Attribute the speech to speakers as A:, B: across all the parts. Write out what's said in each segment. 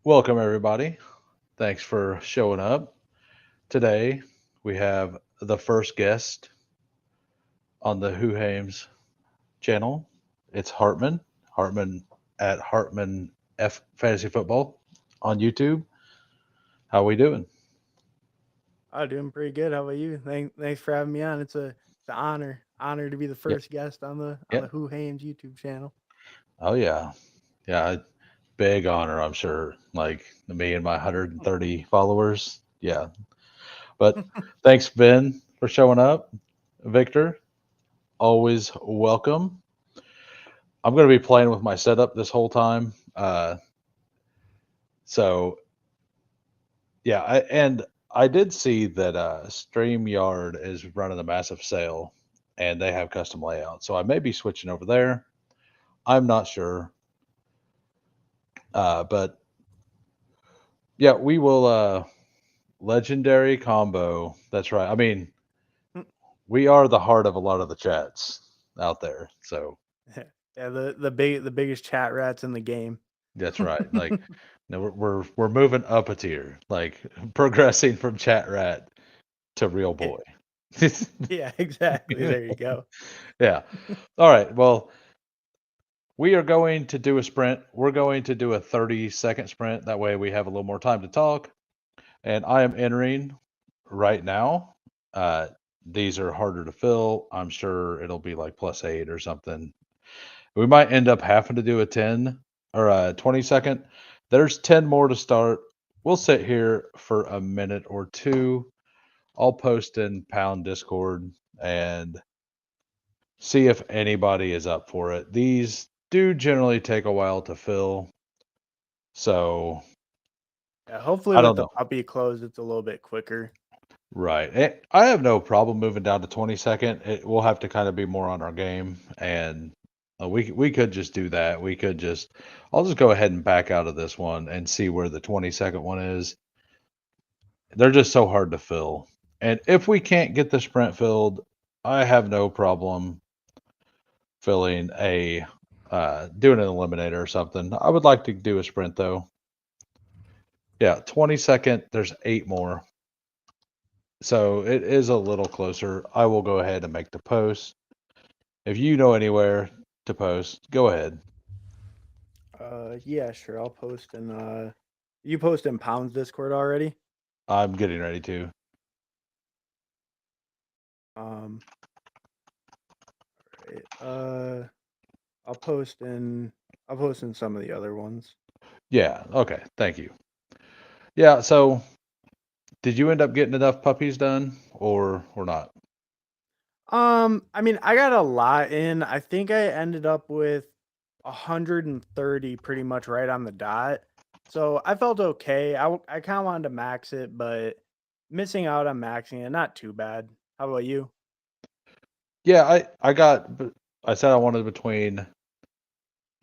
A: Welcome, everybody. Thanks for showing up. Today, we have the first guest on the Hoohames channel. It's Hartman. Hartman at Hartman F Fantasy Football on YouTube. How we doing?
B: Oh, doing pretty good. How about you? Thanks for having me on. It's an honor to be the
A: Yep.
B: first guest on the
A: Yep.
B: Who Hames YouTube channel.
A: Oh yeah. Yeah. Big honor, I'm sure. Like me and my 130 followers. Yeah. But thanks, Ben, for showing up. Victor, always welcome. I'm going to be playing with my setup this whole time. So yeah, I did see that StreamYard is running a massive sale, and they have custom layouts. So I may be switching over there. I'm not sure, but yeah, we will. Legendary combo. That's right. I mean, we are the heart of a lot of the chats out there. So
B: Yeah, the biggest chat rats in the game.
A: that's right. Like, no, we're moving up a tier, like progressing from chat rat to real
B: Yeah,
A: boy.
B: yeah, exactly. There you go.
A: Yeah. All right. Well, we are going to do a sprint. We're going to do a 30-second sprint. That way we have a little more time to talk. And I am entering right now. Uh, these are harder to fill. I'm sure it'll be like +8 or something. We might end up having to do a 10 or a 20-second. There's 10 more to start. We'll sit here for a minute or two. I'll post in Pound Discord and see if anybody is up for it. These do generally take a while to fill, so
B: Yeah, hopefully
A: I
B: with
A: don't
B: the
A: know.
B: puppy close, it's a little bit quicker.
A: Right. I have no problem moving down to 20-second. We'll have to kind of be more on our game, and we could just do that. We could just I'll just go ahead and back out of this one and see where the 20-second one is. They're just so hard to fill. And if we can't get the sprint filled, I have no problem filling a doing an eliminator or something. I would like to do a sprint though. Yeah, 20-second. There's 8 more. So it is a little closer. I will go ahead and make the post. If you know anywhere to post, go ahead.
B: Yeah, sure. I'll post in you post in Pound's Discord already.
A: I'm getting ready to.
B: Um, right. I'll post in some of the other ones.
A: Yeah, okay. Thank you. Yeah, so did you end up getting enough puppies done or not?
B: I mean, I got a lot in. I think I ended up with 130 pretty much right on the dot. So I felt okay. I kind of wanted to max it, but missing out on maxing it, not too bad. How about you?
A: Yeah, I said I wanted between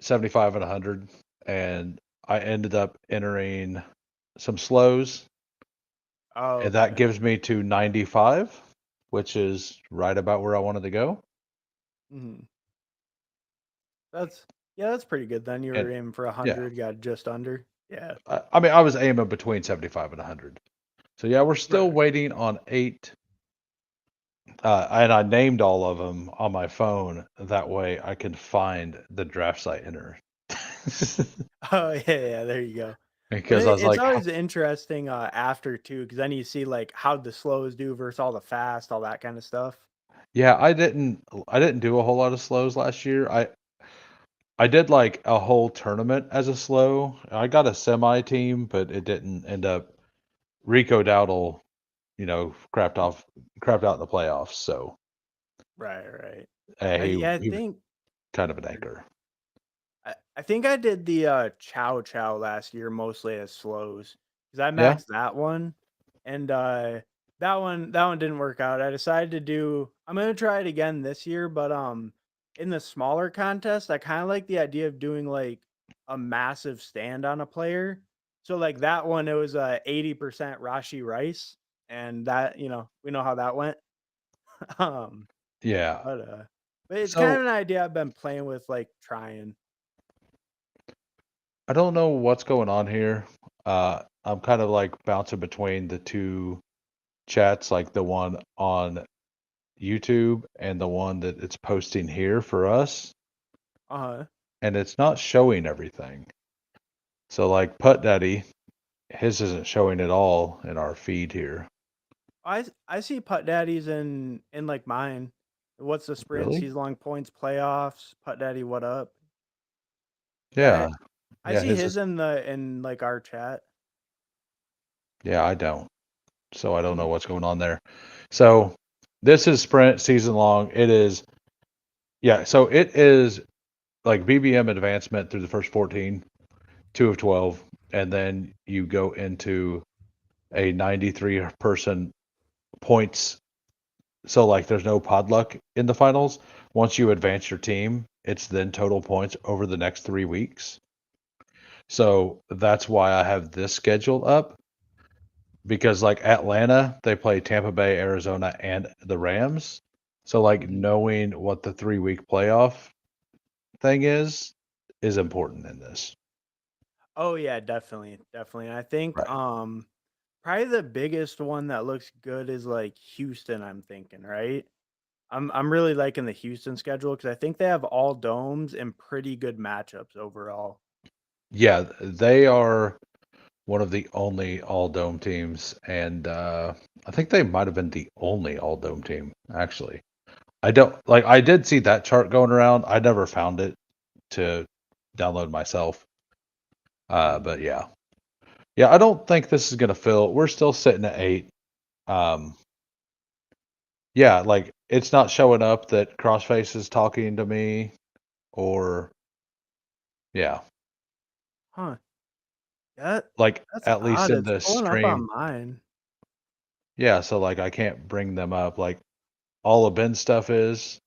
A: 75 and 100, and I ended up entering some slows,
B: Oh,
A: and that
B: okay.
A: gives me to 95, which is right about where I wanted to go.
B: hmm That's yeah, that's pretty good. Then you
A: And
B: were aiming for
A: yeah,
B: 100, got just under. Yeah,
A: I mean, I was aiming between 75 and 100. So yeah, we're still
B: right.
A: waiting on 8. And I named all of them on my phone. That way I can find the draft site enter.
B: Oh yeah, yeah. There you go. But
A: Because I was
B: it's
A: like,
B: always interesting after too, because then you see like how the slows do versus all the fast, all that kind of stuff.
A: yeah, I didn't do a whole lot of slows last year. I did like a whole tournament as a slow. I got a semi team, but it didn't end up. Rico Dowdle, crapped out in the playoffs. So
B: Right, right. I
A: he
B: yeah, I
A: he was
B: think
A: kind of an anchor.
B: I think I did the Chow Chow last year mostly as slows because I
A: Yeah.
B: maxed that one, and that one didn't work out. I decided to do. I'm gonna try it again this year, but in the smaller contest, I kind of like the idea of doing like a massive stand on a player. So like that one, it was 80% Rashi Rice, and that we know how that went. um,
A: Yeah.
B: but but it's kind
A: So
B: of an idea I've been playing with, like trying.
A: I don't know what's going on here. I'm kind of like bouncing between the two chats, like the one on YouTube and the one that it's posting here for us,
B: Uh-huh.
A: and it's not showing everything. So like Putt Daddy, his isn't showing at all in our feed here.
B: I see putt daddies in like mine. What's the sprint
A: Really?
B: season long points playoffs? Putt daddy, what up? Yeah,
A: Yeah.
B: I
A: Yeah,
B: see
A: his
B: his
A: is
B: in like our chat.
A: yeah, I don't. So I don't
B: Hmm.
A: know what's going on there. So this is sprint season long. It is yeah, so it is like BBM advancement through the first 14, 2 of 12, and then you go into a 93 person points. So like there's no pod luck in the finals. Once you advance your team, it's then total points over the next 3 weeks. So that's why I have this schedule up because like Atlanta, they play Tampa Bay, Arizona, and the Rams. So like
B: Mhm.
A: knowing what the 3 week playoff thing is important in this.
B: Oh yeah, definitely, definitely. And I think
A: Right.
B: probably the biggest one that looks good is like Houston. I'm thinking right. I'm really liking the Houston schedule because I think they have all domes and pretty good matchups overall.
A: Yeah, they are one of the only all dome teams, and I think they might have been the only all dome team actually. I don't like. I did see that chart going around. I never found it to download myself.
B: Mhm.
A: But yeah, yeah. I don't think this is gonna fill. We're still sitting at 8. Um, yeah, like it's not showing up that Crossface is talking to me, or yeah,
B: Huh. That
A: like
B: that's
A: at least
B: odd.
A: in
B: It's
A: the
B: pulling up on
A: stream.
B: mine.
A: Yeah, so like I can't bring them up. Like all of Ben's stuff is.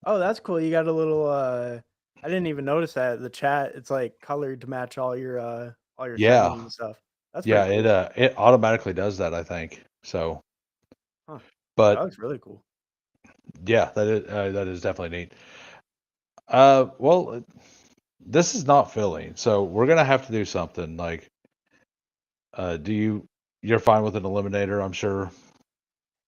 B: Oh, that's cool. You got a little I didn't even notice that. The chat, it's like colored to match all your
A: Yeah,
B: settings and stuff. That's
A: yeah.
B: pretty
A: It
B: cool.
A: it automatically does that, I think. So,
B: Huh. That
A: but
B: looks really cool.
A: yeah, that is definitely neat. Well, this is not filling, so we're gonna have to do something. Like, do you're fine with an eliminator, I'm sure.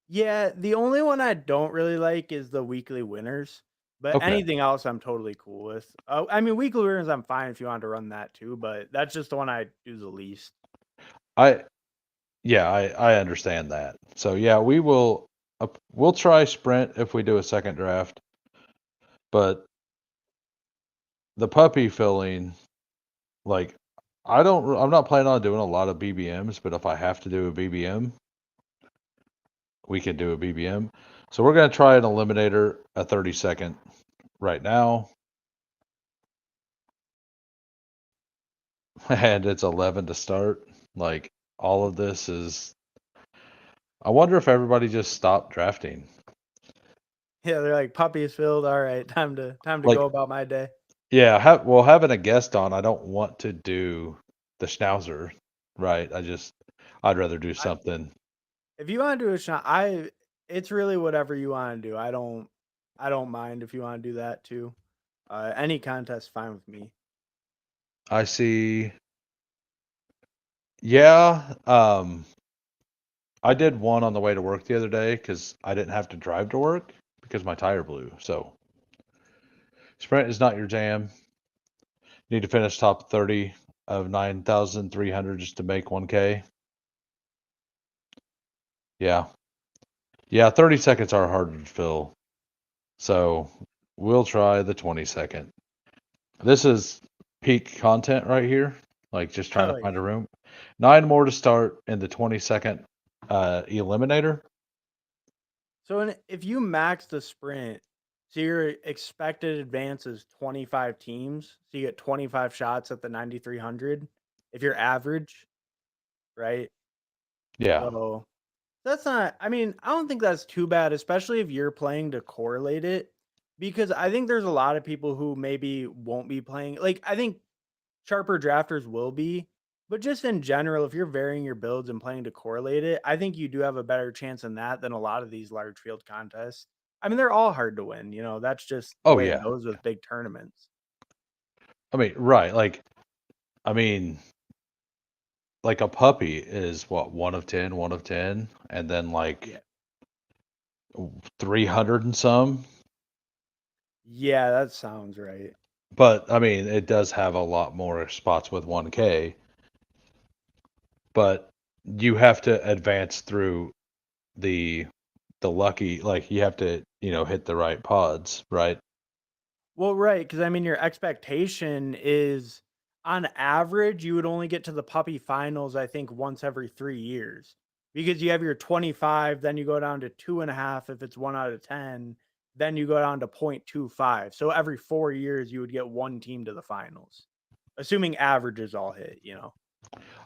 B: Yeah, the only one I don't really like is the weekly winners. But
A: Okay.
B: anything else I'm totally cool with. I mean weekly winners I'm fine if you want to run that too, but that's just the one I do the least.
A: I yeah, I understand that. So yeah, we'll try sprint if we do a second draft, but the puppy filling, like, I'm not planning on doing a lot of BBMs, but if I have to do a BBM, we can do a BBM. So we're gonna try an eliminator, a 30-second right now, and it's 11 to start. Like all of this is. I wonder if everybody just stopped drafting.
B: Yeah, they're like puppies filled. All right, time to go
A: Like,
B: about my day.
A: yeah, well, having a guest on, I don't want to do the schnauzer, right? I'd rather do something.
B: If you wanna do a shot, it's really whatever you wanna do. I don't mind if you wanna do that too. Any contest fine with me.
A: I see. Yeah, I did one on the way to work the other day because I didn't have to drive to work because my tire blew. So sprint is not your jam. Need to finish top 30 of 9,300 just to make 1K. Yeah. Yeah, 30 seconds are harder to fill. So we'll try the 20-second. This is peak content right here. Like just trying to
B: Oh,
A: find
B: yeah.
A: a room. 9 more to start in the 20-second eliminator.
B: So if you max the sprint, so your expected advance is 25 teams, so you get 25 shots at the 9,300 if you're average, right?
A: Yeah.
B: So that's not I mean, I don't think that's too bad, especially if you're playing to correlate it, because I think there's a lot of people who maybe won't be playing like, I think sharper drafters will be, but just in general, if you're varying your builds and playing to correlate it, I think you do have a better chance in that than a lot of these large field contests. I mean, they're all hard to win, that's just the
A: Oh
B: way it
A: yeah.
B: goes with big tournaments.
A: I mean, right. Like, I mean, like a puppy is what, 1 of 10, 1 of 10, and then
B: Yeah.
A: like 300 and some.
B: Yeah, that sounds right.
A: But I mean, it does have a lot more spots with 1K, but you have to advance through the lucky, like you have to, hit the right pods, right?
B: Well, right, because I mean, your expectation is on average, you would only get to the puppy finals, I think, once every 3 years because you have your 25, then you go down to 2.5 if it's 1 out of 10, then you go down to 0.25. So every 4 years, you would get one team to the finals, assuming averages all hit.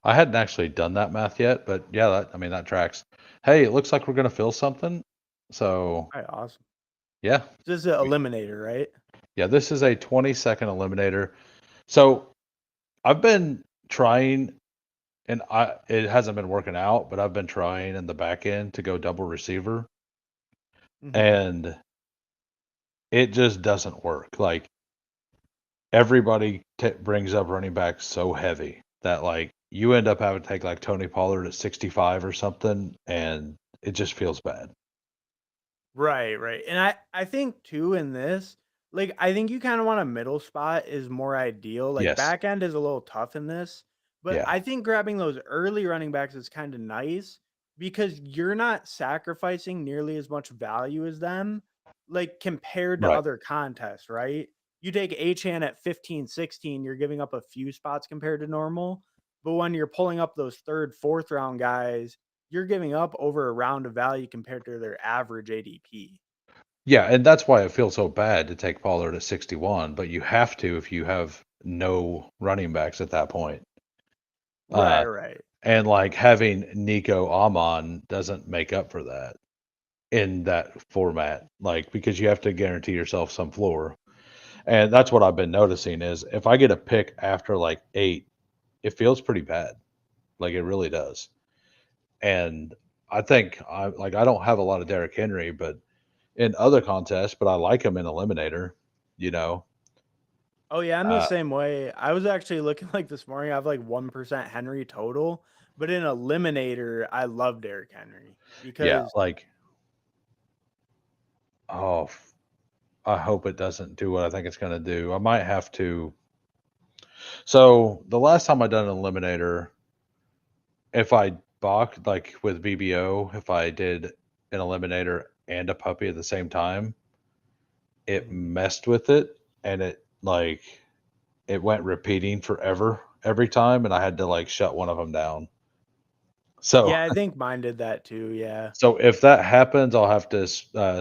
A: I hadn't actually done that math yet, but yeah, I mean, that tracks. Hey, it looks like we're gonna fill something. So
B: All right, awesome.
A: yeah,
B: This is an eliminator, right?
A: yeah, this is a 20-second eliminator. So I've been trying, and it hasn't been working out, but I've been trying in the back end to go double receiver,
B: Hmm.
A: and it just doesn't work. Like everybody brings up running back so heavy that like you end up having to take like Tony Pollard at 65 or something, and it just feels bad.
B: Right, right. And I think too in this, like I think you kind of want a middle spot is more ideal. Like
A: Yes.
B: back end is a little tough in this, but
A: Yeah.
B: I think grabbing those early running backs is kind of nice because you're not sacrificing nearly as much value as them, like compared to
A: Right.
B: other contests, right? You take Achan at 15, 16, you're giving up a few spots compared to normal. But when you're pulling up those third, fourth round guys, you're giving up over a round of value compared to their average ADP.
A: Yeah, and that's why it feels so bad to take Pollard at 61, but you have to if you have no running backs at that point.
B: Right,
A: Uh,
B: right.
A: and like having Nico Amon doesn't make up for that in that format, like because you have to guarantee yourself some floor. And that's what I've been noticing is if I get a pick after like 8, it feels pretty bad. Like it really does. And I think I don't have a lot of Derrick Henry, but in other contests, but I like him in Eliminator, you know.
B: Oh yeah, I'm the
A: Uh,
B: same way. I was actually looking like this morning. I have like 1% Henry total, but in Eliminator, I love Derrick Henry
A: yeah,
B: because
A: like oh, I hope it doesn't do what I think it's going to do. I might have to. So the last time I done an Eliminator, if I balked like with VBO, if I did an Eliminator and a puppy at the same time, it
B: Mhm.
A: messed with it, and it went repeating forever every time, and I had to like shut one of them down. So
B: Yeah, I think mine did that too. Yeah.
A: so if that happens, I'll have to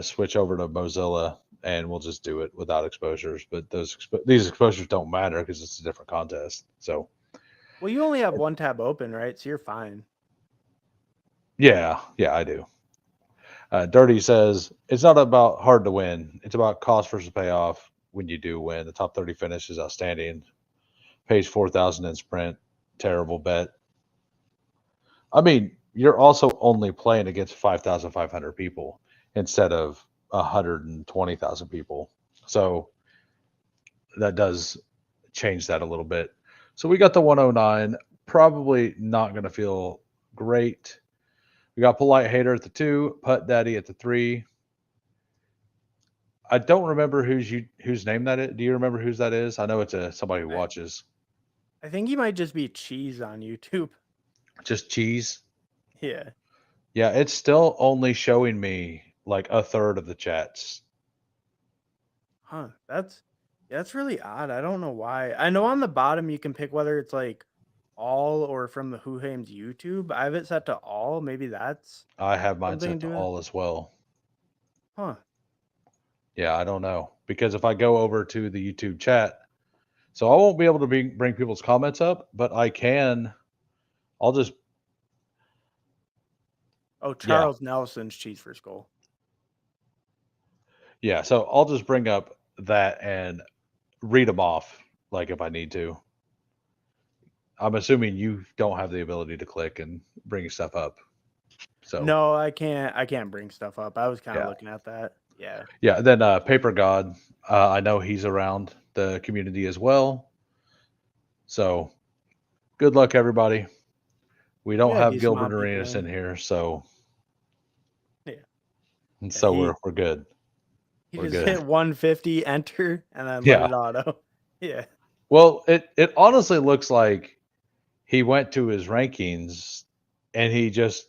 A: switch over to Mozilla, and we'll just do it without exposures. But these exposures don't matter because it's a different contest. So
B: Well, you only have one tab open, right? So you're fine.
A: yeah, yeah, I do. Dirty says it's not about hard to win; it's about cost versus payoff. When you do win, the top 30 finish is outstanding. Pays 4,000 in sprint. Terrible bet. I mean, you're also only playing against 5,500 people instead of 120,000 people. So that does change that a little bit. So we got the 109. Probably not going to feel great. We got Polite Hater at the 2, Putt Daddy at the 3. I don't remember whose name that is. Do you remember whose that is? I know it's somebody who
B: I,
A: watches.
B: I think he might just be cheese on YouTube.
A: Just cheese.
B: Yeah.
A: Yeah, it's still only showing me like a third of the chats.
B: Huh. That's really odd. I don't know why. I know on the bottom you can pick whether it's like all or from the Hoohames YouTube. I have it set to all. Maybe that's
A: I have mine
B: something to
A: set to
B: do with.
A: all as well.
B: Huh.
A: Yeah, I don't know because if I go over to the YouTube chat, so I won't be able to bring people's comments up, but I can. I'll just
B: Oh,
A: yeah,
B: Charles Nelson's cheese for skull.
A: yeah. So I'll just bring up that and read them off, like if I need to. I'm assuming you don't have the ability to click and bring stuff up. So
B: No, I can't bring stuff up. I was kind of
A: yeah,
B: looking at that. Yeah.
A: yeah. Then Paper God, I know he's around the community as well. So good luck, everybody. We
B: We
A: don't
B: got a
A: have
B: decent
A: Gilbert
B: amount of people
A: Arenas in
B: in.
A: here, so
B: Yeah.
A: and
B: Yeah,
A: so we're good.
B: he
A: We're
B: just
A: good.
B: hit 150, enter, and then let
A: Yeah.
B: it auto. Yeah.
A: Well, it honestly looks like he went to his rankings and he just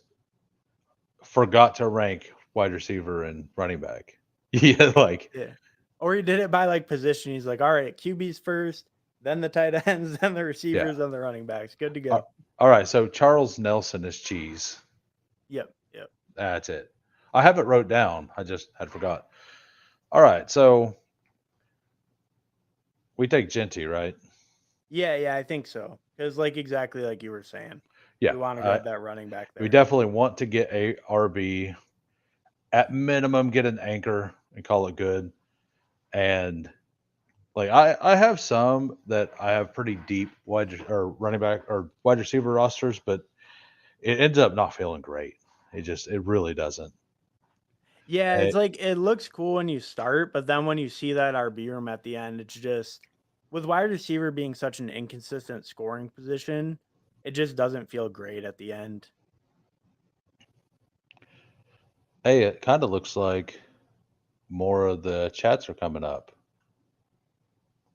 A: forgot to rank wide receiver and running back. Yeah, like
B: Yeah. Or he did it by like position. He's like, all right, QB's first, then the tight ends, then the
A: yeah.
B: receivers, then the running backs. Good to
A: Uh,
B: go.
A: all right, so Charles Nelson is cheese.
B: Yep. Yep.
A: That's it. I have it wrote down. I just had forgot. All right, so we take Genty, right?
B: Yeah. Yeah. I think so. Because, like, exactly like you were saying,
A: Yeah.
B: we want to grab that running back
A: We
B: there.
A: definitely want to get a RB. At minimum, get an anchor and call it good. And like I have some that I have pretty deep or running back or wide receiver rosters, but it ends up not feeling great. It really doesn't.
B: Yeah. It's
A: It,
B: like, it looks cool when you start, but then when you see that RB room at the end, it's just, with wide receiver being such an inconsistent scoring position, it just doesn't feel great at the end.
A: hey, it kind of looks like more of the chats are coming up.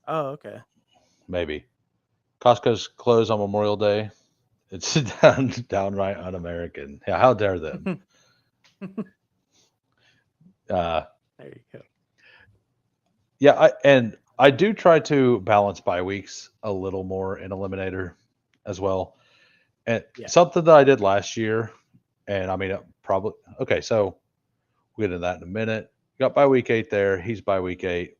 B: Oh, okay.
A: Maybe Costco's closed on Memorial Day. It's downright un-American. Yeah, how dare them? Uh,
B: There you go.
A: yeah, I do try to balance bye weeks a little more in Eliminator as well. And
B: Yeah.
A: something that I did last year, and I mean, probably okay. So we'll get into that in a minute. Got by week 8 there. He's by week 8.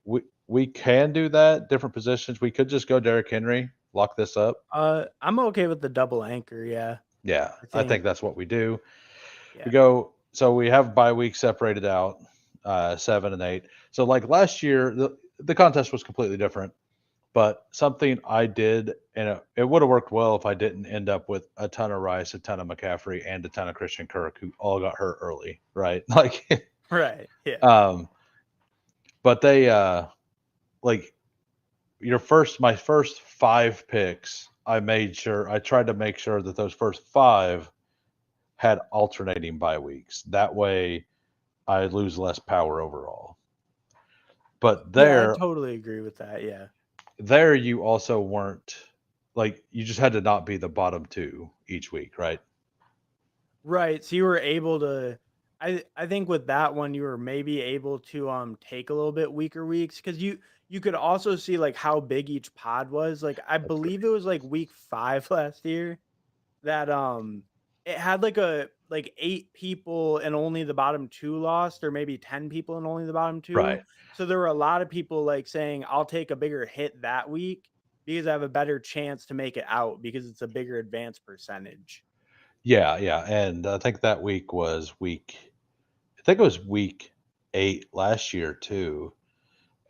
A: We can do that. Different positions. We could just go Derrick Henry, lock this up.
B: I'm okay with the double anchor. Yeah.
A: Yeah,
B: I
A: I
B: think,
A: think that's what we do. We
B: yeah.
A: go. So we have bye week separated out, 7 and 8. So like last year, the contest was completely different. But something I did, and it would have worked well if I didn't end up with a ton of Rice, a ton of McCaffrey, and a ton of Christian Kirk, who all got hurt early, right? Like,
B: Right. Yeah.
A: um, but they like my first 5 picks. I tried to make sure that those first 5 had alternating bye weeks. That way, I lose less power overall. But
B: Yeah, I totally agree with that. Yeah.
A: there you also weren't like you just had to not be the bottom 2 each week, right?
B: Right. So you were able to, I think with that one you were maybe able to take a little bit weaker weeks, cuz you could also see like how big each pod was. Like I
A: Agree.
B: believe it was like week 5 last year that it had like 8 people and only the bottom 2 lost, or maybe 10 people and only the bottom 2.
A: Right.
B: So there were a lot of people like saying I'll take a bigger hit that week because I have a better chance to make it out because it's a bigger advance percentage.
A: Yeah, yeah. And I think it was week 8 last year too.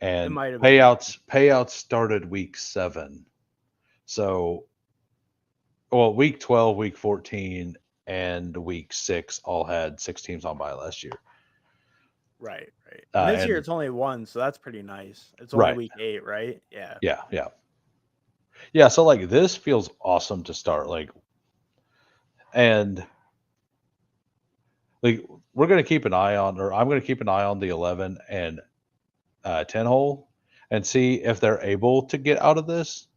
B: It
A: And
B: might have been.
A: payouts started week 7. So, well, week 12, week 14, and week 6 all had 6 teams on by last year.
B: Right, right. And this year
A: And
B: it's only 1, so that's pretty nice. It's only
A: right.
B: week 8, right? Yeah.
A: Yeah, yeah. Yeah, so like this feels awesome to start and like we're going to keep an eye on or I'm going to keep an eye on the 11 and 10 hole and see if they're able to get out of this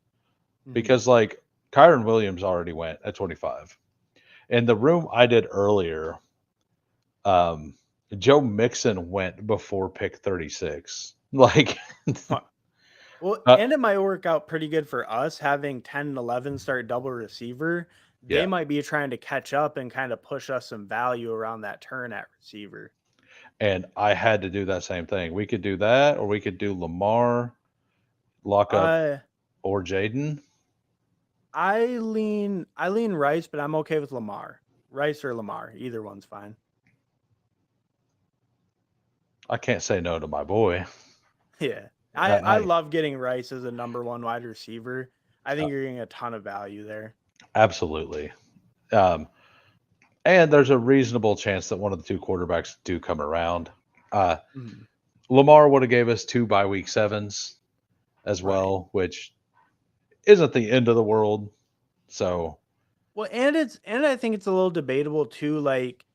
B: Mhm.
A: because like Kyron Williams already went at 25. In the room I did earlier, um, Joe Mixon went before pick 36. Like,
B: Huh. Well,
A: uh,
B: and it might work out pretty good for us having 10 and 11 start double receiver. They
A: yeah.
B: might be trying to catch up and kind of push us some value around that turn at receiver.
A: And I had to do that same thing. We could do that, or we could do Lamar, lock up,
B: Uh
A: or Jaden.
B: I lean Rice, but I'm okay with Lamar. Rice or Lamar, either one's fine.
A: I can't say no to my boy.
B: Yeah. I
A: I
B: love getting Rice as a number 1 wide receiver. I
A: uh,
B: think you're getting a ton of value there.
A: absolutely. Um, and there's a reasonable chance that one of the 2 quarterbacks do come around. Uh,
B: Mhm.
A: Lamar would have gave us 2 by week 7s as
B: Right.
A: well, which isn't the end of the world. So
B: Well, and I think it's a little debatable too. Like,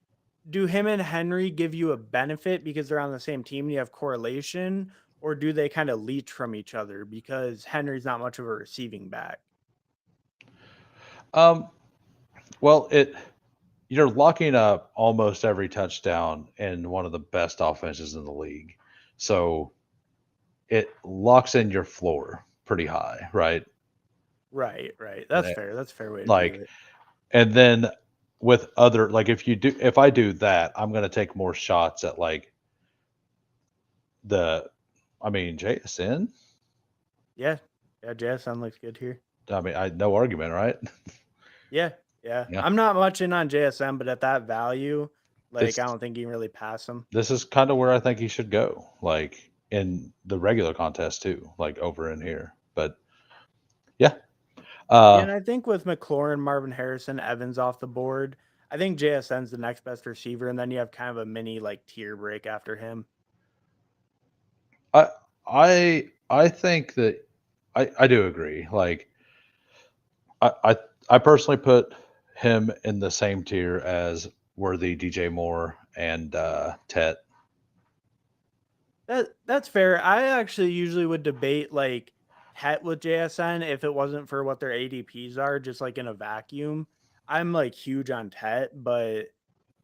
B: do him and Henry give you a benefit because they're on the same team and you have correlation, or do they kind of leech from each other because Henry's not much of a receiving back?
A: Um, well, you're locking up almost every touchdown in one of the best offenses in the league. So it locks in your floor pretty high, right?
B: Right, right. That's
A: Eh,
B: fair. That's a fair way to view
A: Like,
B: it.
A: and then with other, like, if I do that, I'm going to take more shots at like the, I mean, JSN.
B: Yeah, yeah. JSN looks good here.
A: I mean, no argument, right?
B: Yeah, yeah.
A: Yeah.
B: I'm not much in on JSM, but at that value, like I
A: This
B: don't think you can really pass him.
A: this is kind of where I think he should go, like in the regular contest too, like over in here. But yeah,
B: Yeah,
A: uh,
B: and I think with McLaurin, Marvin Harrison, Evans off the board, I think JSN's the next best receiver, and then you have kind of a mini like tier break after him.
A: I I think that I do agree. Like I I I personally put him in the same tier as Worthy, DJ Moore, and Tet.
B: That's fair. I actually usually would debate like Het with JSN if it wasn't for what their ADPs are, just like in a vacuum. I'm like huge on Tet, but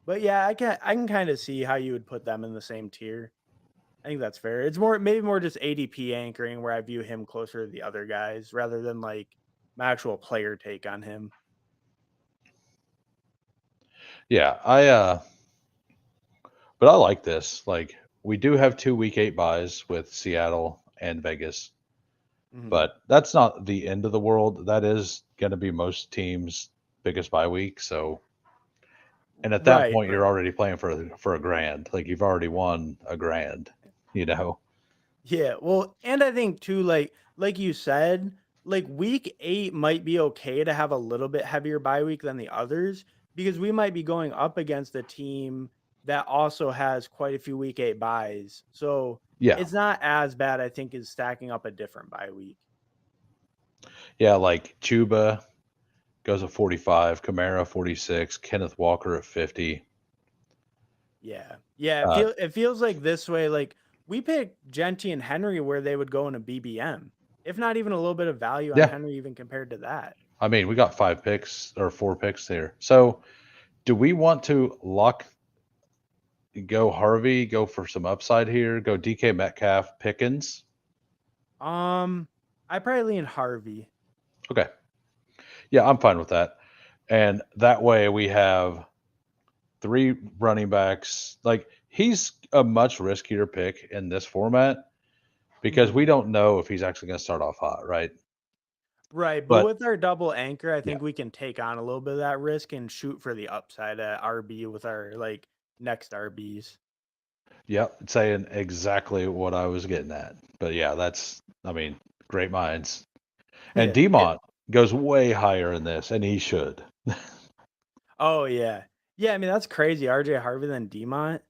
B: yeah, I can kind of see how you would put them in the same tier. I think that's fair. It's more maybe more just ADP anchoring where I view him closer to the other guys rather than like my actual player take on him.
A: Yeah, but I like this. Like we do have 2 week 8 buys with Seattle and Vegas,
B: Mhm.
A: but that's not the end of the world. That is going to be most teams' biggest bye week. So, and at that
B: Right,
A: point, you're
B: right.
A: already playing for a grand. Like you've already won a grand. You know?
B: Yeah, well, and I think too, like you said, like week 8 might be okay to have a little bit heavier bye week than the others because we might be going up against a team that also has quite a few week 8 buys. So
A: Yeah,
B: it's not as bad, I think, as stacking up a different bye week.
A: yeah. Like Chuba goes at 45, Kamara 46, Kenneth Walker at 50.
B: Yeah. Yeah,
A: Uh,
B: it feels like this way, like, we picked Genty and Henry where they would go in a BBM, if not even a little bit of value on
A: yeah,
B: Henry even compared to that.
A: I mean, we got 5 picks or 4 picks here. So, do we want to go Harvey, go for some upside here, go DK Metcalf, Pickens?
B: Um, I probably lean Harvey.
A: Okay. Yeah, I'm fine with that. And that way we have 3 running backs. Like he's a much riskier pick in this format because we
B: Mhm.
A: don't know if he's actually going to start off hot, right?
B: Right, but
A: But
B: with our double anchor, I
A: yeah,
B: think we can take on a little bit of that risk and shoot for the upside at RB with our, like, next RBs.
A: yeah, saying exactly what I was getting at. But yeah, I mean, great minds. And
B: Yeah, yeah.
A: Demont goes way higher in this, and he should.
B: Oh, yeah. Yeah, I mean, that's crazy, RJ Harvey than Demont.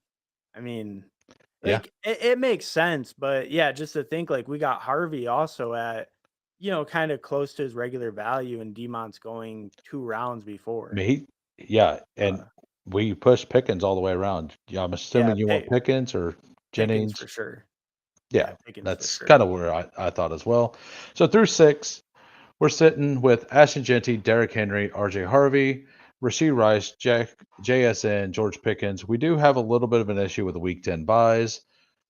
B: I mean,
A: Yeah,
B: like, it makes sense, but yeah, just to think, like, we got Harvey also at, kinda close to his regular value, and Demont's going 2 rounds
A: I
B: before.
A: mean, yeah, and
B: Uh,
A: we push Pickens all the way around. Yeah, I'm
B: yeah,
A: assuming you want
B: Pick
A: Pickens or
B: Pickens
A: Jennings.
B: for sure.
A: Yeah,
B: Yeah, Pickens for
A: that's
B: sure.
A: kind of where I thought as well. So through 6, we're sitting with Ashton Genty, Derrick Henry, RJ Harvey, Rasheed Rice, JSN, George Pickens. We do have a little bit of an issue with the week 10 buys,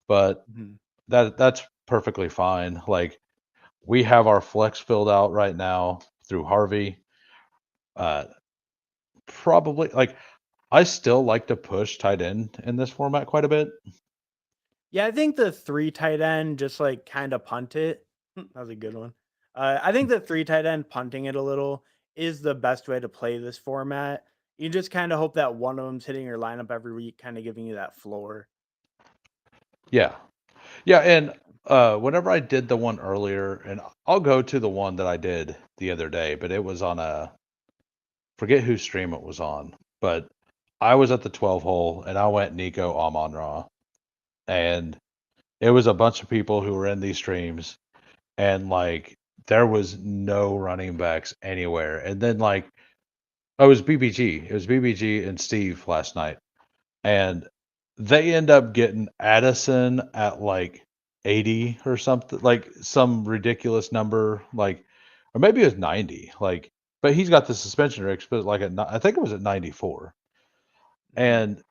A: but
B: Mhm.
A: that's perfectly fine. Like we have our flex filled out right now through Harvey. Uh, probably like I still like to push tight end in this format quite a bit.
B: Yeah, I think the 3 tight end just, like, kinda punt it. That was a good one. I think the 3 tight end punting it a little is the best way to play this format. You just kinda hope that one of them's hitting your lineup every week, kinda giving you that floor.
A: Yeah. Yeah, and whenever I did the one earlier, and I'll go to the one that I did the other day, but it was on a forget whose stream it was on, but I was at the 12 hole and I went Nico Amon Ra, and it was a bunch of people who were in these streams, and like there was no running backs anywhere, and then like Oh, it was BBG. It was BBG and Steve last night, and they end up getting Addison at like 80 or something, like some ridiculous number, like, or maybe it was 90, like, but he's got the suspension rigs, but like I think it was at 94,
B: Mhm.
A: and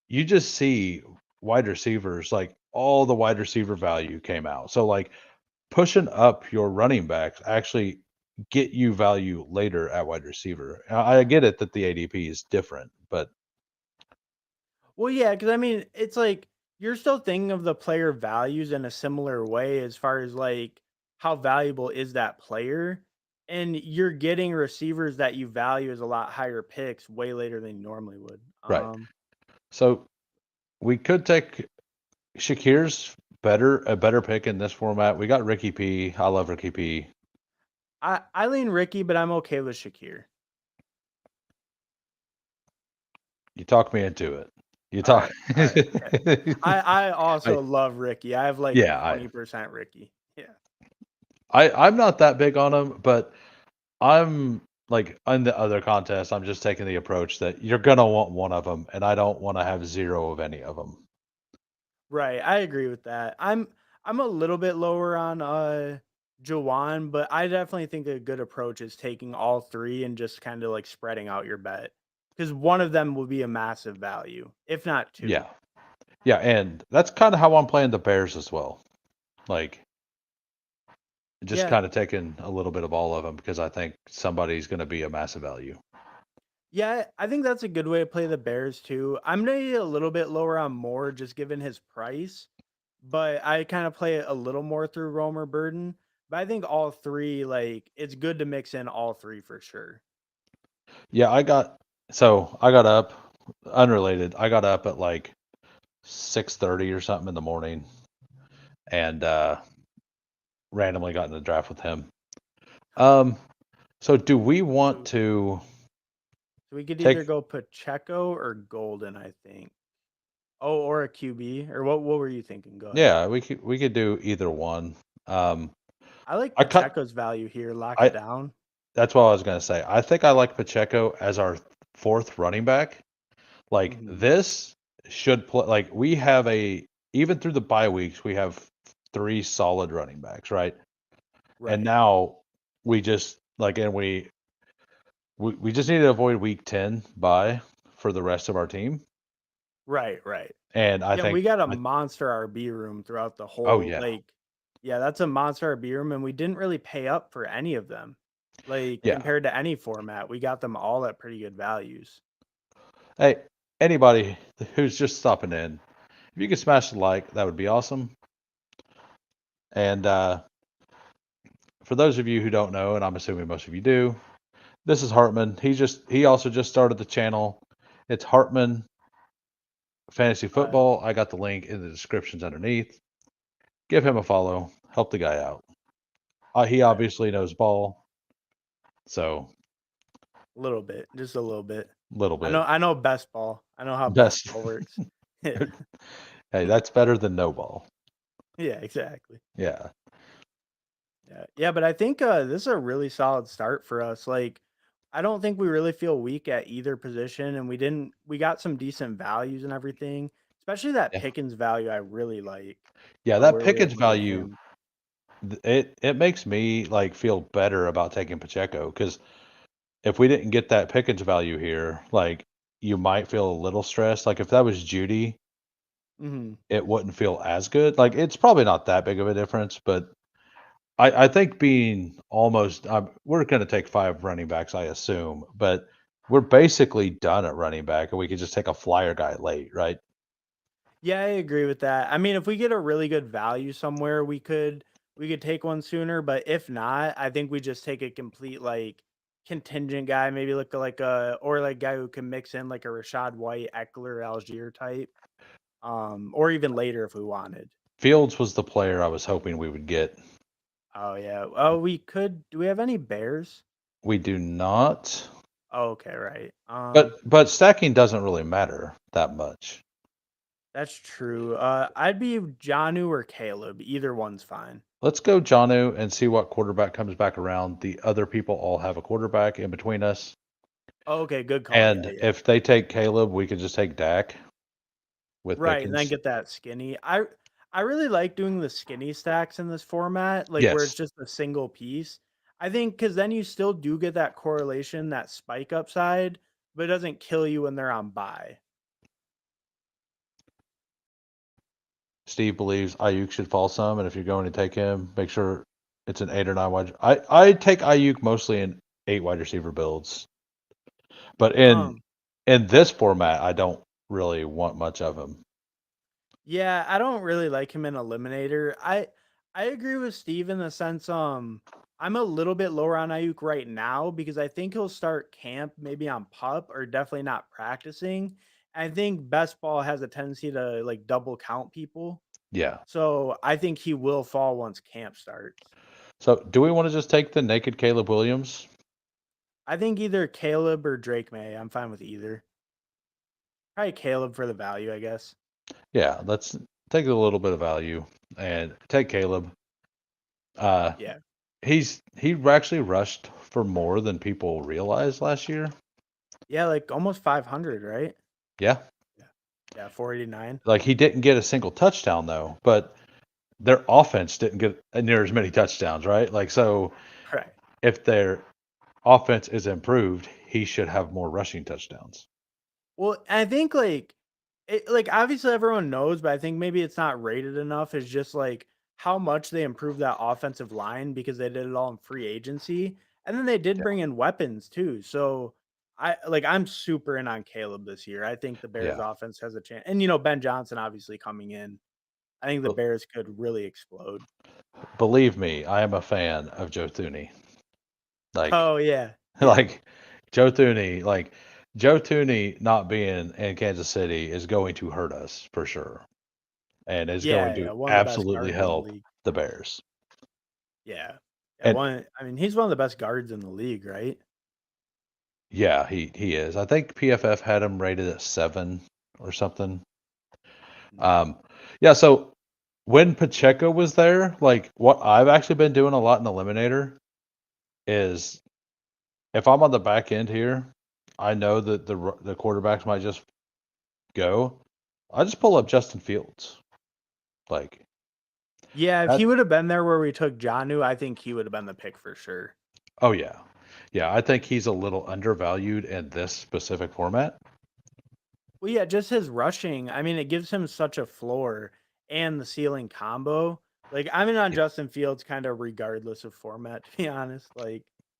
A: you just see wide receivers, like all the wide receiver value came out. So like pushing up your running backs actually get you value later at wide receiver. I get it that the ADP is different, but
B: Well, yeah, because I mean, it's like you're still thinking of the player values in a similar way as far as like how valuable is that player, and you're getting receivers that you value as a lot higher picks way later than you normally would.
A: right. So we could take Shakir's a better pick in this format. We got Ricky P. I love Ricky P.
B: I lean Ricky, but I'm okay with Shakir.
A: You talk me into it. You
B: All
A: talk.
B: right, all right. Yeah. I
A: I,
B: also love Ricky. I have like
A: yeah,
B: 20% Ricky. Yeah.
A: I'm not that big on him, but I'm like in the other contest. I'm just taking the approach that you're gonna want one of them, and I don't want to have zero of any of them.
B: Right, I agree with that. I'm a little bit lower on Jawan, but I definitely think a good approach is taking all three and just kind of like spreading out your bet. Because one of them will be a massive value, if not two.
A: Yeah, yeah, and that's kind of how I'm playing the Bears as well. Like just
B: Yeah.
A: kind of taking a little bit of all of them because I think somebody's going to be a massive value.
B: Yeah, I think that's a good way to play the Bears too. I'm maybe a little bit lower on Moore just given his price, but I kind of play it a little more through Romer Burden. But I think all three, like, it's good to mix in all three for sure.
A: Yeah, I got up unrelated. I got up at like 6:30 or something in the morning and randomly got in the draft with him. Um, so do we want
B: So
A: to
B: So we could either
A: take?
B: go Pacheco or Golden, I think. Oh, or a QB, or what were you thinking? Go ahead.
A: Yeah, we could do either one. Um,
B: I like
A: I cut.
B: Pacheco's value here. Lock it
A: I
B: down.
A: That's what I was gonna say. I think I like Pacheco as our fourth running back. Like
B: Hmm.
A: this should play. Like we have even through the bye weeks, we have three solid running backs, right? And
B: Right.
A: now we just like, and we just need to avoid week 10 bye for the rest of our team.
B: Right. Right.
A: And I
B: Yeah, we
A: think,
B: got a monster RB room throughout the
A: oh
B: whole
A: yeah,
B: like. Yeah, that's a monster RB room, and we didn't really pay up for any of them. Like
A: yeah.
B: compared to any format, we got them all at pretty good values.
A: Hey, anybody who's just stopping in, if you could smash the like, that would be awesome. And for those of you who don't know, and I'm assuming most of you do, this is Hartman. He also just started the channel. It's Hartman Fantasy
B: Uh,
A: Football. I got the link in the descriptions underneath. Give him a follow. Help the guy out. He
B: right.
A: obviously knows ball, so
B: A little bit, just a little bit.
A: a little
B: I know.
A: bit.
B: I know best ball. I know how best
A: Best.
B: ball works. Yeah.
A: Hey, that's better than no ball.
B: Yeah. Exactly.
A: Yeah.
B: Yeah, yeah, but I think this is a really solid start for us. Like, I don't think we really feel weak at either position, and we didn't. We got some decent values and everything, especially that
A: Yeah.
B: Pickens value. I really like
A: Yeah, that
B: where we're
A: Pickens
B: able to get
A: value,
B: him.
A: it makes me like feel better about taking Pacheco because if we didn't get that Pickens value here, like you might feel a little stressed. Like if that was Judy,
B: Hmm.
A: it wouldn't feel as good. Like it's probably not that big of a difference, but I think being almost we're going to take five running backs, I assume, but we're basically done at running back, and we could just take a flyer guy late, right?
B: Yeah, I agree with that. I mean, if we get a really good value somewhere, we could take one sooner. But if not, I think we just take a complete like contingent guy, maybe look like a or like guy who can mix in like a Rashad White, Eckler, Algier type. Or even later if we wanted.
A: Fields was the player I was hoping we would get.
B: Oh yeah. Oh, we could. Do we have any bears?
A: We do not,
B: Oh, okay, right.
A: but stacking doesn't really matter that much.
B: That's true. I'd be Janu or Caleb. Either one's fine.
A: Let's go Janu and see what quarterback comes back around. The other people all have a quarterback in between us.
B: Oh, okay, good call. Yeah,
A: And
B: yeah.
A: if they take Caleb, we could just take Dak with
B: Right, and then
A: Pickens.
B: get that skinny. I really like doing the skinny stacks in this format, like where it's
A: Yes.
B: just a single piece. I think because then you still do get that correlation, that spike upside, but it doesn't kill you when they're on buy.
A: Steve believes Ayuk should fall some, and if you're going to take him, make sure it's an 8 or 9 wide. I take Ayuk mostly in 8 wide receiver builds, but
B: Um,
A: in this format, I don't really want much of him.
B: yeah, I don't really like him in Eliminator. I agree with Steve in the sense, I'm a little bit lower on Ayuk right now because I think he'll start camp maybe on pup or definitely not practicing. I think best ball has a tendency to like double count people.
A: Yeah.
B: So I think he will fall once camp starts.
A: So, do we want to just take the naked Caleb Williams?
B: I think either Caleb or Drake May. I'm fine with either. Probably Caleb for the value, I guess.
A: Yeah, let's take a little bit of value and take Caleb. Uh,
B: Yeah.
A: he actually rushed for more than people realized last year.
B: Yeah, like almost 500, right?
A: Yeah.
B: Yeah. Yeah, 489.
A: Like he didn't get a single touchdown though, but their offense didn't get near as many touchdowns, right? Like so
B: Right.
A: if their offense is improved, he should have more rushing touchdowns.
B: Well, I think like obviously everyone knows, but I think maybe it's not rated enough is just like how much they improved that offensive line because they did it all in free agency. And then they did
A: Yeah.
B: bring in weapons too. So I'm super in on Caleb this year. I think the Bears
A: Yeah.
B: offense has a chance. And Ben Johnson obviously coming in. I think the
A: But
B: Bears could really explode.
A: believe me, I am a fan of Joe Thuney. Like
B: Oh yeah. Yeah.
A: like Joe Thuney, like Joe Thuney not being in Kansas City is going to hurt us for sure. And is going
B: Yeah,
A: to
B: yeah. One of the best
A: absolutely
B: guards in the
A: help
B: league.
A: the Bears.
B: Yeah. Yeah,
A: And
B: he's one of the best guards in the league, right?
A: yeah, he is. I think PFF had him rated at 7 or something.
B: Mm.
A: Um, yeah, so when Pacheco was there, like what I've actually been doing a lot in Eliminator is if I'm on the back end here, I know that the quarterbacks might just go. I just pull up Justin Fields. Like
B: Yeah, if
A: that.
B: he would have been there where we took Jonnu, I think he would have been the pick for sure.
A: Oh yeah, yeah. I think he's a little undervalued in this specific format.
B: Well, yeah, just his rushing. I mean, it gives him such a floor and the ceiling combo. Like I'm in on
A: Yeah.
B: Justin Fields kind of regardless of format, to be honest.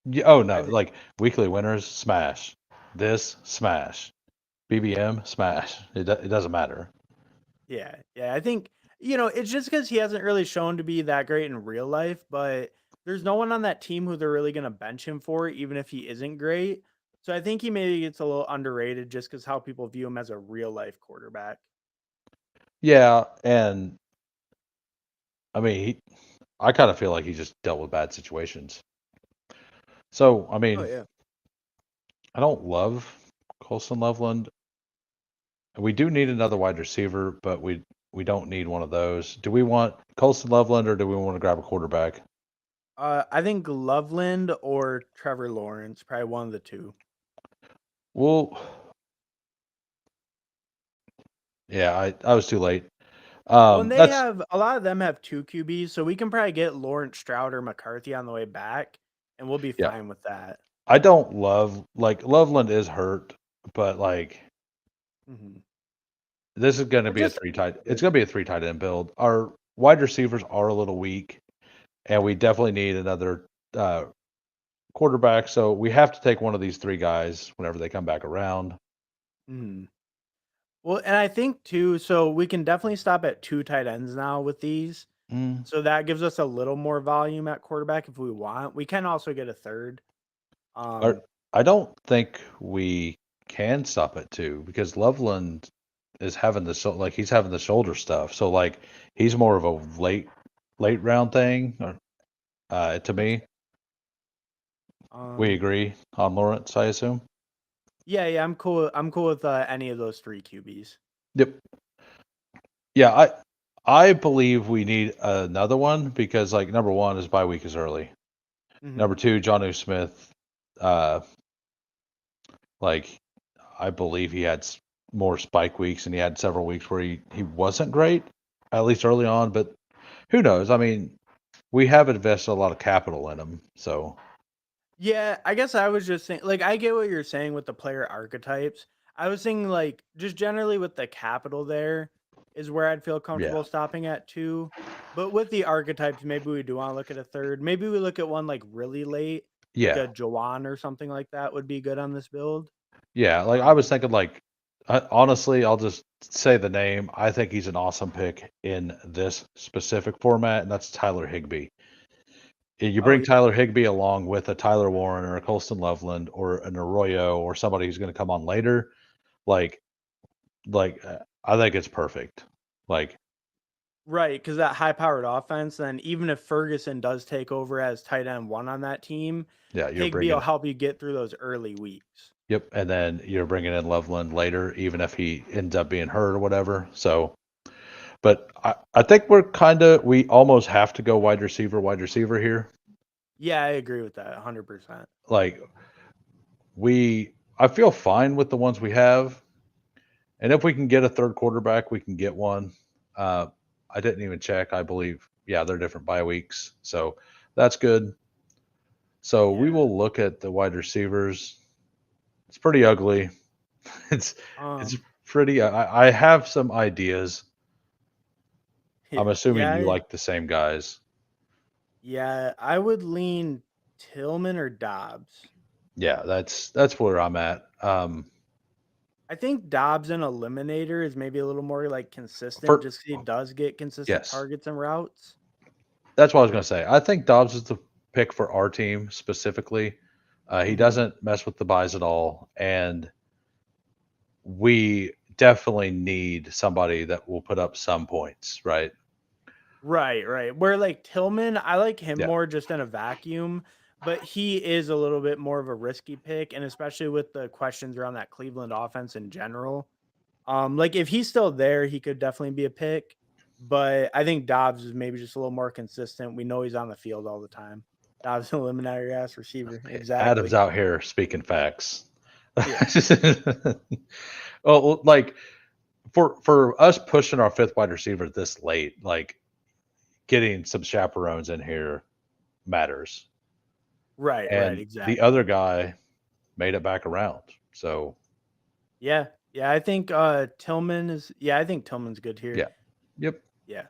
A: Yeah, oh
B: I
A: no,
B: think
A: like weekly winners smash. This smash. BBM smash. It doesn't matter.
B: yeah, yeah, I think it's just because he hasn't really shown to be that great in real life, but there's no one on that team who they're really gonna bench him for, even if he isn't great. So I think he maybe gets a little underrated just because how people view him as a real life quarterback.
A: Yeah, and I mean, I kind of feel like he just dealt with bad situations. So, I
B: Oh
A: mean,
B: yeah.
A: I don't love Colson Loveland. We do need another wide receiver, but we don't need one of those. Do we want Colson Loveland or do we want to grab a quarterback?
B: I think Loveland or Trevor Lawrence, probably one of the two.
A: Well, yeah, I was too late.
B: Well, and they
A: That's
B: have a lot of them have two QBs, so we can probably get Lawrence Stroud or McCarthy on the way back, and we'll be
A: yeah.
B: fine with that.
A: I don't love like Loveland is hurt, but like
B: Mhm.
A: this is going to
B: I
A: be a
B: just
A: three tight. It's
B: good.
A: going to be a three tight end build. Our wide receivers are a little weak, and we definitely need another uh, quarterback. So we have to take one of these three guys whenever they come back around.
B: Mhm. Well, and I think too, so we can definitely stop at two tight ends now with these.
A: Mm.
B: So that gives us a little more volume at quarterback if we want. We can also get a third.
A: Or,
B: Um,
A: I don't think we can stop at two because Loveland is having like he's having the shoulder stuff. So like he's more of a late round thing. Or, to
B: that's
A: me,
B: fair.
A: we
B: Um,
A: agree on Lawrence. I assume.
B: yeah, yeah, I'm cool. I'm cool with any of those three QBs.
A: Yep. Yeah, I believe we need another one because like number one is bye week is early.
B: Hmm.
A: Number two, John O. Smith, uh, Like, I believe he had more spike weeks, and he had several weeks where he wasn't great, at least early on. But who knows? I mean, we have invested a lot of capital in him, so
B: Yeah, I guess I was just saying, like, I get what you're saying with the player archetypes. I was thinking, like, just generally with the capital there is where I'd feel
A: yeah,
B: comfortable stopping at two. But with the archetypes, maybe we do want to look at a third. Maybe we look at one like really late, like
A: yeah,
B: a Jawan or something like that would be good on this build.
A: yeah. Like I was
B: Um,
A: thinking, like honestly, I'll just say the name. I think he's an awesome pick in this specific format, and that's Tyler Higbee. You
B: oh
A: bring
B: yeah,
A: Tyler Higbee along with a Tyler Warren or a Colston Loveland or an Arroyo or somebody who's going to come on later. Like, I think it's perfect. Like,
B: right. Because that high powered offense, then even if Ferguson does take over as tight end one on that team,
A: yeah, you're
B: Higby will
A: bringing
B: help you get through those early weeks.
A: yep, and then you're bringing in Loveland later, even if he ends up being hurt or whatever. So, but I think we almost have to go wide receiver here.
B: Yeah, I agree with that 100%.
A: Like I feel fine with the ones we have, and if we can get a third quarterback, we can get one. Uh, I didn't even check. I believe, yeah, they're different bye weeks, so that's good. So we
B: Yeah.
A: will look at the wide receivers. It's pretty ugly. It's it's
B: Um,
A: pretty. I have some ideas. I'm
B: yeah,
A: assuming you like the same guys.
B: yeah, I would lean Tillman or Dobbs.
A: Yeah, that's where I'm at.
B: I think Dobbs in Eliminator is maybe a little more like consistent,
A: For
B: just 'cause he does get consistent
A: yes,
B: targets and routes.
A: that's what I was gonna say. I think Dobbs is the pick for our team specifically. He
B: Hmm.
A: doesn't mess with the buys at all, and we definitely need somebody that will put up some points, right?
B: Right, right. Where like Tillman, I like him
A: Yeah,
B: more just in a vacuum, but he is a little bit more of a risky pick, and especially with the questions around that Cleveland offense in general. Like if he's still there, he could definitely be a pick. But I think Dobbs is maybe just a little more consistent. We know he's on the field all the time. Dobbs, eliminary ass receiver.
A: Adam's
B: Exactly.
A: out here speaking facts.
B: Yeah.
A: Well, like for us pushing our fifth wide receiver this late, like getting some chaperones in here matters.
B: Right, right,
A: And the other
B: exactly.
A: guy made it back around. So
B: Yeah. Yeah, I think Tillman is I think Tillman's good here.
A: yeah, yep.
B: Yeah.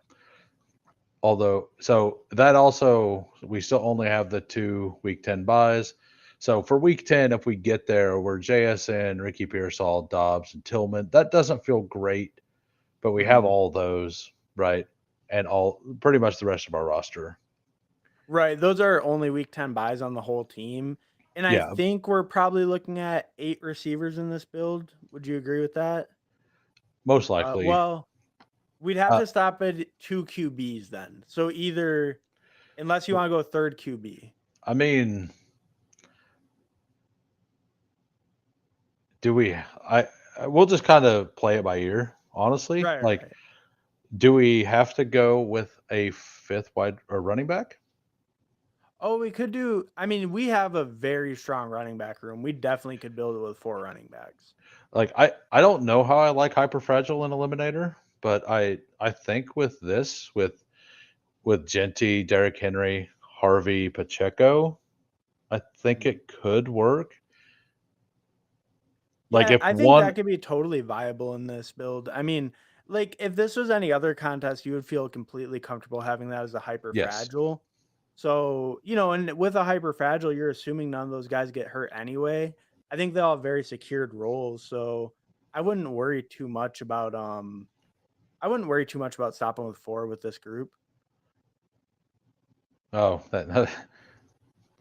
A: Although, so that also we still only have the 2 week 10 buys. So for week 10, if we get there, we're JSN, Ricky Pearsall, Dobbs, and Tillman. That doesn't feel great, but we have
B: Mhm.
A: all those, right? And all pretty much the rest of our roster.
B: Right, those are only week 10 buys on the whole team. And I
A: Yeah,
B: think we're probably looking at 8 receivers in this build. Would you agree with that?
A: most likely.
B: Well, we'd have
A: Uh,
B: to stop at 2 QBs then. So either unless you wanna go third QB.
A: I mean, do we? We'll just kind of play it by ear, honestly.
B: Right,
A: Like,
B: right.
A: do we have to go with a fifth wide or running back?
B: Oh, we could do I mean, we have a very strong running back room. We definitely could build it with 4 running backs.
A: Like, I don't know how I like hyperfragile in Eliminator, but I think with this with Genty, Derrick Henry, Harvey, Pacheco, I think
B: Mhm.
A: it could work. Like
B: Yeah,
A: if
B: I think
A: one,
B: that could be totally viable in this build. I mean, like if this was any other contest, you would feel completely comfortable having that as a hyper
A: yes,
B: fragile. So, and with a hyper fragile, you're assuming none of those guys get hurt anyway. I think they all have very secured roles. So I wouldn't worry too much about stopping with 4 with this group.
A: oh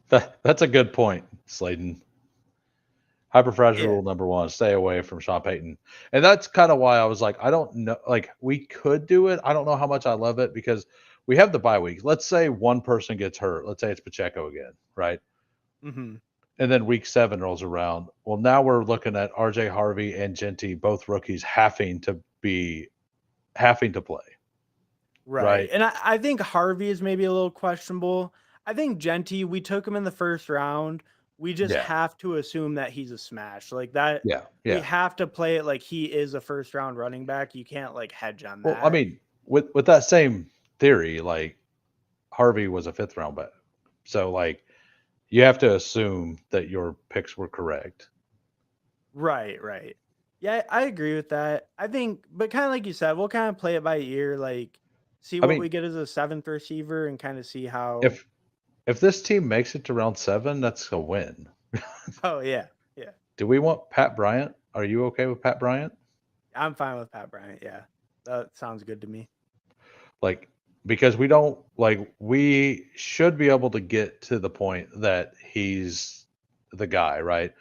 A: that's a good point, Sladen. Hyperfragile
B: Yeah.
A: rule number one: stay away from Sean Payton, and that's kind of why I was like, I don't know, like we could do it. I don't know how much I love it because we have the bye week. Let's say one person gets hurt. Let's say it's Pacheco again, right?
B: Hmm.
A: And then week 7 rolls around. Well, now we're looking at RJ Harvey and Genty, both rookies, having to play,
B: Right.
A: right?
B: And I think Harvey is maybe a little questionable. I think Genty, we took him in the first round. We just
A: Yeah.
B: have to assume that he's a smash. Like that,
A: Yeah.
B: we
A: Yeah.
B: have to play it like he is a first round running back. You can't like hedge on
A: Well, I
B: that.
A: mean, with that same theory, like Harvey was a fifth round bet. So like you have to assume that your picks were correct.
B: Right, right. Yeah, I agree with that. I think, but kind of like you said, we'll kind of play it by ear, like see
A: I
B: what we
A: mean,
B: get as a seventh receiver and kind of see how.
A: if this team makes it to round 7, that's a win.
B: Oh, yeah. Yeah.
A: Do we want Pat Bryant? Are you okay with Pat Bryant?
B: I'm fine with Pat Bryant. Yeah. That sounds good to me.
A: Like, because we don't like we should be able to get to the point that he's the guy, right?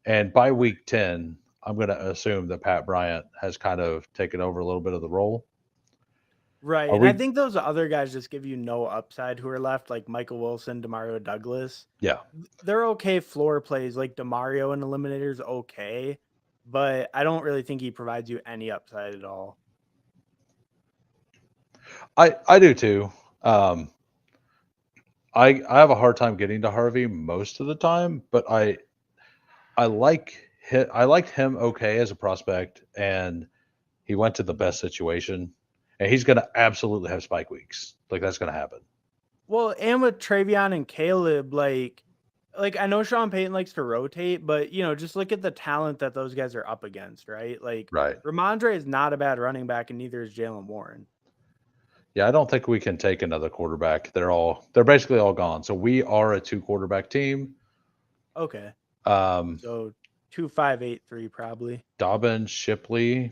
A: And by week 10, I'm going to assume that Pat Bryant has kind of taken over a little bit of the role.
B: Right.
A: Are
B: And I
A: we?
B: think those other guys just give you no upside who are left, like Michael Wilson, Demario Douglas.
A: Yeah.
B: They're okay floor plays. Like Demario in Eliminator's okay, but I don't really think he provides you any upside at all.
A: I do too. Um, I have a hard time getting to Harvey most of the time, but I liked him okay as a prospect, and he went to the best situation, and he's going to absolutely have spike weeks. Like that's going to happen.
B: Well, and with Travion and Caleb, like I know Sean Payton likes to rotate, but just look at the talent that those guys are up against, right? Like
A: Right.
B: Ramondre is not a bad running back, and neither is Jalen Warren.
A: Yeah, I don't think we can take another quarterback. They're basically all gone. So we are a two quarterback team.
B: Okay,
A: Um,
B: so 2-5-8-3 probably.
A: Dobbins, Shipley,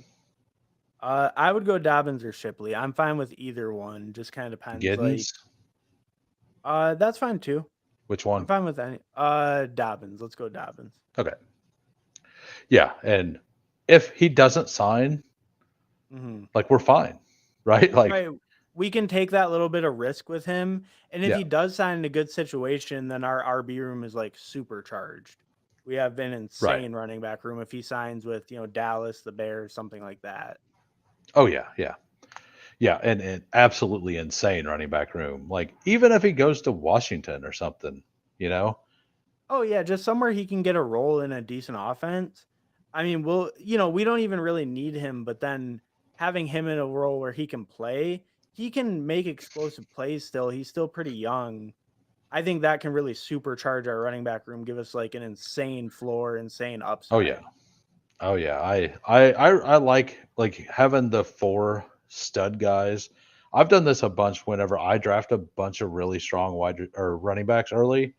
B: I would go Dobbins or Shipley. I'm fine with either one. Just kind of depends. Like,
A: Giddens.
B: that's fine too.
A: Which
B: I'm
A: one?
B: fine with any. Dobbins. Let's go Dobbins.
A: Okay. Yeah, and if he doesn't sign,
B: Hmm.
A: like we're fine, right? Like,
B: Right. We can take that little bit of risk with him. And if
A: yeah,
B: he does sign in a good situation, then our RB room is like supercharged. We have an
A: right.
B: insane running back room if he signs with, Dallas, the Bears, something like that.
A: Oh yeah, yeah, yeah, and absolutely insane running back room. Like even if he goes to Washington or something, you know,
B: Oh yeah, just somewhere he can get a role in a decent offense. I mean, we don't even really need him, but then having him in a role where he can play, he can make explosive plays still. He's still pretty young. I think that can really supercharge our running back room, give us like an insane floor, insane
A: oh yeah,
B: upside.
A: oh yeah. I like having the 4 stud guys. I've done this a bunch whenever I draft a bunch of really strong or running backs early.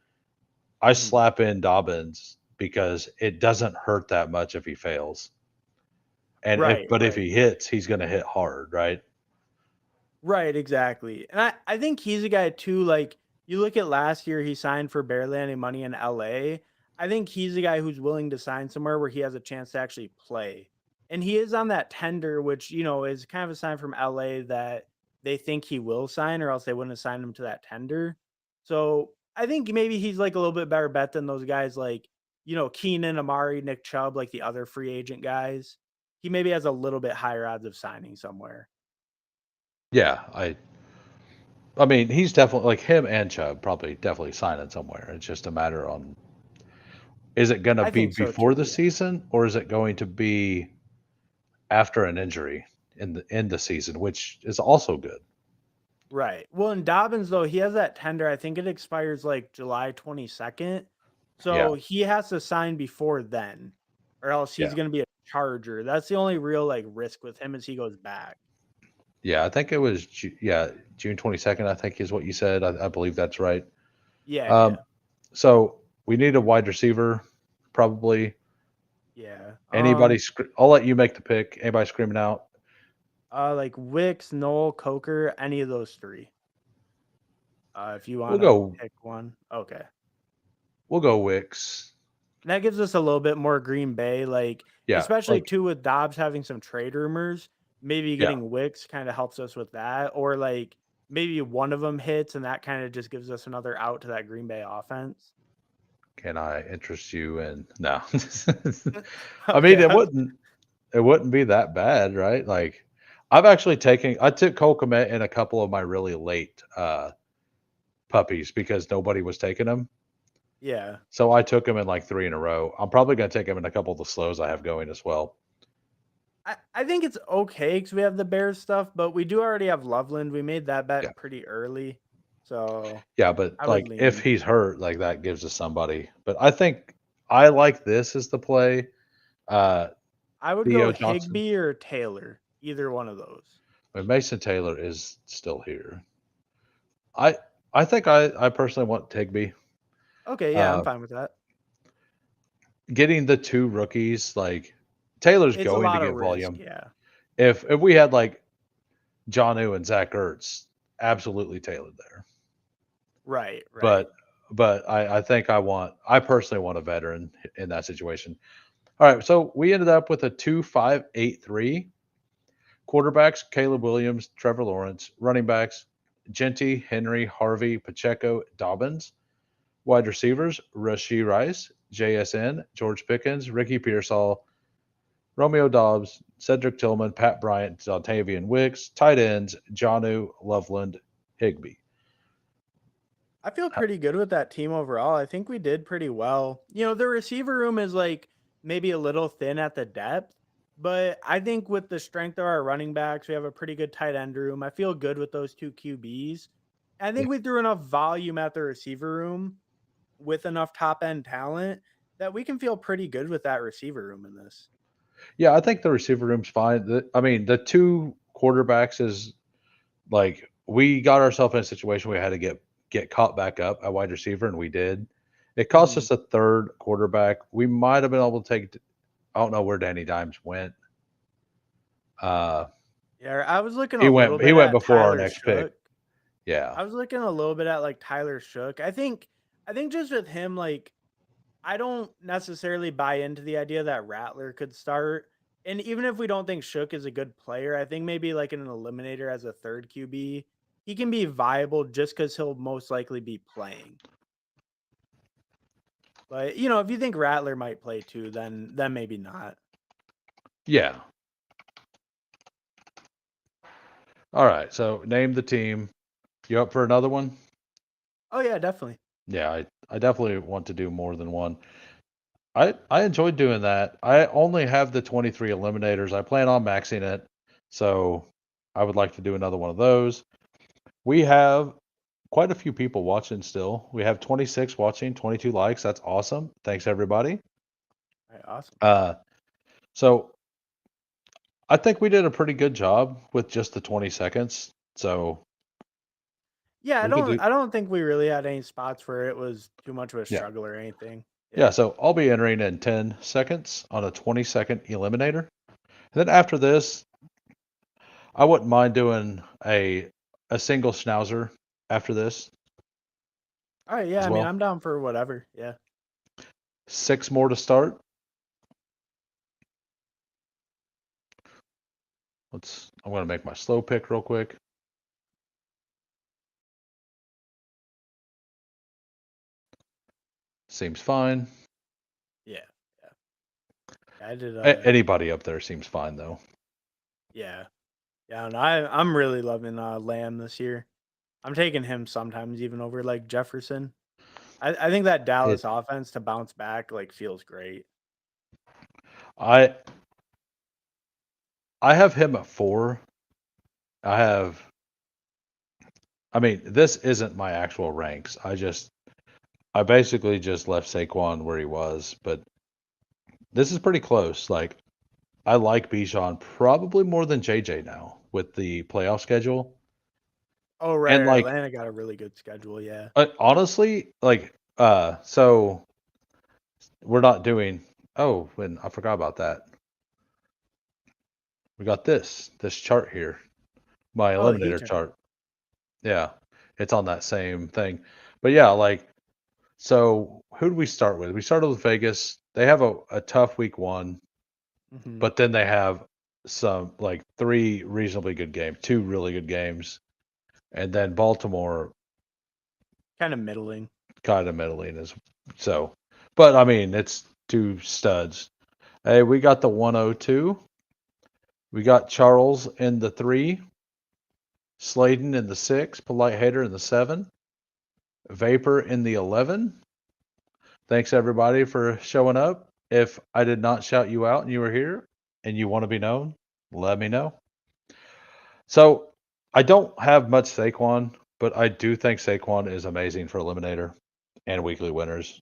A: I
B: Mhm.
A: slap in Dobbins because it doesn't hurt that much if he fails. And
B: Right,
A: if
B: right.
A: he hits, he's going to hit hard, right?
B: Right, exactly. And I think he's a guy too, like you look at last year, he signed for barely any money in LA. I think he's a guy who's willing to sign somewhere where he has a chance to actually play. And he is on that tender, which, is kind of a sign from LA that they think he will sign, or else they wouldn't have signed him to that tender. So I think maybe he's like a little bit better bet than those guys like, Keenan, Amari, Nick Chubb, like the other free agent guys. He maybe has a little bit higher odds of signing somewhere.
A: Yeah, I mean, he's definitely like him and Chubb probably definitely signing somewhere. It's just a matter on is it going to
B: I
A: be
B: think so
A: before
B: too.
A: the
B: Yeah.
A: season or is it going to be after an injury in the season, which is also good.
B: Right. Well, in Dobbins though, he has that tender. I think it expires like July 22nd.
A: Yeah,
B: So he has to sign before then, or else he's
A: yeah,
B: going to be a Charger. That's the only real like risk with him as he goes back.
A: yeah. I think it was June 22nd. I think is what you said. I believe that's right.
B: Yeah,
A: Um,
B: yeah,
A: so we need a wide receiver, probably.
B: yeah.
A: I'll let you make the pick. Anybody screaming out?
B: Like Wicks, Noel, Coker, any of those three. If you
A: We'll
B: want to
A: go.
B: pick one, okay.
A: We'll go Wicks.
B: And that gives us a little bit more Green Bay, like
A: Yeah,
B: especially
A: like
B: too with Dobbs having some trade rumors. Maybe
A: yeah.
B: getting Wicks kind of helps us with that, or like maybe one of them hits, and that kind of just gives us another out to that Green Bay offense.
A: Can I interest you in? No. I mean,
B: Okay,
A: it wouldn't be that bad, right? Like I took Cole Kmet in a couple of my really late puppies because nobody was taking them.
B: Yeah.
A: So I took him in like 3 in a row. I'm probably gonna take him in a couple of the slows I have going as well.
B: I think it's okay because we have the Bears stuff, but we do already have Loveland. We made that
A: Yeah.
B: bet pretty early, so
A: Yeah, but,
B: I would
A: like, if
B: lean.
A: he's hurt, like, that gives us somebody. But I think I like this as the play. Uh,
B: I would go
A: Theo Johnson.
B: Higby or Taylor, either one of those.
A: I mean, Mason Taylor is still here. I I think I personally want Tigby.
B: Okay, yeah, I'm
A: Uh,
B: fine with that.
A: Getting the 2 rookies, like, Taylor's
B: It's a
A: going to
B: lot of
A: get
B: risk,
A: volume.
B: yeah.
A: If we had, like, Jonnu and Zach Ertz, absolutely Taylor there.
B: Right, right.
A: But I think I personally want a veteran in that situation. All right, so we ended up with a 2-5-8-3. Quarterbacks: Caleb Williams, Trevor Lawrence. Running backs: Genty, Henry, Harvey, Pacheco, Dobbins. Wide receivers: Rashee Rice, JSN, George Pickens, Ricky Pearsall, Romeo Dobbs, Cedric Tillman, Pat Bryant, Zontavian Wicks. Tight ends: Jonnu, Loveland, Higbee.
B: I feel pretty good with that team overall. I think we did pretty well. The receiver room is like maybe a little thin at the depth, but I think with the strength of our running backs, we have a pretty good tight end room. I feel good with those two QBs. I
A: Yeah,
B: think we threw enough volume at the receiver room with enough top end talent that we can feel pretty good with that receiver room in this.
A: yeah, I think the receiver room's fine. I mean, the 2 quarterbacks is like we got ourselves in a situation where we had to get caught back up at wide receiver, and we did. It cost
B: Mhm.
A: us a third quarterback. We might have been able to take. I don't know where Danny Dimes went. Uh,
B: Yeah, I was looking
A: he
B: a little
A: went he
B: bit
A: went
B: at
A: before our
B: Tyler
A: next pick.
B: Shook.
A: Yeah,
B: I was looking a little bit at like Tyler Shook. I think just with him, like I don't necessarily buy into the idea that Rattler could start. And even if we don't think Shook is a good player, I think maybe like in an eliminator as a third QB, he can be viable just because he'll most likely be playing. But if you think Rattler might play too, then maybe not.
A: yeah. All right. So name the team. You up for another one?
B: Oh yeah, definitely.
A: Yeah, I definitely want to do more than one. I enjoyed doing that. I only have the 23 eliminators. I plan on maxing it, so I would like to do another one of those. We have quite a few people watching still. We have 26 watching, 22 likes. That's awesome. Thanks everybody.
B: All right, awesome.
A: Uh, so I think we did a pretty good job with just the 20 seconds. So
B: Yeah, I
A: we could
B: don't
A: do,
B: I don't think we really had any spots where it was too much of a
A: yeah,
B: struggle or anything.
A: yeah.
B: Yeah.
A: So I'll be entering in 10 seconds on a 20-second eliminator. And then after this, I wouldn't mind doing a single schnauzer after this
B: All right, yeah,
A: as
B: I mean,
A: well.
B: I'm down for whatever. Yeah.
A: 6 more to start. I'm going to make my slow pick real quick. Seems fine.
B: Yeah. Yeah. I did
A: Anybody up there seems fine though.
B: yeah. Yeah, and I'm really loving Lamb this year. I'm taking him sometimes even over like Jefferson. I think that
A: It
B: Dallas offense to bounce back like feels great.
A: I I have him at 4. I have I mean, this isn't my actual ranks. I basically just left Saquon where he was, but this is pretty close. Like I like Bijan probably more than JJ now with the playoff schedule.
B: Oh right,
A: And
B: right,
A: like
B: Atlanta got a really good schedule. Yeah.
A: honestly, like so we're not doing when I forgot about that. We got this chart here. My
B: Oh, the Heat
A: eliminator
B: tournament.
A: chart. Yeah. It's on that same thing. But yeah, like so who did we start with? We started with Vegas. They have a tough week 1,
B: Hmm.
A: but then they have some like 3 reasonably good games, 2 really good games. And then Baltimore
B: Kind of middling.
A: kind of middling is so. But I mean, it's 2 studs. Hey, we got the 102. We got Charles in the 3, Sladen in the 6, Polite Hater in the 7, Vapor in the 11, Thanks everybody for showing up. If I did not shout you out and you were here and you want to be known, let me know. So I don't have much Saquon, but I do think Saquon is amazing for Eliminator and weekly winners.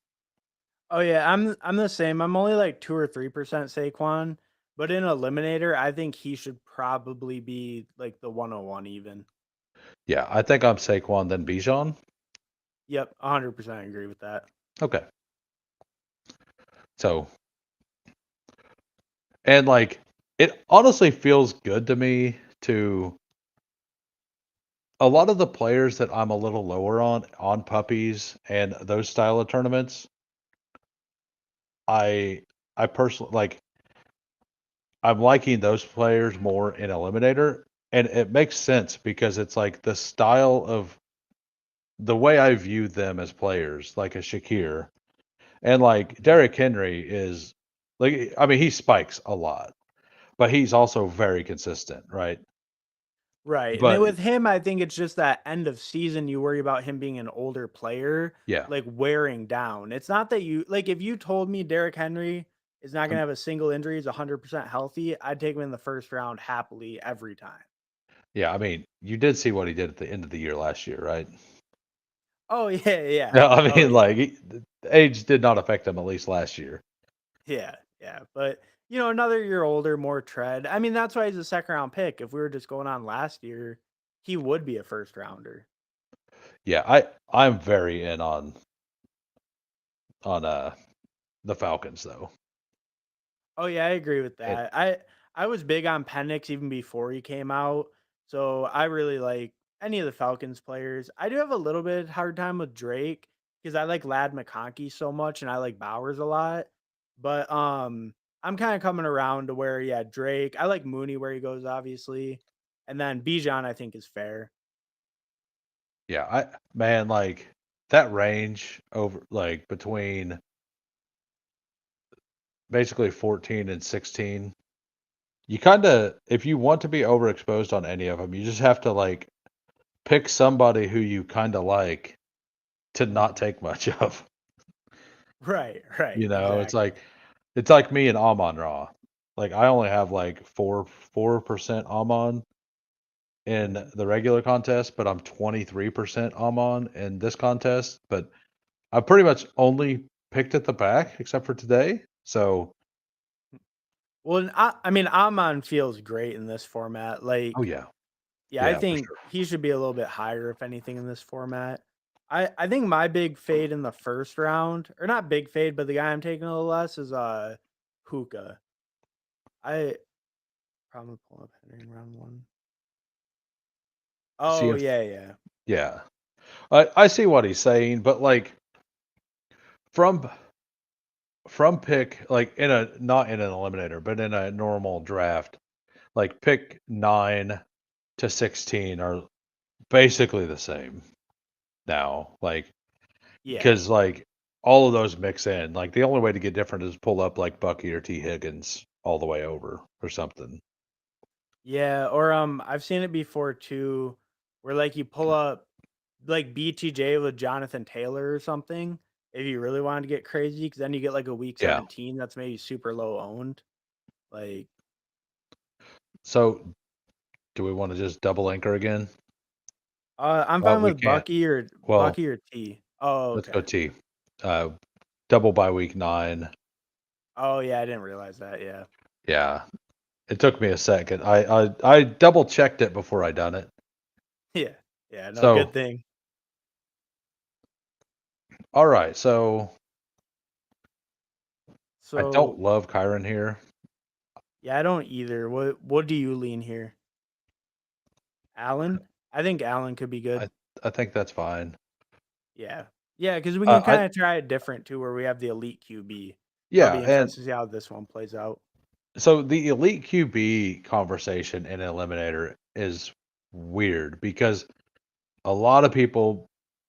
B: Oh yeah, I'm the same. I'm only like 2 or 3% Saquon, but in Eliminator, I think he should probably be like the 101 even.
A: Yeah, I think I'm Saquon then Bijan.
B: Yep, 100% agree with that.
A: Okay. So, and like, it honestly feels good to me to a lot of the players that I'm a little lower on puppies and those style of tournaments. I I personally like I'm liking those players more in Eliminator, and it makes sense because it's like the style of the way I view them as players, like a Shakir, and like
B: Mhm.
A: Derrick Henry is like I mean he spikes a lot, but he's also very consistent, right?
B: Right, and then
A: But
B: with him, I think it's just that end of season, you worry about him being an older player,
A: yeah,
B: like, wearing down. It's not that you like, if you told me Derrick Henry is not gonna
A: um,
B: have a single injury, he's 100% healthy, I'd take him in the first round happily every time.
A: yeah. I mean, you did see what he did at the end of the year last year, right?
B: Oh, yeah, yeah.
A: Yeah, I
B: Oh,
A: mean,
B: yeah.
A: like the age did not affect him at least last year.
B: Yeah, yeah, but, another year older, more tread. I mean, that's why he's a second round pick. If we were just going on last year, he would be a first rounder.
A: Yeah, I'm very in on the Falcons though.
B: Oh yeah, I agree with
A: And
B: that. I was big on Penix even before he came out, so I really like any of the Falcons players. I do have a little bit hard time with Drake because I like Lad McConkey so much and I like Bowers a lot. But I'm kind of coming around to where yeah, Drake. I like Mooney where he goes obviously, and then Bijan I think is fair.
A: yeah, I man, like that range over like between basically 14 and 16. You kind of if you want to be overexposed on any of them, you just have to like pick somebody who you kind of like to not
B: Mhm.
A: take much of.
B: Right, right,
A: You know,
B: exactly.
A: it's like me and Amon Ra. Like I only have like 4% Amon in
B: Mhm.
A: the regular contest, but I'm 23% Amon in this contest. But I pretty much only picked at the back except for today. So,
B: Well, and I mean, Amon feels great in this format.
A: oh
B: Like,
A: yeah,
B: yeah, I
A: yeah, for
B: think
A: sure.
B: he should be a little bit higher, if anything, in this format. I think my big fade in the first round, or not big fade, but the guy I'm taking a little less is Hookah. I probably pull up Henry in round one.
A: See
B: Oh
A: if
B: yeah, yeah.
A: yeah, I see what he's saying, but like from pick like in a not in an eliminator, but in a normal draft, like pick 9 to 16 are basically the same now. Like
B: Yeah.
A: because like all of those mix in. Like the only way to get different is pull up like Bucky or T Higgins all the way over or something.
B: Yeah, or I've seen it before too, where like you pull up like BTJ with Jonathan Taylor or something, if you really wanted to get crazy, because then you get like a week
A: Yeah.
B: 17 that's maybe super low owned. Like,
A: So do we want to just double anchor again?
B: I'm fine
A: We
B: with
A: can't. Well,
B: Bucky or T. Oh,
A: let's go
B: okay.
A: T. Uh, double by week 9.
B: Oh yeah, I didn't realize that. Yeah.
A: Yeah. It took me a second. I double checked it before I done it.
B: Yeah. Yeah. No, good
A: So
B: thing.
A: all right. So I don't
B: So
A: love Kyron here.
B: yeah, I don't either. What do you lean here? Allen? I think Allen could be
A: I
B: good.
A: I think that's fine.
B: Yeah. Yeah, because we can
A: I
B: kind of try it different too, where we have the elite QB. That'll
A: yeah,
B: be
A: and
B: interesting to see how this one plays out.
A: so the elite QB conversation in Eliminator is weird because a lot of people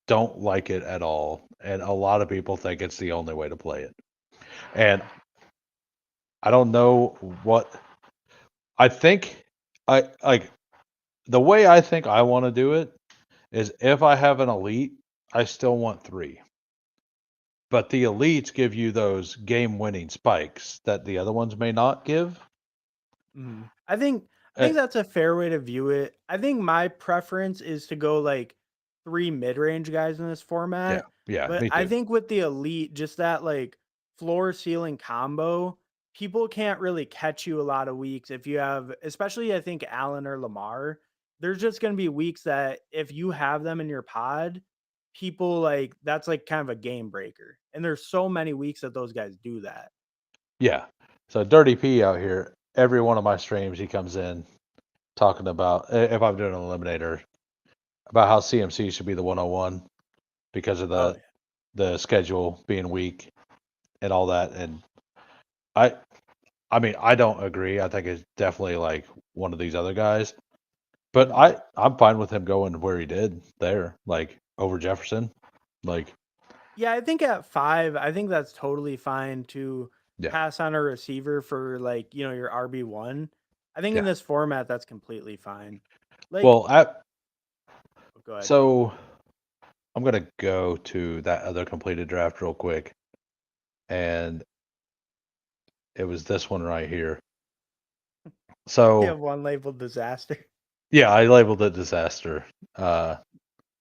A: don't like it at all, and a lot of people think it's the only way to play it. And I don't know what I think. I like the way I think I want to do it is if I have an elite, I still want three. but the elites give you those game-winning spikes that the other ones may not give.
B: Mhm. I think
A: Uh,
B: that's a fair way to view it. I think my preference is to go like 3 mid-range guys in this
A: yeah,
B: format,
A: yeah,
B: but
A: me
B: I
A: too.
B: think with the elite, just that like floor ceiling combo, people can't really catch you a lot of weeks if you have, especially I think Allen or Lamar. There's just going to be weeks that if you have them in your pod, people like that's like kind of a game breaker. And there's so many weeks that those guys do that.
A: Yeah. So Dirty P out here, every one of my streams he comes in talking about if I'm doing an eliminator about how CMC should be the 101 because of
B: Oh,
A: the schedule being weak and all that. And I I mean I don't agree. I think it's definitely like one of these other guys. But
B: yeah.
A: I'm fine with him going where he did there, like over Jefferson. Like
B: Yeah, I think at 5, I think that's totally fine to
A: yeah,
B: pass on a receiver for like, your RB1. I think in
A: yeah.
B: this format that's completely fine. Like,
A: Well, I
B: oh, go ahead.
A: so I'm gonna go to that other completed draft real quick, and it was this one right here.
B: You
A: So
B: have one labeled disaster.
A: yeah, I labeled it disaster. Uh,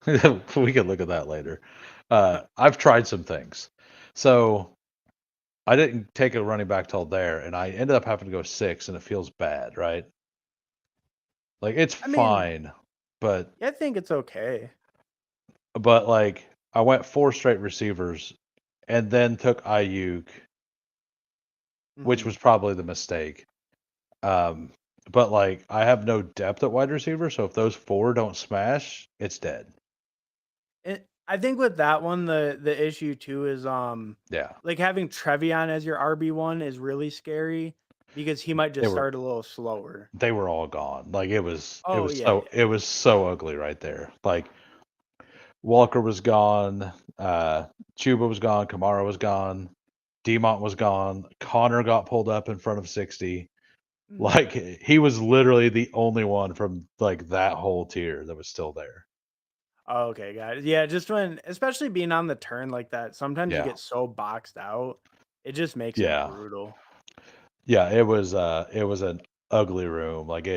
A: we can look at that later. I've tried some things. So I didn't take a running back till there, and I ended up having to go 6, and it feels bad, right? Like it's
B: I mean,
A: fine, but
B: I think it's okay.
A: like I went 4 straight receivers and then took Ayuk, which
B: Mhm.
A: was probably the mistake. Um, but like I have no depth at wide receiver, so if those 4 don't smash, it's dead.
B: I think with that one, the issue too is
A: Yeah.
B: like having Trevion as your RB1 is really scary because he might
A: They
B: just
A: were
B: start a little slower.
A: they were all gone. Like it
B: Oh
A: was
B: yeah,
A: so
B: yeah.
A: it was so ugly right there. Like Walker was gone, Chuba was gone, Kamara was gone, Demont was gone, Connor got pulled up in front of 60.
B: Mhm.
A: Like he was literally the only one from like that whole tier that was still there.
B: Oh, okay, got it. Yeah, just when especially being on the turn like that, sometimes you
A: Yeah.
B: get so boxed out, it just makes it
A: Yeah.
B: brutal.
A: Yeah, it was an ugly room. Like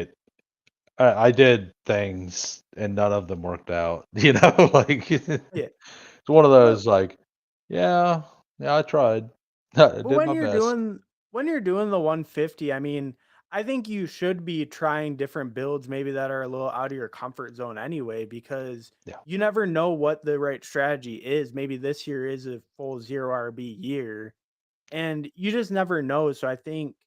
A: I did things and none of them worked out. Like it's
B: Yeah.
A: one of
B: But
A: those like, yeah, yeah, I tried. I
B: but
A: did my best.
B: when you're doing the 150, I mean, I think you should be trying different builds maybe that are a little out of your comfort zone anyway, because
A: Yeah.
B: you never know what the right strategy is. Maybe this year is a full zero RB year, and you just never know. So I think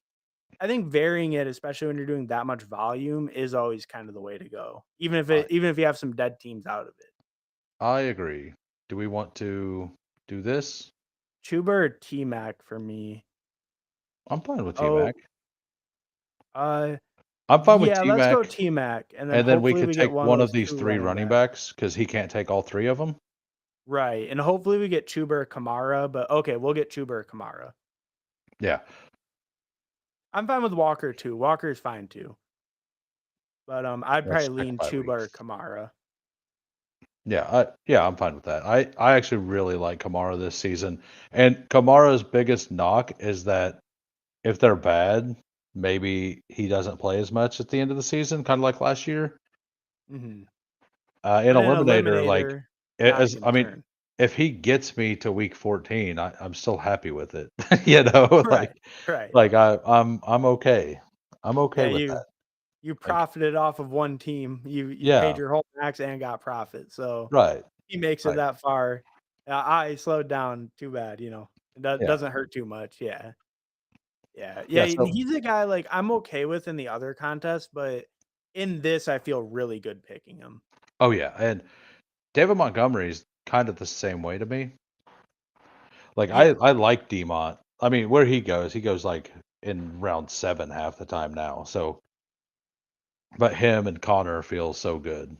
B: varying it, especially when you're doing that much volume, is always kind of the way to go.
A: I
B: Even if you have some dead teams out of it.
A: I agree. Do we want to do this?
B: Chuba or T Mac for me.
A: I'm fine with T-Mac.
B: Oh, uh,
A: I'm fine with
B: yeah, let's go
A: T-Mac,
B: T Mac, and then
A: and then we
B: hopefully
A: could
B: we get
A: take
B: one of
A: one of
B: those
A: these
B: two
A: 3
B: running
A: running
B: backs.
A: backs because he can't take all 3 of them.
B: Right, and hopefully we get Chuba or Kamara. But okay, we'll get Chuba or Kamara.
A: Yeah.
B: I'm fine with Walker too. Walker's fine too, but I'd
A: That's
B: probably
A: 6
B: lean
A: bye
B: Chuba or
A: weeks.
B: Kamara.
A: Yeah, I'm fine with that. I actually really like Kamara this season, and Kamara's biggest knock is that if they're bad, maybe he doesn't play as much at the end of the season, kind of like last year.
B: Hmm.
A: In
B: But in
A: Eliminator, like
B: Eliminator, not a
A: as I mean,
B: concern.
A: if he gets me to week 14, I'm still happy with it. You know,
B: Right, right.
A: I'm okay. I'm okay
B: Yeah,
A: with
B: you
A: that.
B: you
A: Like,
B: profited off of one team. You paid
A: yeah,
B: your whole max and got profit. So
A: right,
B: he makes it
A: right,
B: that far. I slowed down. Too bad. It
A: yeah,
B: doesn't hurt too much. Yeah, yeah, yeah.
A: yeah.
B: And
A: So,
B: he's a guy like I'm okay with in the other contest, but in this, I feel really good picking him.
A: oh yeah, and David Montgomery's kind of the same way to me. Like
B: Yeah.
A: I like Demont. I mean, where he goes like in round 7 half the time now. So, but him and Connor feel so good.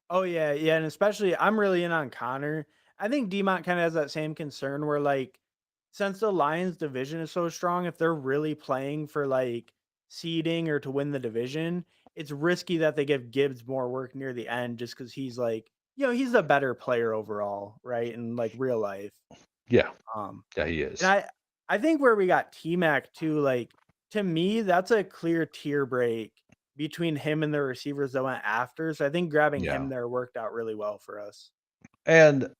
B: Oh yeah, yeah, and especially I'm really in on Connor. I think Demont kind of has that same concern where like since the Lions division is so strong, if they're really playing for like seeding or to win the division, it's risky that they give Gibbs more work near the end just because he's like, he's a better player overall, right? In like real life.
A: Yeah.
B: Um,
A: Yeah, he
B: and
A: is.
B: I think where we got T-Mac too, like to me, that's a clear tier break between him and the receivers that went after. So I think grabbing him
A: Yeah.
B: there worked out really well for us.
A: And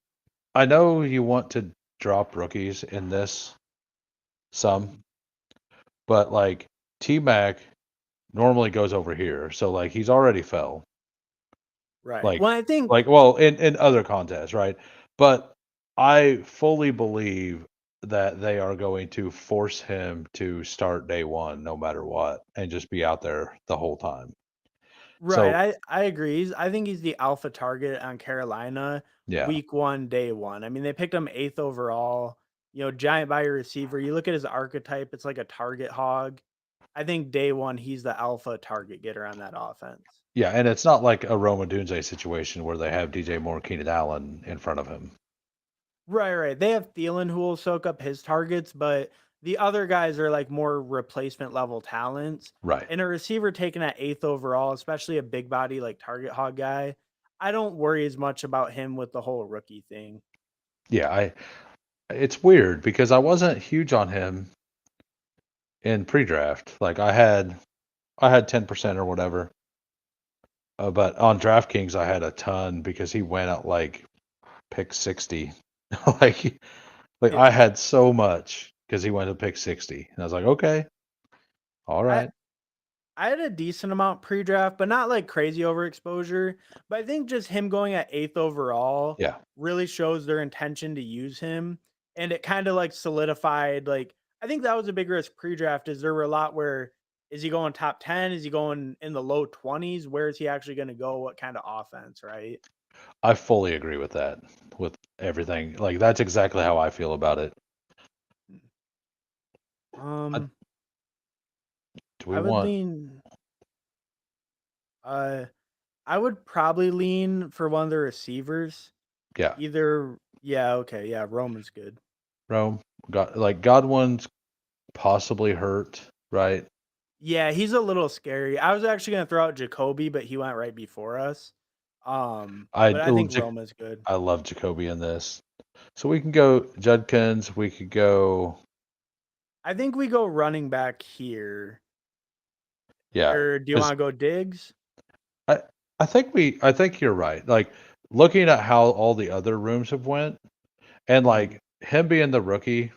A: I know you want to drop rookies in this some,
B: Mhm.
A: but like T-Mac normally goes over here. So like he's already fell.
B: Right.
A: Like
B: Well, I think
A: well in other contests, right? But I fully believe that they are going to force him to start day one no matter what and just be out there the whole time.
B: right.
A: So
B: I agree. I think he's the alpha target on Carolina
A: yeah.
B: week one, day one. I mean, they picked him eighth overall. Giant body receiver. You look at his archetype; it's like a target hog. I think day one, he's the alpha target getter on that offense.
A: Yeah, and it's not like a Roma Dunze situation where they have DJ Moore, Keenan Allen in front of him.
B: Right, right. They have Thielen who will soak up his targets, but the other guys are like more replacement level talents.
A: Right.
B: And a receiver taken at eighth overall, especially a big body like target hog guy, I don't worry as much about him with the whole rookie thing.
A: Yeah, I it's weird because I wasn't huge on him in pre-draft. Like I had 10% or whatever. But on DraftKings I had a ton because he went at like pick 60. like like I
B: Yeah.
A: had so much because he went to pick 60. And I was like, okay, all
B: I
A: right.
B: I had a decent amount pre-draft, but not like crazy overexposure. But I think just him going at eighth overall
A: Yeah.
B: really shows their intention to use him. And it kind of like solidified, like, I think that was a big risk pre-draft is there were a lot where is he going top 10? Is he going in the low 20s? Where is he actually going to go? What kind of offense, right?
A: I fully agree with that, with everything. Like that's exactly how I feel about it. Uh,
B: Um,
A: do we
B: I would
A: want
B: lean uh I would probably lean for one of the receivers.
A: yeah,
B: Either yeah, okay, yeah, Roman's good.
A: Rome? Got like Godwin's possibly hurt, right?
B: Yeah, he's a little scary. I was actually gonna throw out Jacoby, but he went right before us.
A: I
B: But I
A: oh,
B: think Roma's good.
A: I love Jacoby in this. So we can go Judkins, we could go
B: I think we go running back here.
A: yeah,
B: Or do you
A: 'cause
B: want to go Diggs?
A: I I think you're right. Like looking at how all the other rooms have went and
B: Mhm.
A: like him being the rookie,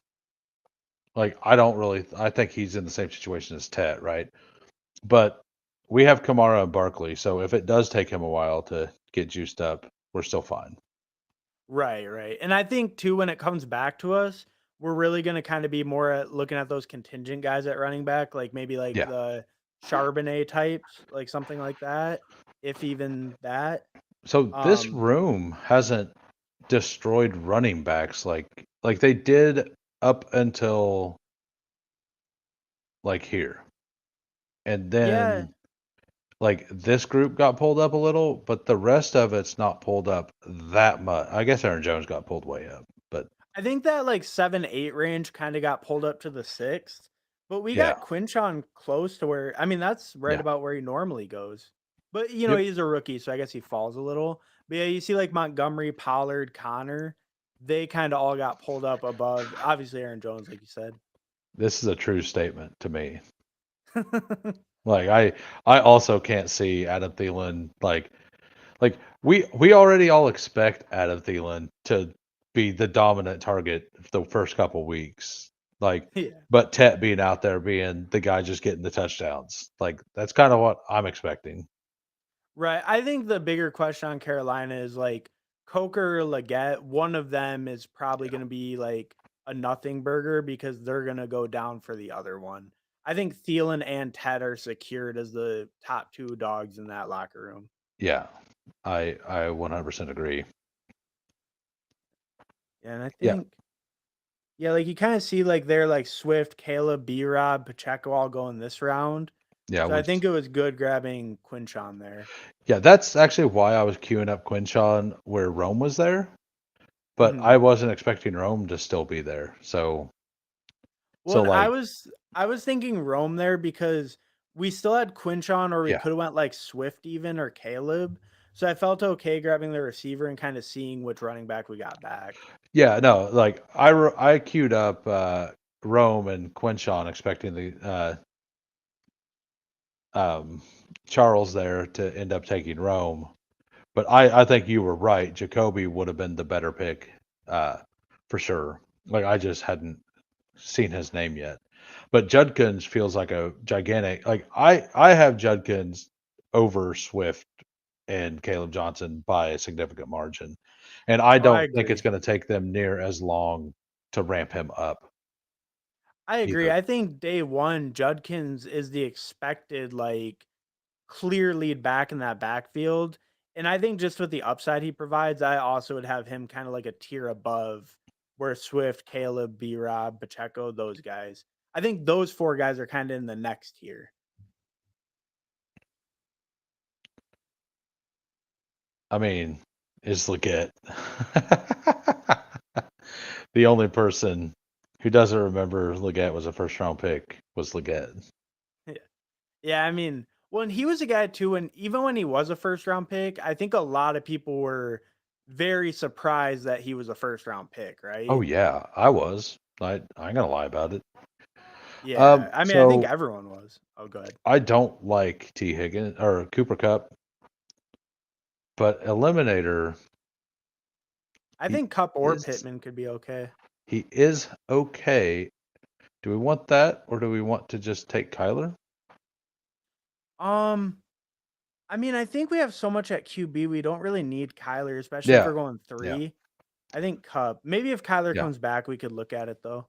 A: like I don't really I think he's in the same situation as Tet, right? But we have Kamara and Barkley, so if it does take him a while to get juiced up, we're still fine.
B: Right, right. And I think too, when it comes back to us, we're really gonna kind of be more at looking at those contingent guys at running back, like maybe like
A: Yeah.
B: the Charbonnet types, like something like that, if even that.
A: So this
B: Um,
A: room hasn't destroyed running backs like they did up until like here. And
B: yeah,
A: then like this group got pulled up a little, but the rest of it's not pulled up that much. I guess Aaron Jones got pulled way up, but
B: I think that like 7, 8 range kind of got pulled up to the sixth, but we
A: yeah,
B: got Quinchon close to where I mean that's right
A: yeah.
B: about where he normally goes. But
A: Yep.
B: he's a rookie, so I guess he falls a little. But yeah, you see like Montgomery, Pollard, Connor, they kind of all got pulled up above obviously Aaron Jones, like you said.
A: This is a true statement to me. Like I also can't see Adam Thielen like we already all expect Adam Thielen to be the dominant target the first couple weeks. Like
B: Yeah.
A: but Tet being out there being the guy just getting the touchdowns. Like that's kind of what I'm expecting.
B: Right. I think the bigger question on Carolina is like Coker or Leggett. One of them is probably
A: Yeah.
B: going to be like a nothing burger because they're going to go down for the other one. I think Thielen and Ted are secured as the top two dogs in that locker room.
A: Yeah. I 100% agree.
B: And I
A: Yeah.
B: think, yeah, like you kind of see like they're like Swift, Caleb, B Rob, Pacheco all going this round.
A: Yeah,
B: So I
A: which
B: think it was good grabbing Quinchon there.
A: yeah, that's actually why I was queuing up Quinchon where Rome was there, but
B: Mhm.
A: I wasn't expecting Rome to still be there.
B: Well,
A: So
B: and
A: like
B: I was thinking Rome there because we still had Quinchon, or we
A: yeah.
B: could have went like Swift even or Caleb. So I felt okay grabbing the receiver and kind of seeing which running back we got back.
A: Yeah, no, like I queued up Rome and Quinshon expecting the um, Charles there to end up taking Rome. But I think you were right. Jacoby would have been the better pick uh, for sure. Like I just hadn't seen his name yet. But Judkins feels like a gigantic. Like I have Judkins over Swift and Caleb Johnson by a significant margin, and I
B: Oh, I
A: don't think it's
B: agree.
A: going to take them near as long to ramp him up
B: I agree.
A: either.
B: I think day one, Judkins is the expected like clear lead back in that backfield. And I think just with the upside he provides, I also would have him kind of like a tier above where Swift, Caleb, B Rob, Pacheco, those guys. I think those four guys are kind of in the next tier.
A: I mean, is Leggett the only person who doesn't remember Leggett was a first round pick was Leggett.
B: Yeah. Yeah, I mean, when he was a guy too, and even when he was a first round pick, I think a lot of people were very surprised that he was a first round pick,
A: Oh
B: right?
A: yeah, I was. I ain't gonna lie about it.
B: Yeah. I mean, I think
A: So
B: everyone was. Oh, good.
A: I don't like T Higgins or Cooper Cup, but Eliminator
B: I
A: he
B: think Cup or
A: is
B: Pittman could be okay.
A: he is okay. Do we want that or do we want to just take Kyler?
B: Um, I mean, I think we have so much at QB, we don't really need Kyler, especially if
A: Yeah,
B: we're going
A: yeah,
B: 3. I think Cup. Maybe if Kyler
A: yeah.
B: comes back, we could look at it though.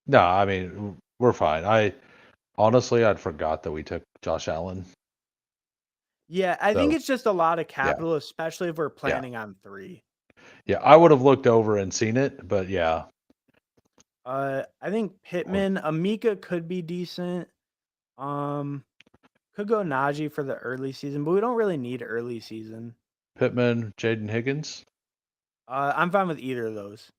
A: No, I mean we're fine. I honestly I'd forgot that we took Josh Allen.
B: Yeah, I think
A: So
B: it's just a lot of
A: yeah,
B: capital, especially if we're
A: yeah,
B: planning on 3.
A: yeah. I would have looked over and seen it, but yeah,
B: I think
A: or
B: Pittman, Amika could be decent. Um, could go Najee for the early season, but we don't really need early season.
A: Pittman, Jaden Higgins.
B: I'm fine with either of those.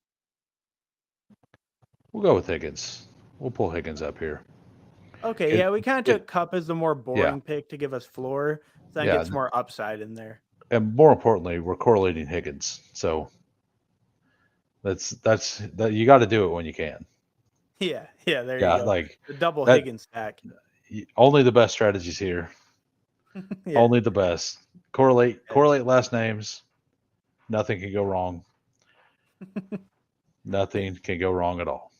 A: We'll go with Higgins. We'll pull Higgins up here.
B: Okay,
A: It,
B: yeah, we kind of
A: it,
B: took Cup as the more
A: yeah,
B: boring pick to give us floor, so that
A: yeah,
B: gets more upside in there.
A: and more importantly, we're correlating Higgins. So that's that you got to do it when you can.
B: Yeah, yeah, there you
A: Yeah,
B: go.
A: like
B: The double
A: that.
B: Higgins stack.
A: Only the best strategies here.
B: Yeah,
A: Only the best.
B: yeah,
A: Correlate last names. Nothing can go wrong.
B: yeah,
A: Nothing can go wrong at all.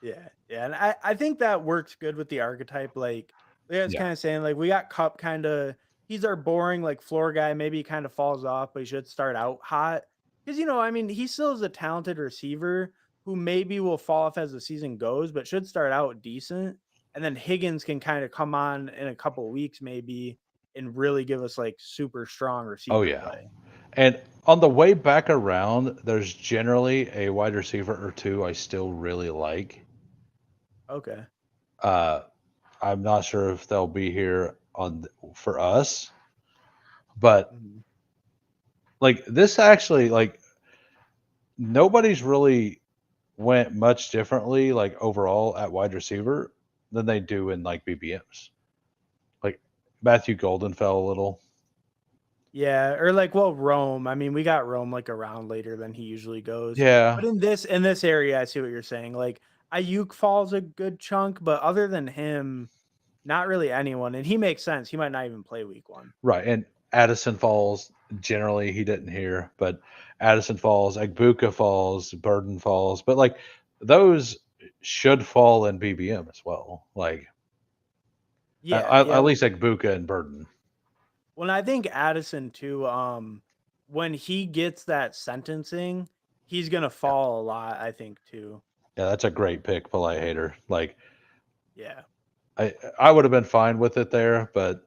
B: yeah. And I think that works good with the archetype. Like, yeah, it's
A: Yeah.
B: kind of saying like we got Cup kind of. He's our boring like floor guy. Maybe he kind of falls off, but he should start out hot because I mean, he still is a talented receiver who maybe will fall off as the season goes, but should start out decent. And then Higgins can kind of come on in a couple weeks maybe and really give us like super strong
A: Oh
B: receiver
A: yeah.
B: play.
A: And on the way back around, there's generally a wide receiver or two I still really like.
B: Okay.
A: Uh, I'm not sure if they'll be here for us, but
B: Mhm.
A: like this actually like nobody's really went much differently like overall at wide receiver than they do in like BBMs. Like Matthew Golden fell a little.
B: Yeah, or like, well, Rome. I mean, we got Rome like around later than he usually goes.
A: Yeah,
B: But in this area, I see what you're saying. Like Ayuk falls a good chunk, but other than him, not really anyone. And he makes sense. He might not even play week 1.
A: right. And Addison falls. Generally, he didn't hear, but Addison falls, Agbuka falls, Burden falls, but like those should fall in BBM as well. Like
B: Yeah, yeah.
A: at least Agbuka and Burden.
B: When I think Addison too, when he gets that sentencing, he's gonna
A: Yeah,
B: fall a lot, I think too.
A: yeah, that's a great pick, polite hater. Like
B: Yeah.
A: I would have been fine with it there, but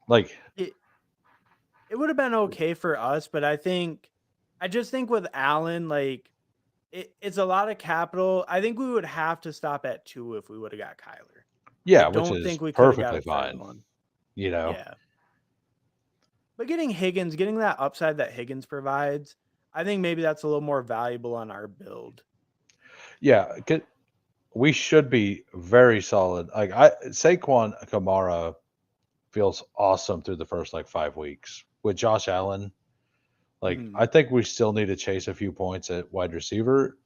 A: like
B: It it would have been okay for us, but I just think with Allen, like it's a lot of capital. I think we would have to stop at 2 if we would have got Kyler. I
A: yeah, which
B: don't
A: is
B: think we could have got
A: perfectly
B: a third
A: fine.
B: one.
A: You know,
B: Yeah. But getting Higgins, getting that upside that Higgins provides, I think maybe that's a little more valuable on our build.
A: yeah, we should be very solid. Like I Saquon Kamara feels awesome through the first like 5 weeks. With Josh Allen, like
B: Mhm.
A: I think we still need to chase a few points at wide receiver.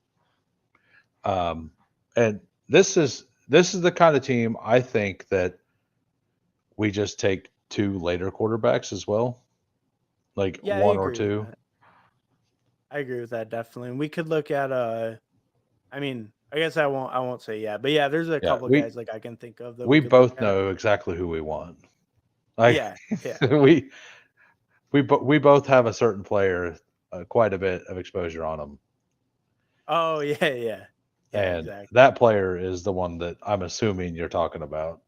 A: And this is the kind of team I think that we just take two later quarterbacks as well, like
B: Yeah, I
A: one or
B: agree with
A: two.
B: that. I agree with that definitely. And we could look at I mean, I guess I won't say yeah, but yeah, there's a
A: Yeah,
B: couple guys like I can think of that we
A: we
B: could look
A: both
B: at.
A: know exactly who we want. Like
B: Yeah, yeah.
A: we both have a certain player, quite a bit of exposure on him,
B: Oh yeah, yeah. Yeah,
A: and
B: exactly.
A: that player is the one that I'm assuming you're talking about.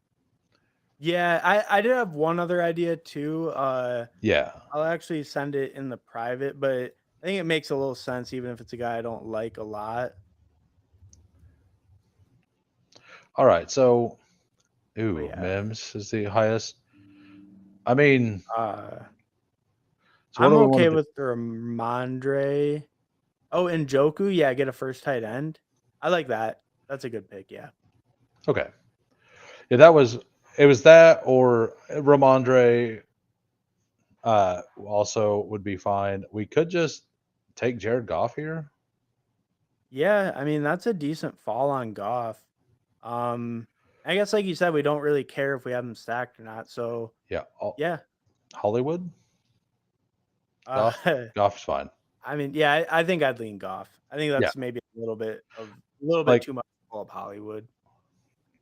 B: Yeah, I did have one other idea too.
A: Yeah.
B: I'll actually send it in the private, but I think it makes a little sense even if it's a guy I don't like a lot.
A: All right. So,
B: But yeah.
A: Mims is the highest. I mean,
B: Uh
A: so what
B: I'm
A: do we want
B: okay
A: to do?
B: with Ramondre. Oh, and Joku, yeah, get a first tight end. I like that. That's a good pick, yeah.
A: Okay. Yeah, it was that or Ramondre also would be fine. We could just take Jared Goff here.
B: Yeah, I mean that's a decent fall on Goff. Um, I guess like you said, we don't really care if we have him stacked or not. So
A: Yeah,
B: yeah.
A: Hollywood.
B: Uh,
A: Goff. Goff's fine.
B: I mean, yeah, I think I'd lean Goff. I think
A: Yeah,
B: that's maybe a little bit
A: like
B: too much to pull up Hollywood.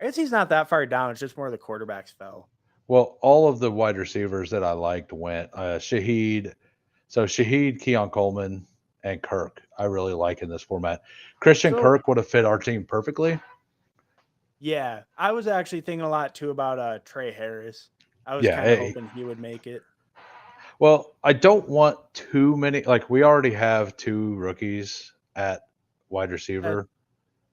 B: I guess he's not that far down. It's just more the quarterbacks fell.
A: well, all of the wide receivers that I liked went Shaheed. So Shaheed, Keon Coleman, and Kirk. I really like in this format. Christian
B: So
A: Kirk would have fit our team perfectly.
B: yeah, I was actually thinking a lot too about Trey Harris. I was
A: Yeah.
B: kind of hoping he would make it.
A: Well, I don't want too many. Like we already have two rookies at wide
B: That
A: receiver,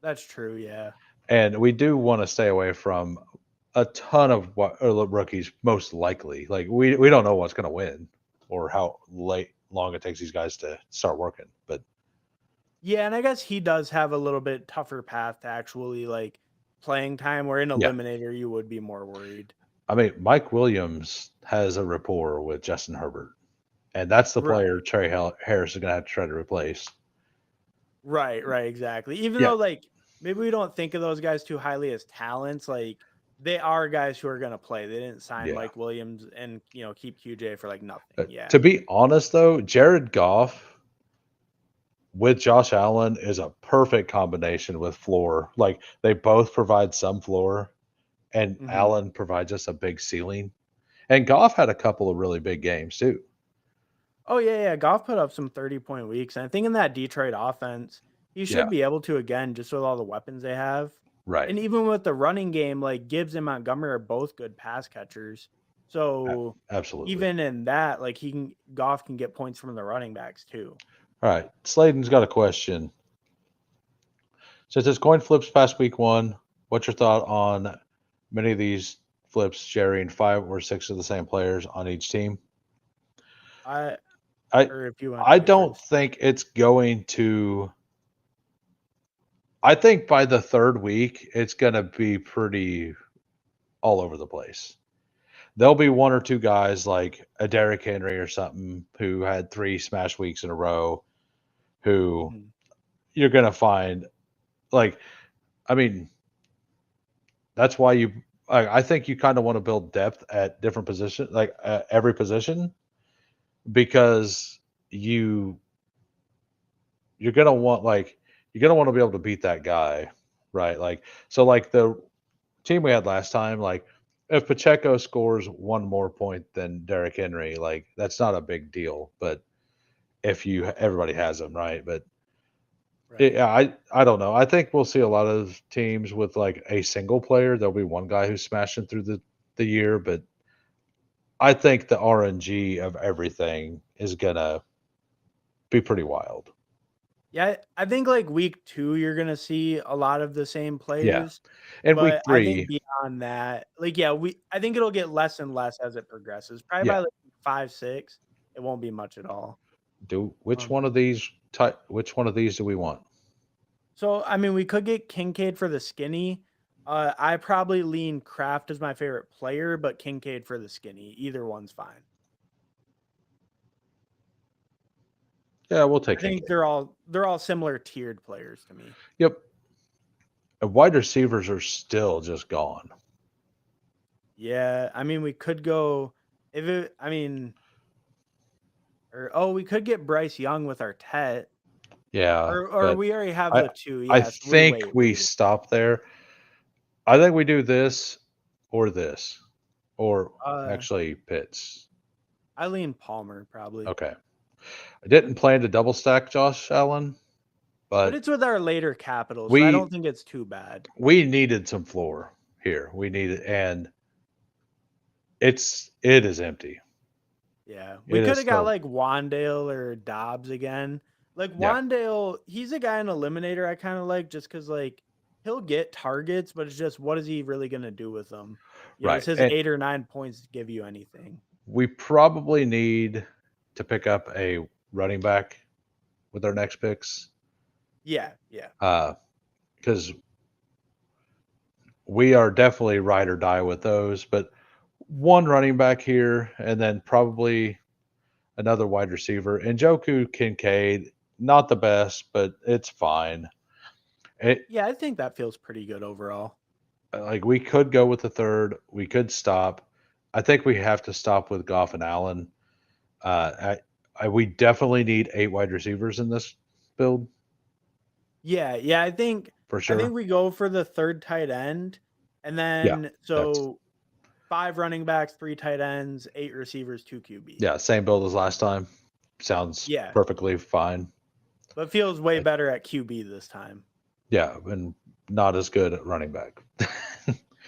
B: that's true. Yeah.
A: and we do want to stay away from a ton of rookies. Most likely, like we don't know what's going to win or how long it takes these guys to start working. But
B: Yeah, and I guess he does have a little bit tougher path to actually like playing time. Where in
A: yeah,
B: eliminator, you would be more worried.
A: I mean, Mike Williams has a rapport with Justin Herbert, and that's the player
B: Right.
A: Trey Harris is going to have to try to replace.
B: Right, right, exactly. Even
A: Yeah,
B: though like maybe we don't think of those guys too highly as talents, like they are guys who are gonna play. They didn't sign
A: yeah.
B: Mike Williams and keep QJ for like nothing. Yeah.
A: To be honest, though, Jared Goff with Josh Allen is a perfect combination with floor. Like they both provide some floor, and
B: Hmm.
A: Allen provides us a big ceiling. And Goff had a couple of really big games too.
B: Oh yeah, yeah. Goff put up some 30-point weeks. And I think in that Detroit offense, he
A: Yeah,
B: should be able to again, just with all the weapons they have.
A: right.
B: And even with the running game, like Gibbs and Montgomery are both good pass catchers. So
A: Absolutely.
B: even in that, like Goff can get points from the running backs too.
A: All right. Sladen's got a question. Since it's coin flips past week one, what's your thought on many of these flips sharing five or six of the same players on each team?
B: I
A: I
B: or if you want to
A: I
B: take it
A: don't
B: first.
A: think it's going to. I think by the third week, it's going to be pretty all over the place. There'll be one or two guys like a Derrick Henry or something who had three smash weeks in a row who
B: Mhm.
A: you're going to find like, I mean, that's why I think you kind of want to build depth at different positions, like every position, because you you're gonna want like you're gonna want to be able to beat that guy, right? Like so, like the team we had last time, like if Pacheco scores one more point than Derrick Henry, like that's not a big deal. But if everybody has him, right? But
B: Right.
A: I don't know. I think we'll see a lot of teams with like a single player. There'll be one guy who's smashing through the year, but I think the RNG of everything is gonna be pretty wild.
B: Yeah, I think like week 2, you're gonna see a lot of the same
A: Yeah.
B: players,
A: And week
B: but I think
A: three,
B: beyond that, like yeah, I think it'll get less and less as it progresses. Probably
A: yeah.
B: by like 5, 6, it won't be much at all.
A: Do
B: Um,
A: which one of these do we want?
B: so I mean, we could get Kincaid for the skinny, I probably lean Kraft as my favorite player, but Kincaid for the skinny. Either one's fine.
A: Yeah, we'll take
B: I think
A: Kincaid.
B: they're all similar tiered players to me.
A: Yep. And wide receivers are still just gone.
B: Yeah, I mean we could go if it. I mean, we could get Bryce Young with our Tet,
A: Yeah,
B: or
A: but
B: we already have
A: I
B: the two.
A: I
B: Yeah, so we
A: think
B: wait.
A: we stop there. I think we do this or this, or
B: Uh,
A: actually Pitts.
B: I lean Palmer probably,
A: Okay. I didn't plan to double stack Josh Allen,
B: but
A: but
B: it's with our later capital, so I
A: we
B: don't think it's too bad.
A: we needed some floor here. We needed, and it is empty.
B: Yeah, we
A: It
B: could
A: is
B: have got
A: so
B: like Wandale or Dobbs again. Like
A: yeah,
B: Wandale, he's a guy in Eliminator I kind of like just because like he'll get targets, but it's just what is he really gonna do with them? Is
A: right.
B: his
A: And
B: 8 or 9 points give you anything?
A: we probably need to pick up a running back with our next picks.
B: Yeah, yeah,
A: Because we are definitely ride or die with those. But one running back here, and then probably another wide receiver. And Joku Kincaid, not the best, but it's fine. It
B: yeah. I think that feels pretty good overall.
A: like we could go with the third. We could stop. I think we have to stop with Goff and Allen. We definitely need 8 wide receivers in this build
B: Yeah, yeah.
A: for
B: I think
A: sure.
B: we go for the third tight end, and
A: Yeah,
B: then
A: that's
B: so 5 running backs, 3 tight ends, 8 receivers, 2 QB.
A: yeah, same build as last time. Sounds
B: Yeah,
A: perfectly fine.
B: but feels way
A: Uh,
B: better at QB this time.
A: Yeah, and not as good at running back.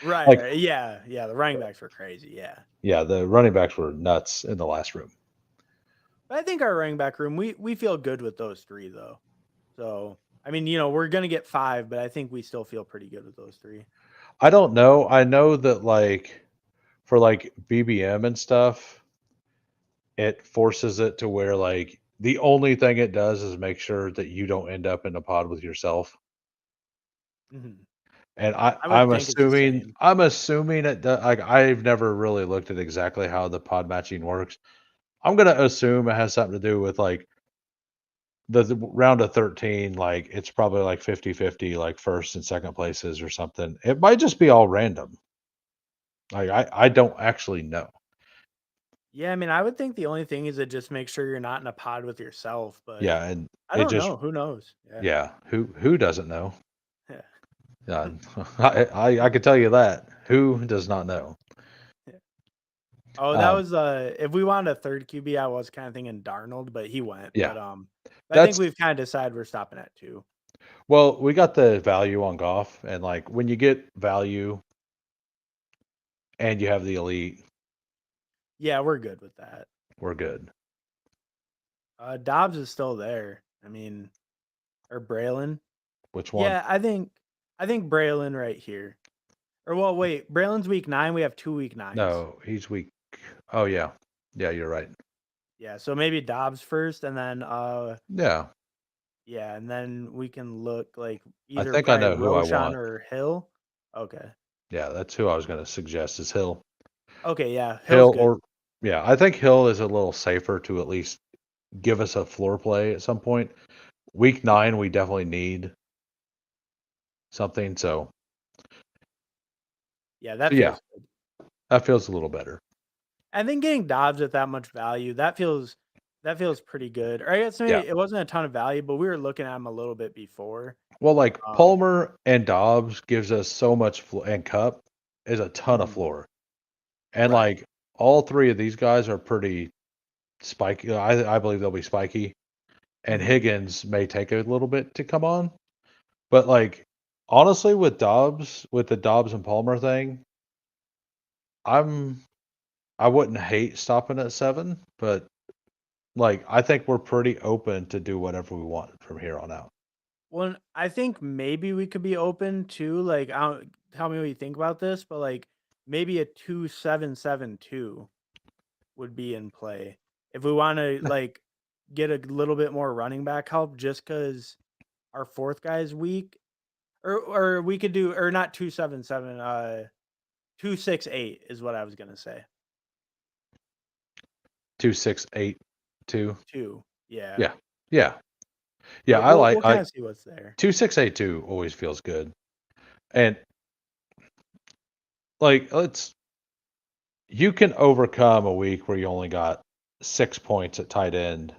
B: Right,
A: Like,
B: right. Yeah, yeah. The running backs were crazy. Yeah,
A: yeah, the running backs were nuts in the last room.
B: but I think our running back room we feel good with those three though. So I mean, we're gonna get 5, but I think we still feel pretty good with those three.
A: I don't know. I know that like for like BBM and stuff, it forces it to where like the only thing it does is make sure that you don't end up in a pod with yourself.
B: Mhm.
A: And I,
B: I would
A: I'm
B: think it's the
A: assuming
B: same.
A: I'm assuming it does, like I've never really looked at exactly how the pod matching works. I'm gonna assume it has something to do with like the round of 13, like it's probably like 50-50, like first and second places or something. It might just be all random. Like I don't actually know.
B: Yeah, I mean, I would think the only thing is to just make sure you're not in a pod with yourself, but
A: Yeah, and
B: I
A: it
B: don't
A: just
B: know. Who knows? Yeah.
A: yeah, who doesn't know?
B: Yeah.
A: Yeah, I could tell you that. Who does not know?
B: Yeah. Oh, that
A: Um,
B: was if we wanted a third QB, I was kind of thinking Darnold, but he went.
A: yeah,
B: But I think
A: that's
B: we've kind of decided we're stopping at 2.
A: well, we got the value on golf, and like when you get value and you have the elite,
B: Yeah, we're good with that.
A: we're good.
B: Dobbs is still there. I mean, or Braylon.
A: Which one?
B: Yeah, I think Braylon right here. Or well, wait, Braylon's week 9. We have 2 week 9s.
A: No, he's weak. Oh yeah, yeah, you're right.
B: Yeah, so maybe Dobbs first, and then
A: Yeah,
B: yeah, and then we can look like
A: I
B: either
A: think I
B: probably
A: know who I
B: Roshan
A: want.
B: or Hill. Okay.
A: Yeah, that's who I was going to suggest is Hill.
B: Okay, yeah, Hill's
A: Hill
B: good.
A: or yeah, I think Hill is a little safer to at least give us a floor play at some point. Week 9, we definitely need something.
B: Yeah,
A: So
B: that
A: yeah,
B: feels good.
A: that feels a little better.
B: I think getting Dobbs at that much value, that feels pretty good. Or I guess
A: Yeah.
B: maybe it wasn't a ton of value, but we were looking at him a little bit before.
A: Well, like
B: Um,
A: Palmer and Dobbs gives us so much and Cup is a ton of
B: mhm,
A: floor. And
B: right.
A: like all three of these guys are pretty spiky. I believe they'll be spiky. And
B: Mhm.
A: Higgins may take a little bit to come on. But like honestly with Dobbs, with the Dobbs and Palmer thing, I'm I wouldn't hate stopping at 7, but like I think we're pretty open to do whatever we want from here on out.
B: Well, I think maybe we could be open to like I don't tell me what you think about this, but like maybe a 2-7-7-2 would be in play if we want to like get a little bit more running back help just because our fourth guy is weak. Or we could do, or not 277, 268 is what I was gonna say.
A: 2682.
B: 2. Yeah.
A: Yeah. Yeah. Yeah.
B: We'll
A: I
B: we'll,
A: like
B: we'll
A: I
B: kind of see what's there.
A: 2682 always feels good. And like you can overcome a week where you only got 6 points at tight end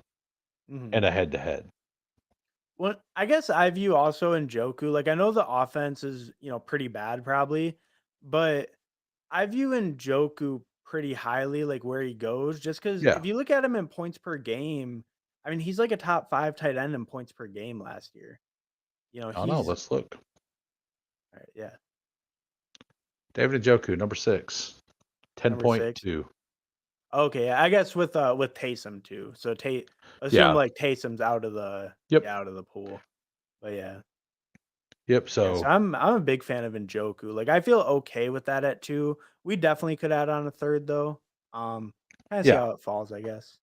A: in
B: Mhm.
A: a head to head.
B: Well, I guess I view also in Joku, like I know the offense is, pretty bad probably, but I view Njoku pretty highly, like where he goes, just because
A: Yeah.
B: if you look at him in points per game, I mean, he's like a top 5 tight end in points per game last year.
A: I don't know.
B: He's
A: Let's look.
B: right, yeah,
A: David Njoku, number 6,
B: number 6.
A: 10.2.
B: Okay, yeah, I guess with Taysom too. So assume
A: Yeah.
B: like Taysom's
A: Yep.
B: out of the pool. But yeah.
A: Yep.
B: Yeah, so
A: So
B: I'm a big fan of Njoku. Like I feel okay with that at 2. We definitely could add on a third though. Kind of see
A: yeah.
B: how it falls, I guess.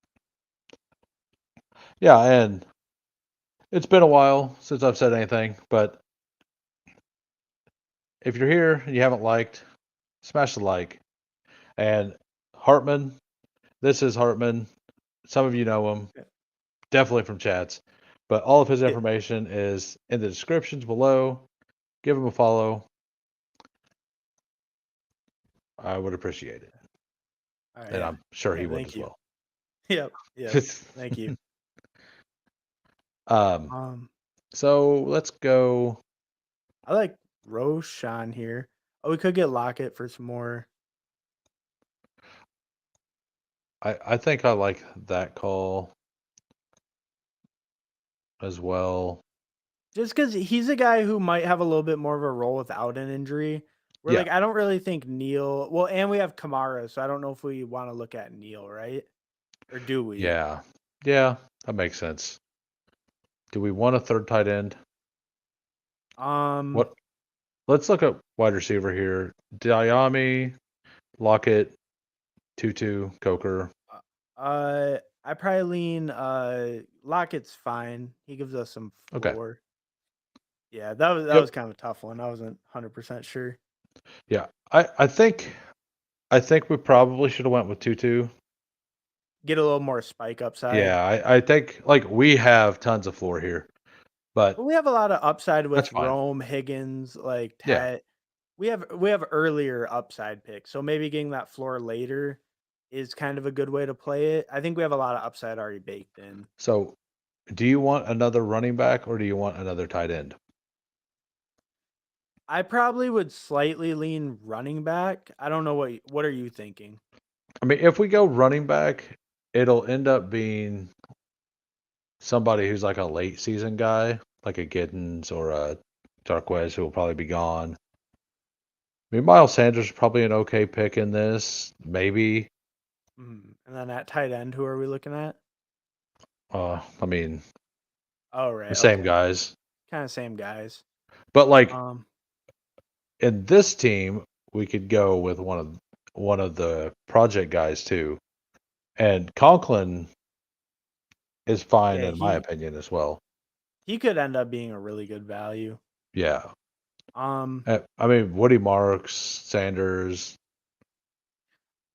A: Yeah. And it's been a while since I've said anything, but if you're here and you haven't liked, smash the like. And Hartman, this is Hartman. Some of you know him,
B: Yeah.
A: definitely from chats, but all of his
B: Yeah.
A: information is in the descriptions below. Give him a follow. I would appreciate it.
B: All right,
A: And
B: yeah.
A: I'm sure he
B: Yeah,
A: would
B: thank
A: as
B: you.
A: well.
B: Yep, yep. Thank you.
A: um,
B: Um,
A: so let's go.
B: I like Roshan here. Oh, we could get Lockett for some more.
A: I think I like that call as well.
B: Just because he's a guy who might have a little bit more of a role without an injury. We're
A: Yeah.
B: like, I don't really think Neil. Well, and we have Kamara, so I don't know if we want to look at Neil, right? Or do we?
A: Yeah. Yeah. That makes sense. Do we want a third tight end?
B: Um,
A: What? Let's look at wide receiver here. Diami, Lockett, Tutu, Coker.
B: I probably lean Lockett's fine. He gives us some
A: Okay.
B: floor. Yeah, that was
A: Yep.
B: kind of a tough one. I wasn't 100% sure.
A: Yeah. I think we probably should have went with Tutu.
B: Get a little more spike upside.
A: Yeah, I think like we have tons of floor here, but
B: But we have a lot of upside
A: that's
B: with
A: fine.
B: Rome, Higgins, like
A: Yeah.
B: Tet. We have earlier upside picks. So maybe getting that floor later is kind of a good way to play it. I think we have a lot of upside already baked in.
A: So, do you want another running back or do you want another tight end?
B: I probably would slightly lean running back. I don't know what are you thinking?
A: I mean, if we go running back, it'll end up being somebody who's like a late season guy, like a Giddens or a Darquez, who will probably be gone. I mean, Miles Sanders is probably an okay pick in this. Maybe.
B: And then at tight end, who are we looking at?
A: I mean,
B: Oh,
A: the
B: right.
A: same
B: Okay.
A: guys.
B: Kind of same guys.
A: But like
B: Um,
A: in this team, we could go with one of the project guys too. And Conklin is fine
B: yeah,
A: in my
B: he
A: opinion as well.
B: he could end up being a really good value.
A: Yeah.
B: Um,
A: I mean, Woody Marks, Sanders,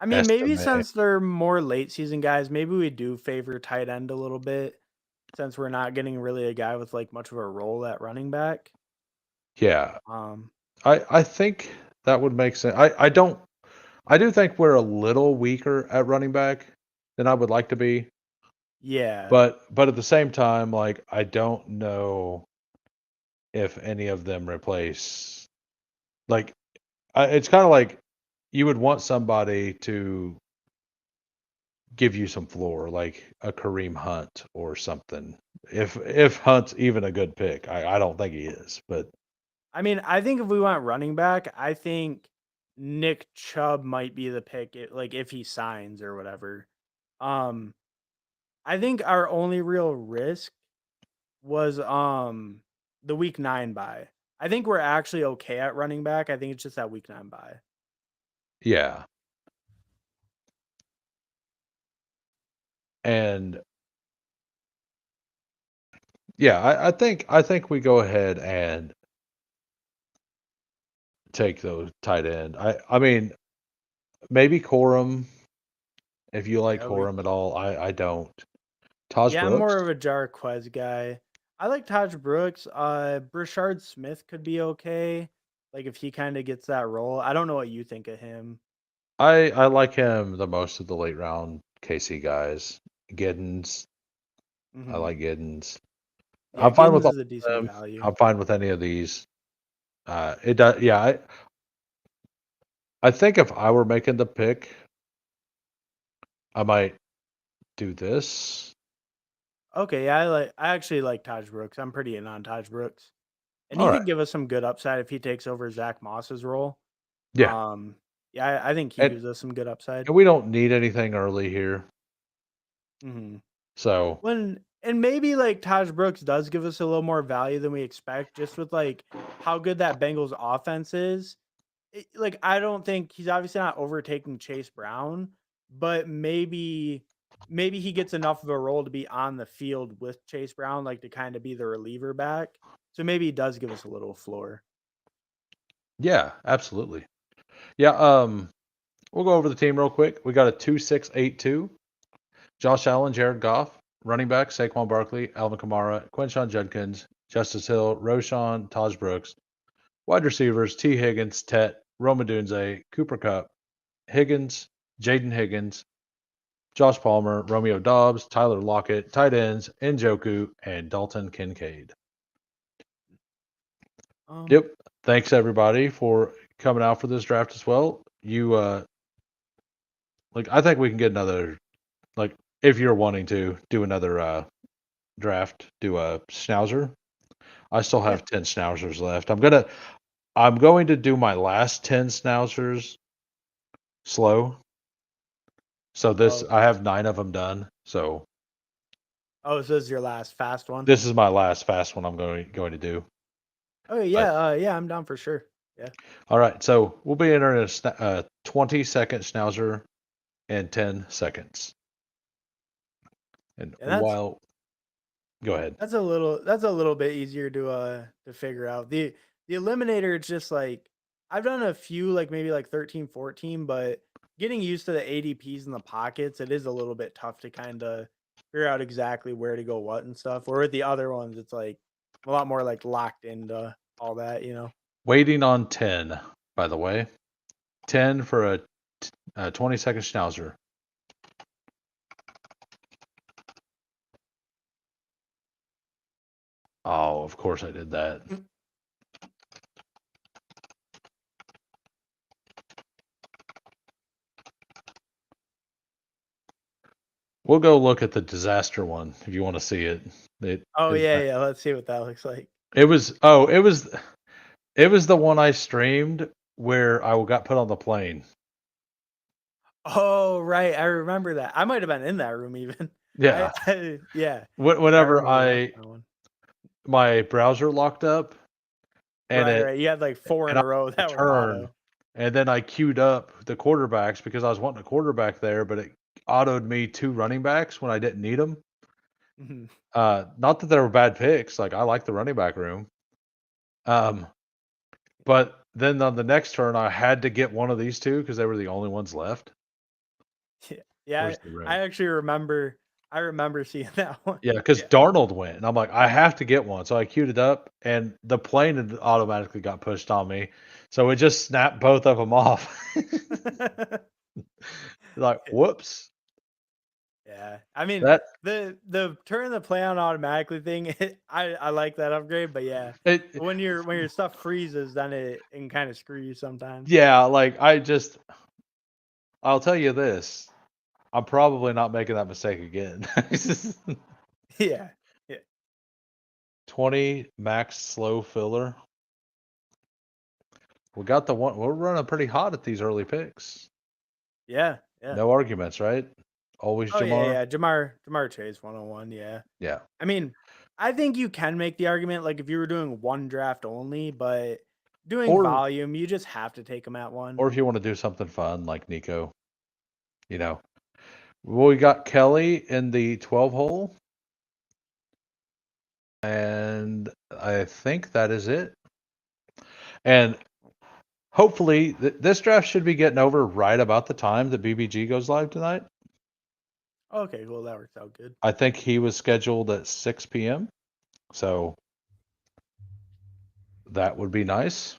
B: I mean, maybe
A: Estime.
B: since they're more late season guys, maybe we do favor tight end a little bit since we're not getting really a guy with like much of a role at running back.
A: Yeah.
B: Um,
A: I think that would make sense. I do think we're a little weaker at running back than I would like to be,
B: yeah,
A: but at the same time, like I don't know if any of them replace like it's kind of like you would want somebody to give you some floor, like a Kareem Hunt or something. If Hunt's even a good pick, I don't think he is, but
B: I mean, I think if we went running back, I think Nick Chubb might be the pick, like if he signs or whatever. Um, I think our only real risk was the week 9 bye. I think we're actually okay at running back. I think it's just that week 9 bye.
A: yeah. And yeah, I think we go ahead and take the tight end. I mean, maybe Corum, if you like
B: Yeah,
A: Corum at all. I don't. Taj
B: I'm more
A: Brooks?
B: of a Jarquez guy. I like Taj Brooks. Brashard Smith could be okay. Like if he kind of gets that role. I don't know what you think of him.
A: I like him the most of the late round KC guys. Giddens, I
B: Hmm.
A: like Giddens.
B: Yeah,
A: I'm fine with
B: Giddens
A: all
B: is a
A: of
B: decent
A: them.
B: value.
A: I'm fine with any of these. It does. Yeah, I think if I were making the pick, I might do this.
B: Okay, yeah, I actually like Taj Brooks. I'm pretty in on Taj Brooks. And
A: All
B: he
A: right.
B: could give us some good upside if he takes over Zach Moss's role.
A: Yeah,
B: Yeah, I think he
A: and
B: gives us some good upside.
A: we don't need anything early here,
B: Hmm.
A: so
B: And maybe like Taj Brooks does give us a little more value than we expect, just with like how good that Bengals offense is. Like I don't think he's obviously not overtaking Chase Brown, but maybe he gets enough of a role to be on the field with Chase Brown, like to kind of be the reliever back. So maybe he does give us a little floor.
A: yeah, absolutely. Yeah, we'll go over the team real quick. We got a 2-6-8-2. Josh Allen, Jared Goff, running back Saquon Barkley, Alvin Kamara, Quinshon Judkins, Justice Hill, Roshan, Taj Brooks. Wide receivers T. Higgins, Tet, Roma Dunze, Cooper Cup, Higgins, Jaden Higgins, Josh Palmer, Romeo Dobbs, Tyler Lockett, tight ends, Njoku, and Dalton Kincaid.
B: Um,
A: Yep. Thanks everybody for coming out for this draft as well. You like I think we can get another like if you're wanting to do another draft, do a schnauzer. I still
B: yeah.
A: have 10 schnauzers left. I'm going to do my last 10 schnauzers slow. So
B: Oh,
A: I
B: okay.
A: have 9 of them done. So
B: Oh, so this is your last fast one?
A: this is my last fast one I'm going to do.
B: Oh
A: But
B: yeah, yeah, I'm down for sure. Yeah.
A: all right, so we'll be entering a 20-second schnauzer in 10 seconds. And
B: And
A: while go ahead.
B: that's a little bit easier to figure out. The eliminator, it's just like I've done a few like maybe like 13, 14, but getting used to the ADPs in the pockets, it is a little bit tough to kind of figure out exactly where to go what and stuff. Or with the other ones, it's like a lot more like locked into all that.
A: Waiting on 10, by the way. 10 for a 20-second schnauzer. Oh, of course I did that. We'll go look at the disaster one if you want to see it. It
B: Oh
A: is
B: yeah, yeah. Let's see what that looks like.
A: it was the one I streamed where I got put on the plane.
B: Oh right, I remember that. I might have been in that room even.
A: Yeah.
B: Yeah, I
A: Whenever
B: remember watching that one.
A: my browser locked up and
B: Right,
A: it
B: right. You had like 4 in
A: and I
B: a row
A: to
B: that were
A: turn
B: auto.
A: and then I queued up the quarterbacks because I was wanting a quarterback there, but it autoed me 2 running backs when I didn't need them.
B: Mhm.
A: Not that they were bad picks. Like I like the running back room. Um, but then on the next turn, I had to get one of these two because they were the only ones left.
B: Yeah, yeah,
A: Where's the room?
B: I actually remember I remember seeing that one.
A: Yeah, because
B: Yeah.
A: Darnold went, and I'm like, I have to get one. So I queued it up, and the plane had automatically got pushed on me. So it just snapped both of them off. Like, whoops.
B: Yeah. I mean,
A: That
B: the turn the play on automatically thing, I like that upgrade, but yeah.
A: it,
B: When your stuff freezes, then it can kind of screw you sometimes.
A: yeah, like I'll tell you this. I'm probably not making that mistake again.
B: Yeah. Yeah.
A: 20 max slow filler. We got the one. We're running pretty hot at these early picks.
B: Yeah. Yeah.
A: No arguments, right? Always
B: Oh yeah,
A: Jamar.
B: yeah. Jamar Chase 101, yeah.
A: Yeah.
B: I mean, I think you can make the argument like if you were doing one draft only, but doing
A: Or
B: volume, you just have to take them at one.
A: or if you want to do something fun like Nico, you know. Well, we got Kelly in the 12 hole, and I think that is it. And hopefully this draft should be getting over right about the time that BBG goes live tonight.
B: Okay, cool. That works out good.
A: I think he was scheduled at 6 p.m. So that would be nice.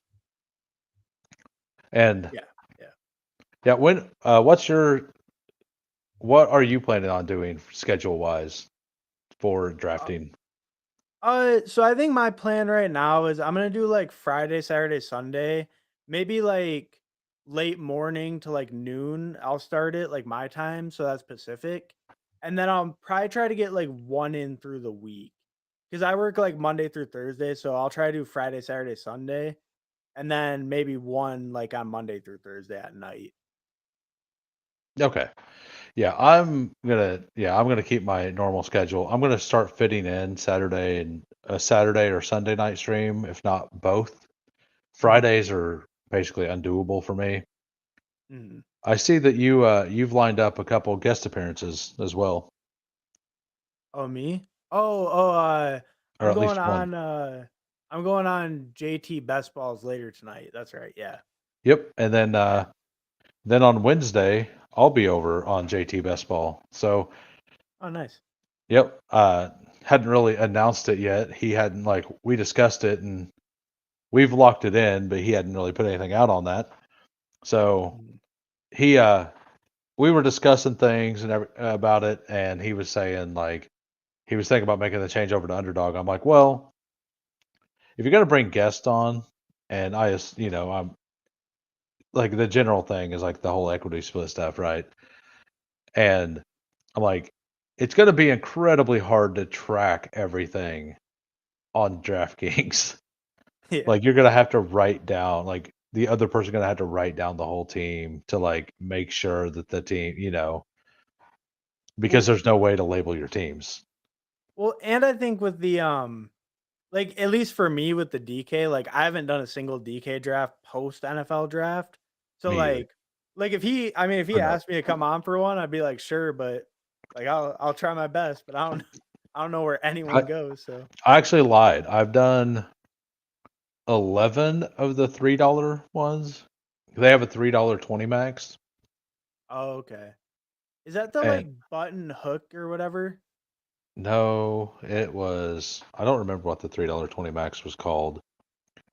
A: And
B: Yeah, yeah.
A: yeah, when what are you planning on doing schedule wise for drafting?
B: So I think my plan right now is I'm gonna do like Friday, Saturday, Sunday, maybe like late morning to like noon. I'll start it like my time, so that's Pacific, and then I'll probably try to get like one in through the week because I work like Monday through Thursday, so I'll try to do Friday, Saturday, Sunday, and then maybe one like on Monday through Thursday at night.
A: Okay. Yeah, I'm gonna keep my normal schedule. I'm gonna start fitting in Saturday and a Saturday or Sunday night stream, if not both.
B: Mhm,
A: Fridays are basically undoable for me.
B: mhm.
A: I see that you've lined up a couple guest appearances as well,
B: Oh, me? Oh,
A: or
B: I'm
A: at
B: going
A: least one.
B: on, I'm going on JT Bestballs later tonight. That's right, yeah.
A: Yep, and then
B: Yeah.
A: then on Wednesday I'll be over on JT Best Ball. So
B: Oh, nice.
A: yep, hadn't really announced it yet. He hadn't like we discussed it and we've locked it in, but he hadn't really put anything out on that. So
B: Mhm.
A: he we were discussing things and about it, and he was saying like he was thinking about making the change over to Underdog. I'm like, well, if you're gonna bring guests on, and I'm like the general thing is like the whole equity split stuff, right? And I'm like, it's gonna be incredibly hard to track everything on DraftKings.
B: Yeah.
A: Like you're gonna have to write down like the other person gonna have to write down the whole team to like make sure that the team, because
B: Well
A: there's no way to label your teams.
B: and I think with the, like, at least for me with the DK, like, I haven't done a single DK draft post NFL draft. So,
A: Me either.
B: if he
A: Or no.
B: asked me to come on for one, I'd be like, "Sure," but, like, I'll try my best, but I don't know where
A: I
B: anyone goes, so
A: I actually lied. I've done 11 of the $3 ones. They have a $3 20 max,
B: Oh, okay. Is that the,
A: and
B: like, button hook or whatever?
A: no, it was I don't remember what the $3 20 max was called,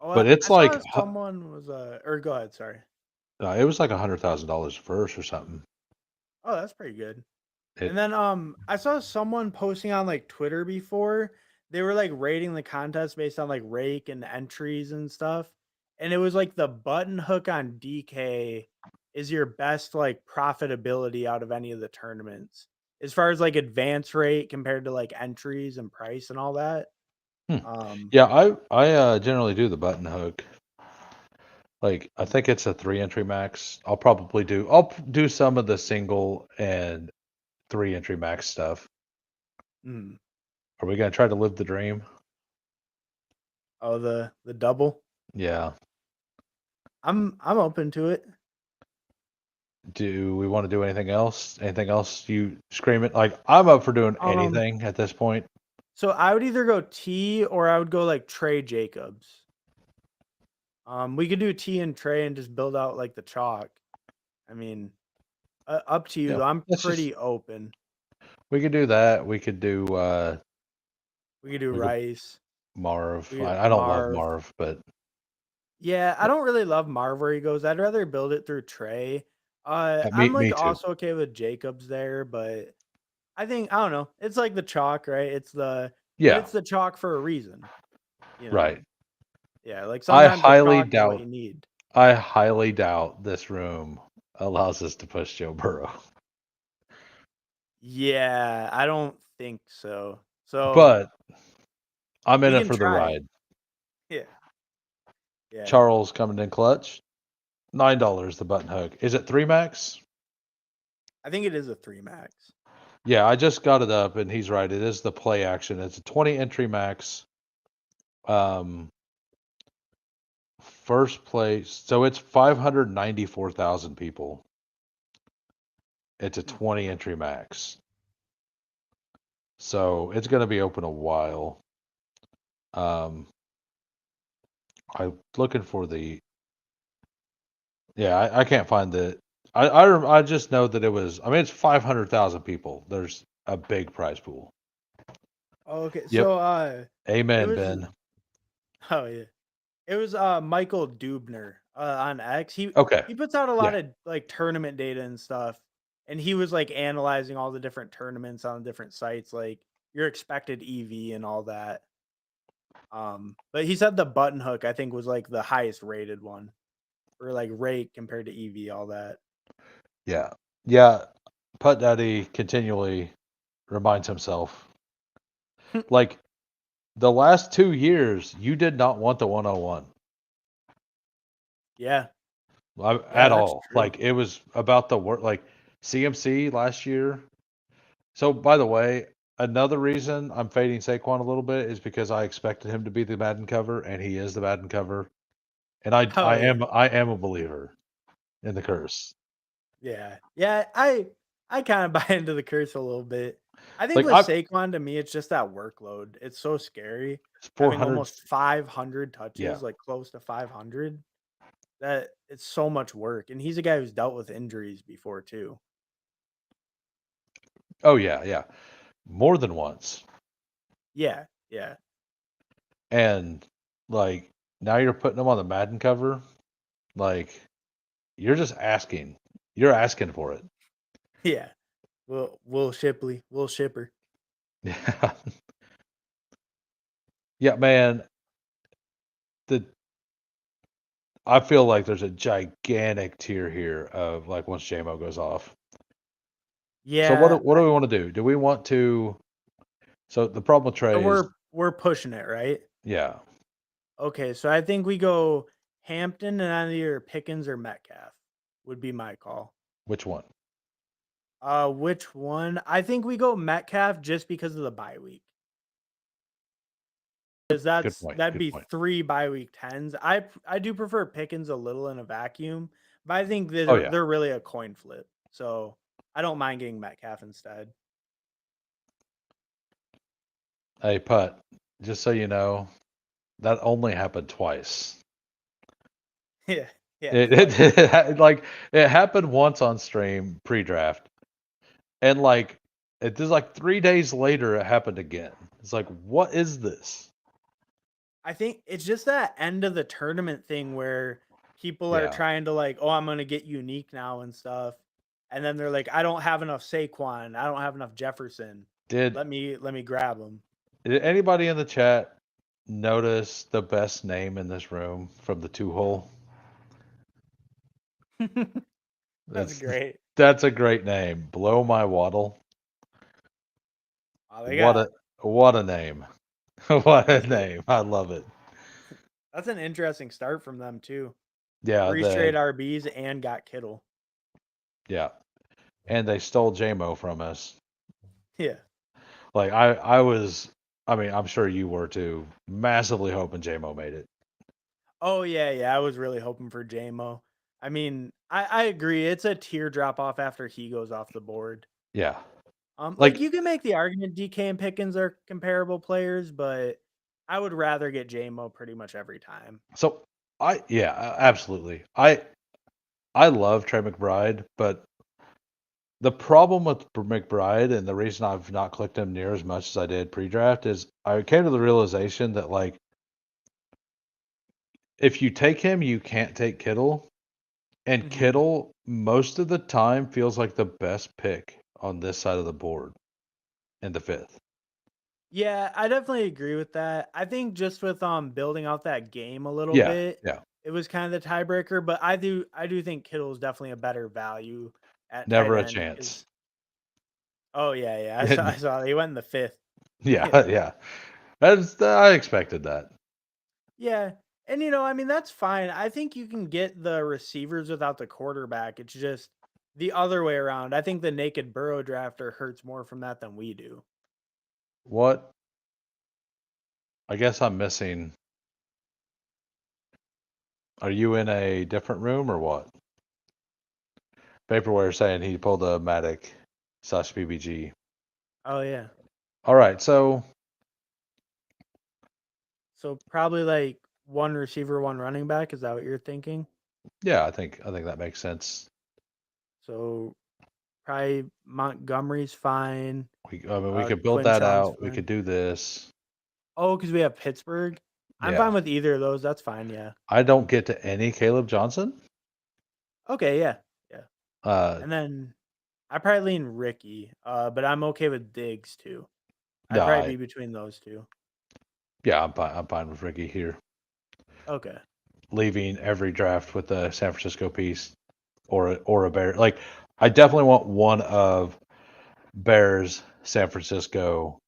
B: Oh,
A: but
B: I
A: it's like
B: saw someone was, or go ahead, sorry.
A: it was like $100,000 first or something.
B: Oh, that's pretty good. And
A: It
B: then I saw someone posting on like Twitter before. They were like rating the contest based on like rake and entries and stuff. And it was like the button hook on DK is your best like profitability out of any of the tournaments. As far as like advance rate compared to like entries and price and all that.
A: hmm.
B: Um
A: Yeah, I generally do the button hook. Like I think it's a 3 entry max. I'll do some of the single and 3 entry max stuff.
B: mm,
A: Are we gonna try to live the dream?
B: oh the double.
A: Yeah.
B: I'm open to it.
A: Do we want to do anything else? Anything else you scream it? Like I'm up for doing
B: Um
A: anything at this point.
B: so I would either go T or I would go like Trey Jacobs. We could do T and Trey and just build out like the chalk. I mean, up to you
A: Yeah.
B: though. I'm
A: Let's just
B: pretty open.
A: we could do that. We could do
B: We could do
A: we could
B: Rice.
A: Marv.
B: We
A: I don't love
B: Marv.
A: Marv, but
B: Yeah, I don't really love Marv where he goes. I'd rather build it through Trey.
A: me
B: I'm like
A: me too.
B: also okay with Jacobs there, but I don't know. It's like the chalk, right? But
A: Yeah,
B: it's the chalk for a reason, you know.
A: right.
B: Yeah, like
A: I
B: sometimes the
A: highly
B: chalk is what
A: doubt
B: you need.
A: I highly doubt this room allows us to push Joe Burrow.
B: Yeah, I don't think so. So
A: But I'm in
B: we
A: it
B: can
A: for the
B: try.
A: ride.
B: Yeah, yeah.
A: Charles coming in clutch. $9 the button hook. Is it 3 max?
B: I think it is a 3 max.
A: Yeah, I just got it up and he's right. It is the play action. It's a 20 entry max. Um First place. So it's 594,000 people. It's a
B: Hmm.
A: 20 entry max. So it's going to be open a while. Um I'm looking for the Yeah, I can't find it. I just know that it was. I mean, it's 500,000 people. There's a big prize pool.
B: Oh, okay.
A: Yep.
B: So it
A: Amen,
B: was
A: Ben.
B: oh yeah. It was Michael Dubner on X.
A: Okay.
B: He puts out a lot
A: Yeah.
B: of like tournament data and stuff. And he was like analyzing all the different tournaments on different sites, like your expected EV and all that. But he said the button hook I think was like the highest rated one, or like rate compared to EV, all that.
A: Yeah. Yeah. Putt Daddy continually reminds himself. Like the last 2 years, you did not want the 101
B: Yeah, yeah,
A: at
B: that's
A: all.
B: true.
A: Like it was about the work. Like CMC last year. So, by the way, another reason I'm fading Saquon a little bit is because I expected him to be the Madden cover, and he is the Madden cover. And I
B: Oh
A: I
B: yeah.
A: am I am a believer in the curse.
B: Yeah. Yeah, I kind of buy into the curse a little bit. I think
A: Like
B: with
A: I
B: Saquon, to me, it's just that workload. It's so scary
A: it's
B: having
A: 400.
B: almost 500
A: Yeah.
B: touches, like close to 500. That it's so much work, and he's a guy who's dealt with injuries before too.
A: Oh yeah, yeah. More than once.
B: Yeah, yeah,
A: And like now you're putting him on the Madden cover. Like you're just asking. You're asking for it.
B: yeah. Will Shipley, Will Shipper.
A: Yeah. Yeah, man. The I feel like there's a gigantic tier here of like once JMO goes off. So
B: Yeah,
A: what do we want to do? Do we want to so the problem with
B: so
A: Trey is
B: we're pushing it, right?
A: yeah,
B: Okay, so I think we go Hampton and either Pickens or Metcalf would be my call.
A: which one?
B: Which one? I think we go Metcalf just because of the bye week. Because
A: Good point.
B: that'd
A: Good
B: be
A: point.
B: 3 bye week 10s. I do prefer Pickens a little in a vacuum, but I think
A: Oh yeah.
B: they're really a coin flip. So I don't mind getting Metcalf instead.
A: Hey Putt, just so you know, that only happened twice.
B: Yeah, yeah,
A: It,
B: twice.
A: like it happened once on stream pre-draft, and like it is like 3 days later it happened again. It's like what is this?
B: I think it's just that end of the tournament thing where people are
A: Yeah.
B: trying to like, oh, I'm gonna get unique now and stuff, and then they're like, I don't have enough Saquon, I don't have enough Jefferson.
A: Did
B: Let me grab them.
A: did anybody in the chat notice the best name in this room from the two hole?
B: That's
A: That's
B: great.
A: that's a great name. Blow my waddle.
B: Oh, they
A: What
B: got
A: a what a name. What a
B: that's good.
A: name. I love it.
B: That's an interesting start from them too.
A: Yeah,
B: 3 straight RBs and got Kittle.
A: yeah. And they stole JMO from us.
B: Yeah.
A: Like I mean, I'm sure you were too, massively hoping JMO made it.
B: Oh yeah, yeah. I was really hoping for JMO. I mean, I agree. It's a tear drop off after he goes off the board.
A: Yeah.
B: Like
A: Like
B: you can make the argument DK and Pickens are comparable players, but I would rather get JMO pretty much every time.
A: so absolutely. I love Trey McBride, but the problem with McBride and the reason I've not clicked him near as much as I did pre-draft is I came to the realization that like if you take him, you can't take Kittle, and
B: Hmm.
A: Kittle most of the time feels like the best pick on this side of the board in the fifth.
B: Yeah, I definitely agree with that. I think just with building out that game a little
A: Yeah,
B: bit,
A: yeah,
B: it was kind of the tiebreaker. But I do think Kittle is definitely a better value at tight
A: never a
B: end
A: chance.
B: because oh yeah, yeah, I saw he went in the fifth. Yeah.
A: Yeah, yeah. I expected that.
B: Yeah. And I mean that's fine. I think you can get the receivers without the quarterback. It's just the other way around. I think the naked Burrow drafter hurts more from that than we do.
A: What I guess I'm missing. Are you in a different room or what? Vaporware saying he pulled a Matic/BBG.
B: Oh yeah.
A: All right, so
B: So probably like one receiver, one running back. Is that what you're thinking?
A: Yeah, I think that makes sense.
B: So probably Montgomery's fine.
A: I mean, we could build that
B: Quinshon's
A: out. We
B: fine.
A: could do this.
B: Oh, because we have Pittsburgh. I'm
A: Yeah.
B: fine with either of those. That's fine. Yeah.
A: I don't get to any Caleb Johnson.
B: Okay. Yeah. Yeah.
A: Uh,
B: And then I probably lean Ricky. But I'm okay with Diggs too. I'd
A: no,
B: probably be between those two.
A: yeah, I'm fine with Ricky here,
B: Okay.
A: leaving every draft with the San Francisco piece or a Bear. Like, I definitely want one of Bears, San Francisco,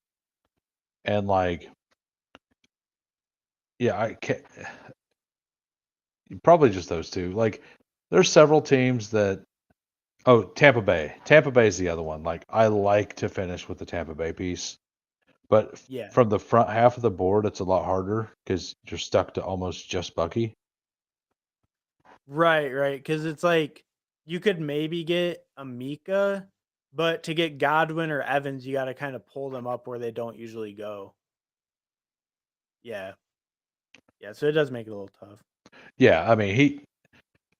A: and like, yeah, I can't. Probably just those two. Like, there's several teams that. Oh, Tampa Bay. Tampa Bay is the other one. Like, I like to finish with the Tampa Bay piece, but
B: Yeah.
A: from the front half of the board, it's a lot harder because you're stuck to almost just Bucky.
B: Right. Right. Because it's like you could maybe get a Mika, but to get Godwin or Evans, you got to kind of pull them up where they don't usually go. Yeah. Yeah. So it does make it a little tough.
A: Yeah, I mean,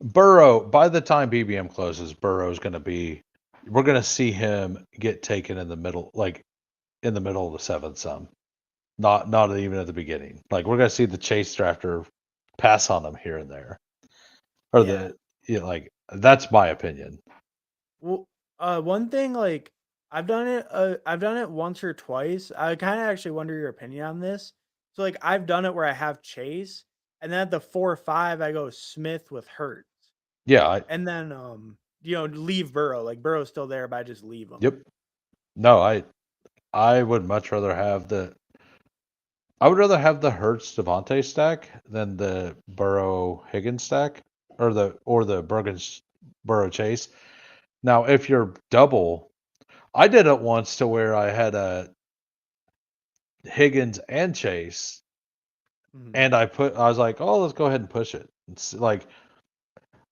A: Burrow, by the time BBM closes, Burrow's going to be, we're going to see him get taken in the middle, like in the middle of the seventh some, not even at the beginning. Like, we're going to see the chase drafter pass on him here and there, or
B: Yeah.
A: like, that's my opinion.
B: Well, one thing like I've done it once or twice. I kind of actually wonder your opinion on this. So like I've done it where I have Chase, and then at the 4 or 5 I go Smith with Hurts,
A: Yeah,
B: and then leave Burrow. Like Burrow's still there, but I just leave him.
A: yep. No, I would much rather have I would rather have the Hurts Devontae stack than the Burrow Higgins stack, or the Burrow Chase. Now, if you're double, I did it once to where I had a Higgins and Chase,
B: Mhm.
A: and I was like, oh, let's go ahead and push it. It's like,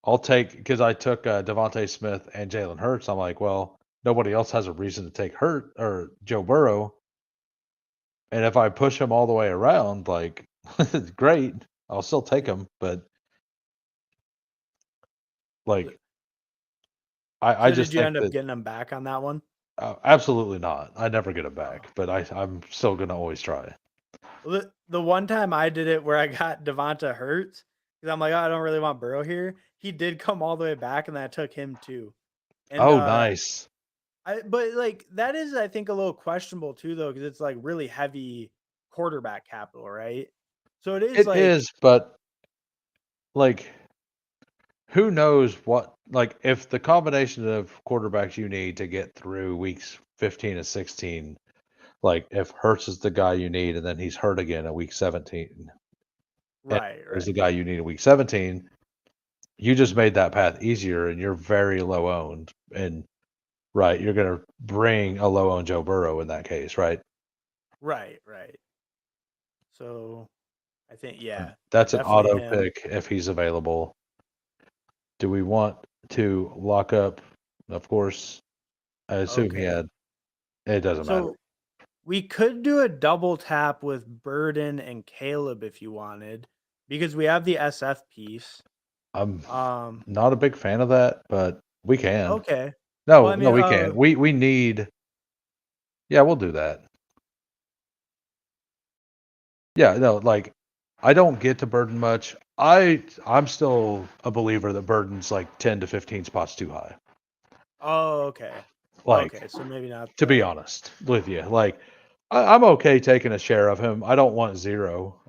A: I'll take, because I took Devontae Smith and Jalen Hurts. I'm like, well, nobody else has a reason to take Hurt or Joe Burrow, and if I push him all the way around, like, great, I'll still take him. But
B: So
A: like, I
B: so did
A: just
B: you
A: think
B: end up
A: that
B: getting him back on that one?
A: absolutely not. I never get it
B: Oh.
A: back, but I'm still gonna always try.
B: Well, the one time I did it where I got Devonta Hurts, because I'm like, oh, I don't really want Burrow here. He did come all the way back, and then I took him too. And
A: Oh, nice.
B: but like that is, I think, a little questionable too, though, because it's like really heavy quarterback capital, right? So it is
A: It
B: like,
A: is, but like, who knows what, like, if the combination of quarterbacks you need to get through weeks 15 and 16, like, if Hurts is the guy you need and then he's hurt again at week 17, and
B: right,
A: is the
B: right.
A: guy you need at week 17, you just made that path easier and you're very low owned. And right, you're going to bring a low owned Joe Burrow in that case, right?
B: Right, right. So I think, yeah, yeah,
A: That's an
B: definitely
A: auto
B: him.
A: pick if he's available. Do we want to lock up? Of course, I assume he
B: Okay.
A: had. It doesn't matter.
B: So we could do a double tap with Burden and Caleb if you wanted, because we have the SF piece.
A: I'm
B: Um,
A: not a big fan of that, but we can.
B: okay. Well,
A: No,
B: I
A: no,
B: mean,
A: we can. We need. Yeah, we'll do that. Yeah, no, like, I don't get to Burden much. I'm still a believer that Burden's like 10 to 15 spots too high.
B: oh, okay.
A: Like,
B: Okay, so maybe not
A: to be
B: the
A: honest with you, like, I'm okay taking a share of him. I don't want zero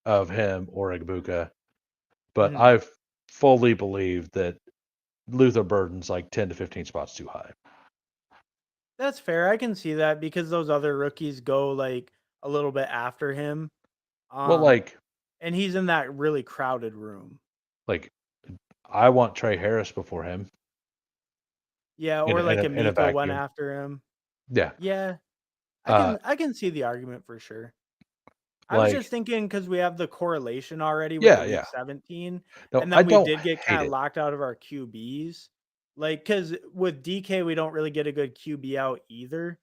A: of him or Igbuka, but
B: mhm.
A: I fully believe that Luther Burden's like 10 to 15 spots too high.
B: That's fair. I can see that because those other rookies go like a little bit after him.
A: Well,
B: Um, and he's in that really crowded room.
A: like I want Trey Harris before him
B: Yeah,
A: in
B: or like
A: in a
B: Amico went
A: vacuum.
B: after him.
A: Yeah.
B: Yeah,
A: Uh,
B: I can see the argument for sure. I was
A: like,
B: just thinking because we have the correlation already with the
A: yeah,
B: week
A: yeah.
B: 17,
A: No,
B: and
A: I
B: then we
A: don't
B: did get
A: hate
B: kind of
A: it.
B: locked out of our QBs. Like, because with DK, we don't really get a good QB out either.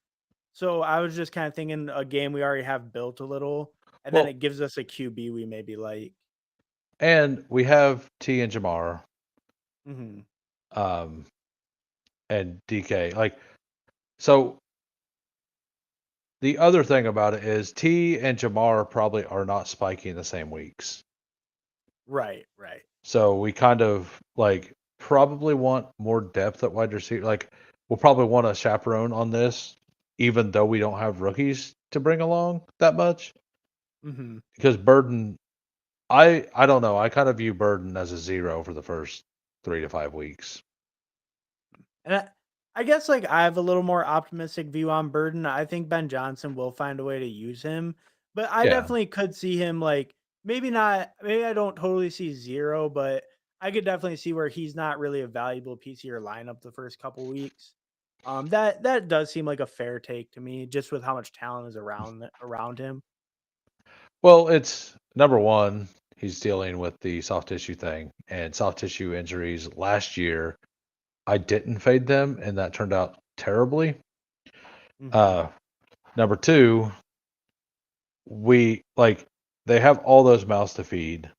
B: So I was just kind of thinking a game we already have built a little, and then
A: Well,
B: it gives us a QB we maybe like.
A: And we have T and Jamar,
B: Hmm.
A: um, and DK. Like, so the other thing about it is T and Jamar probably are not spiking the same weeks.
B: Right, right.
A: So we kind of like probably want more depth at wide receiver. Like, we'll probably want a chaperone on this, even though we don't have rookies to bring along that much.
B: Hmm.
A: Because Burden, I don't know. I kind of view Burden as a zero for the first 3 to 5 weeks.
B: And I guess like I have a little more optimistic view on Burden. I think Ben Johnson will find a way to use him, but I
A: Yeah.
B: definitely could see him like maybe not. Maybe I don't totally see zero, but I could definitely see where he's not really a valuable piece of your lineup the first couple weeks. That does seem like a fair take to me, just with how much talent is around him.
A: Well, it's number one, he's dealing with the soft tissue thing and soft tissue injuries. Last year, I didn't fade them, and that turned out terribly.
B: Hmm.
A: Uh, Number two, we like they have all those mouths to feed.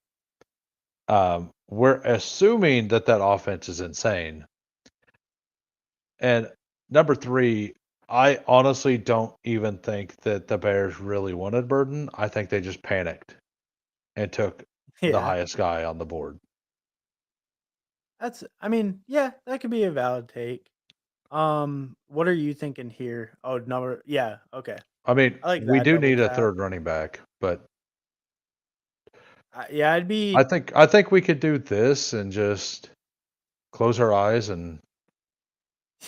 A: We're assuming that that offense is insane. And number three, I honestly don't even think that the Bears really wanted Burden. I think they just panicked and took the
B: Yeah,
A: highest guy on the board.
B: that's. I mean, yeah, that could be a valid take. What are you thinking here? Oh, number. Yeah, okay.
A: I mean,
B: I like
A: we
B: that
A: do
B: double
A: need a
B: tap.
A: third running back, but
B: Yeah, I'd be
A: I think we could do this and just close our eyes and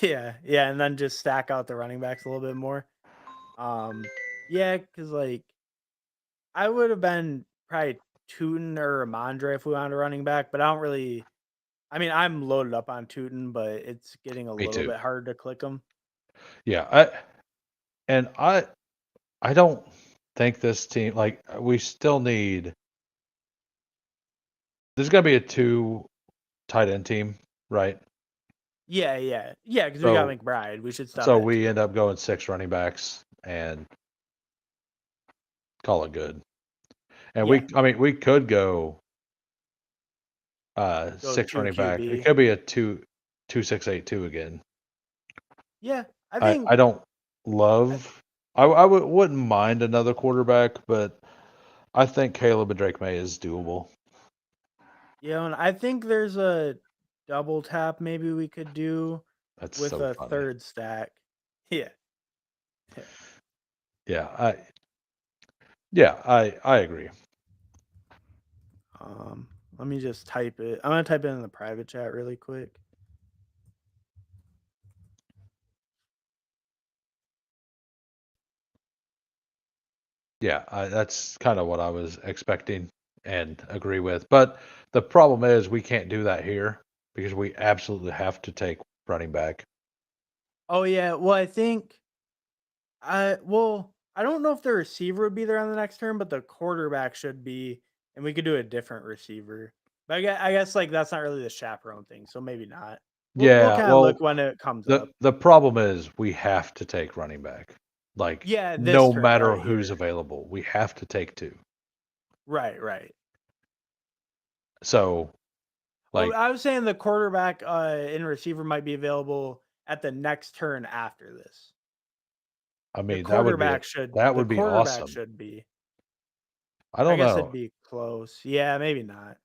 B: yeah, yeah, and then just stack out the running backs a little bit more. Um, yeah, because like I would have been probably Tootin or Ramondre if we wanted a running back, but I don't really. I mean, I'm loaded up on Tootin, but it's getting a
A: me
B: little
A: too.
B: bit hard to click them.
A: Yeah, and I don't think this team like we still need. There's gonna be a two tight end team, right?
B: Yeah, yeah, yeah. Because we got
A: So
B: McBride, we should stop
A: so
B: at
A: we
B: two.
A: end up going six running backs and call it good. And
B: Yeah,
A: I mean, we could go
B: go
A: six
B: two
A: running back. It
B: QB.
A: could be a 2-6-8-2 again.
B: Yeah, I
A: I
B: think.
A: don't love. I wouldn't mind another quarterback, but I think Caleb and Drake May is doable.
B: Yeah, and I think there's a double tap maybe we could do
A: That's
B: with
A: so
B: a
A: funny.
B: third stack. Yeah.
A: Yeah, I agree.
B: Um, Let me just type it. I'm gonna type it in the private chat really quick.
A: Yeah, that's kind of what I was expecting and agree with. But the problem is we can't do that here because we absolutely have to take running back.
B: Oh yeah, well I don't know if the receiver would be there on the next turn, but the quarterback should be, and we could do a different receiver. But I guess like that's not really the chaperone thing, so maybe not. We'll
A: Yeah,
B: kind of
A: well,
B: look when it comes
A: the
B: up.
A: the problem is we have to take running back. Like
B: Yeah, this
A: no
B: turn
A: matter
B: right
A: who's
B: here.
A: available, we have to take two.
B: Right, right.
A: So,
B: Oh,
A: like,
B: I was saying the quarterback and receiver might be available at the next turn after this.
A: I
B: The
A: mean,
B: quarterback should
A: that
B: the
A: would be
B: quarterback
A: awesome.
B: should be.
A: I
B: I
A: don't
B: guess it'd
A: know.
B: be close. Yeah, maybe not.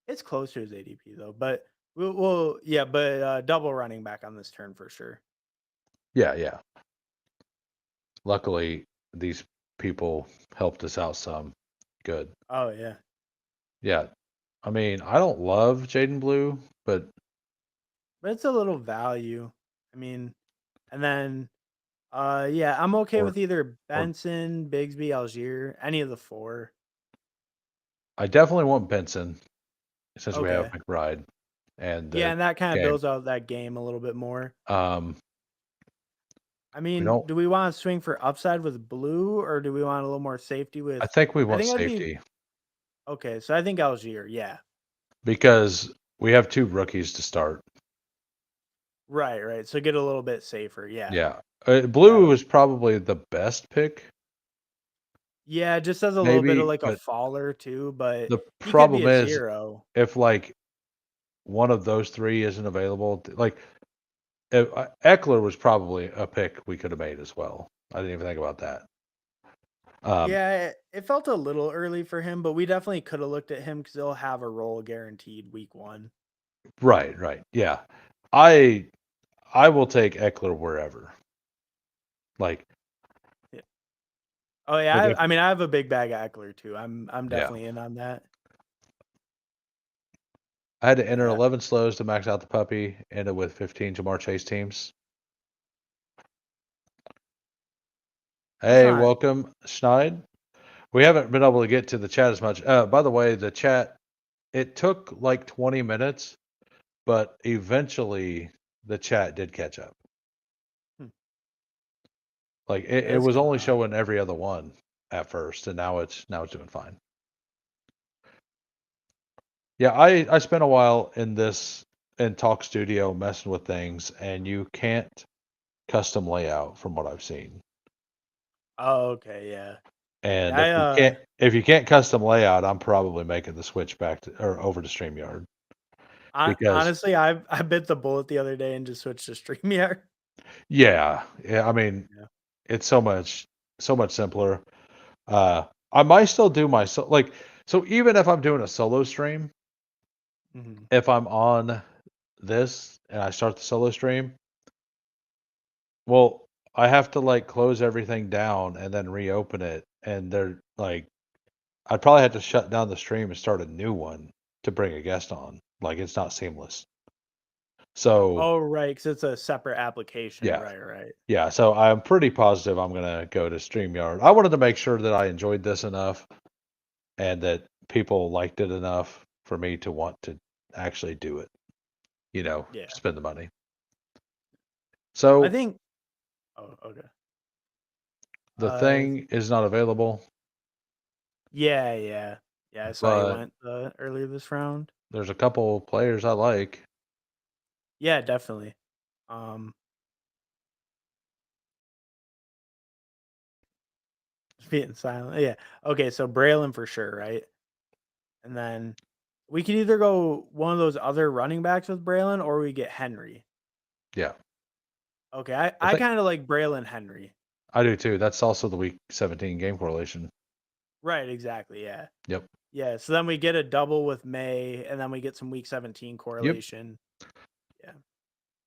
B: It's close to his ADP though, but we'll yeah, but double running back on this turn for sure.
A: Yeah, yeah. Luckily, these people helped us out some. Good.
B: Oh yeah.
A: Yeah. I mean, I don't love Jaden Blue, but
B: But it's a little value. I mean, and then yeah, I'm okay
A: or
B: with either
A: or
B: Benson, Bigsby, Algier, any of the four.
A: I definitely want Benson since we have
B: Okay.
A: McBride and
B: Yeah,
A: the
B: and that kind of
A: game.
B: builds out that game a little bit more.
A: Um,
B: I
A: we
B: mean,
A: don't.
B: do we want to swing for upside with blue or do we want a little more safety
A: I
B: with
A: think we
B: I
A: want
B: think I'd be
A: safety
B: okay, so I think Algier, yeah.
A: because we have two rookies to start.
B: Right, right. So get a little bit safer, yeah.
A: Yeah,
B: Yeah.
A: Blue is probably the best pick.
B: Yeah, just as a little bit of
A: maybe,
B: like a
A: but
B: faller too, but
A: the
B: he could be
A: problem
B: a
A: is
B: 0.
A: if, like, one of those 3 isn't available, like, if Eckler was probably a pick we could have made as well. I didn't even think about that. Um,
B: Yeah, it felt a little early for him, but we definitely could have looked at him because he'll have a role guaranteed week 1.
A: right, right, yeah. I I will take Eckler wherever. Like
B: Yeah. Oh
A: like
B: yeah,
A: if
B: I mean I have a big bag of Eckler too. I'm
A: yeah.
B: definitely in on that.
A: I had to enter
B: Yeah,
A: 11 slows to max out the puppy, ended with 15 Jamar Chase teams.
B: that's
A: Hey,
B: fine.
A: welcome, Schneid. We haven't been able to get to the chat as much. By the way, the chat, it took like 20 minutes, but eventually the chat did catch up.
B: Hmm.
A: Like
B: Yeah,
A: it
B: that's
A: was
B: kind of
A: only
B: odd.
A: showing every other one at first, and now it's doing fine. Yeah, I spent a while in Talk Studio messing with things, and you can't custom layout from what I've seen.
B: Oh, okay, yeah. Yeah,
A: And if you can't custom layout, I'm probably making the switch back to or over to StreamYard because
B: honestly, I bit the bullet the other day and just switched to StreamYard.
A: yeah, I mean,
B: Yeah.
A: it's so much simpler. I might still do my like so even if I'm doing a solo stream,
B: Mhm.
A: if I'm on this and I start the solo stream, well, I have to like close everything down and then reopen it, and they're like I'd probably have to shut down the stream and start a new one to bring a guest on. Like it's not seamless. So
B: Oh, right, because it's a separate application.
A: yeah,
B: Right, right.
A: yeah. So I'm pretty positive I'm gonna go to StreamYard. I wanted to make sure that I enjoyed this enough and that people liked it enough for me to want to actually do it.
B: Yeah.
A: Spend the money.
B: I
A: So
B: think oh, okay.
A: the
B: Uh,
A: thing is not available,
B: yeah, yeah. Yeah, I saw you
A: but
B: went, earlier this round.
A: there's a couple players I like.
B: Yeah, definitely. Um, just being silent. Yeah. Okay, so Braylon for sure, right? And then we could either go one of those other running backs with Braylon or we get Henry.
A: Yeah,
B: Okay,
A: I
B: I
A: think
B: kinda like Braylon Henry.
A: I do too. That's also the week 17 game correlation.
B: Right, exactly, yeah.
A: Yep.
B: Yeah, so then we get a double with May, and then we get some week 17
A: Yep.
B: correlation. Yeah.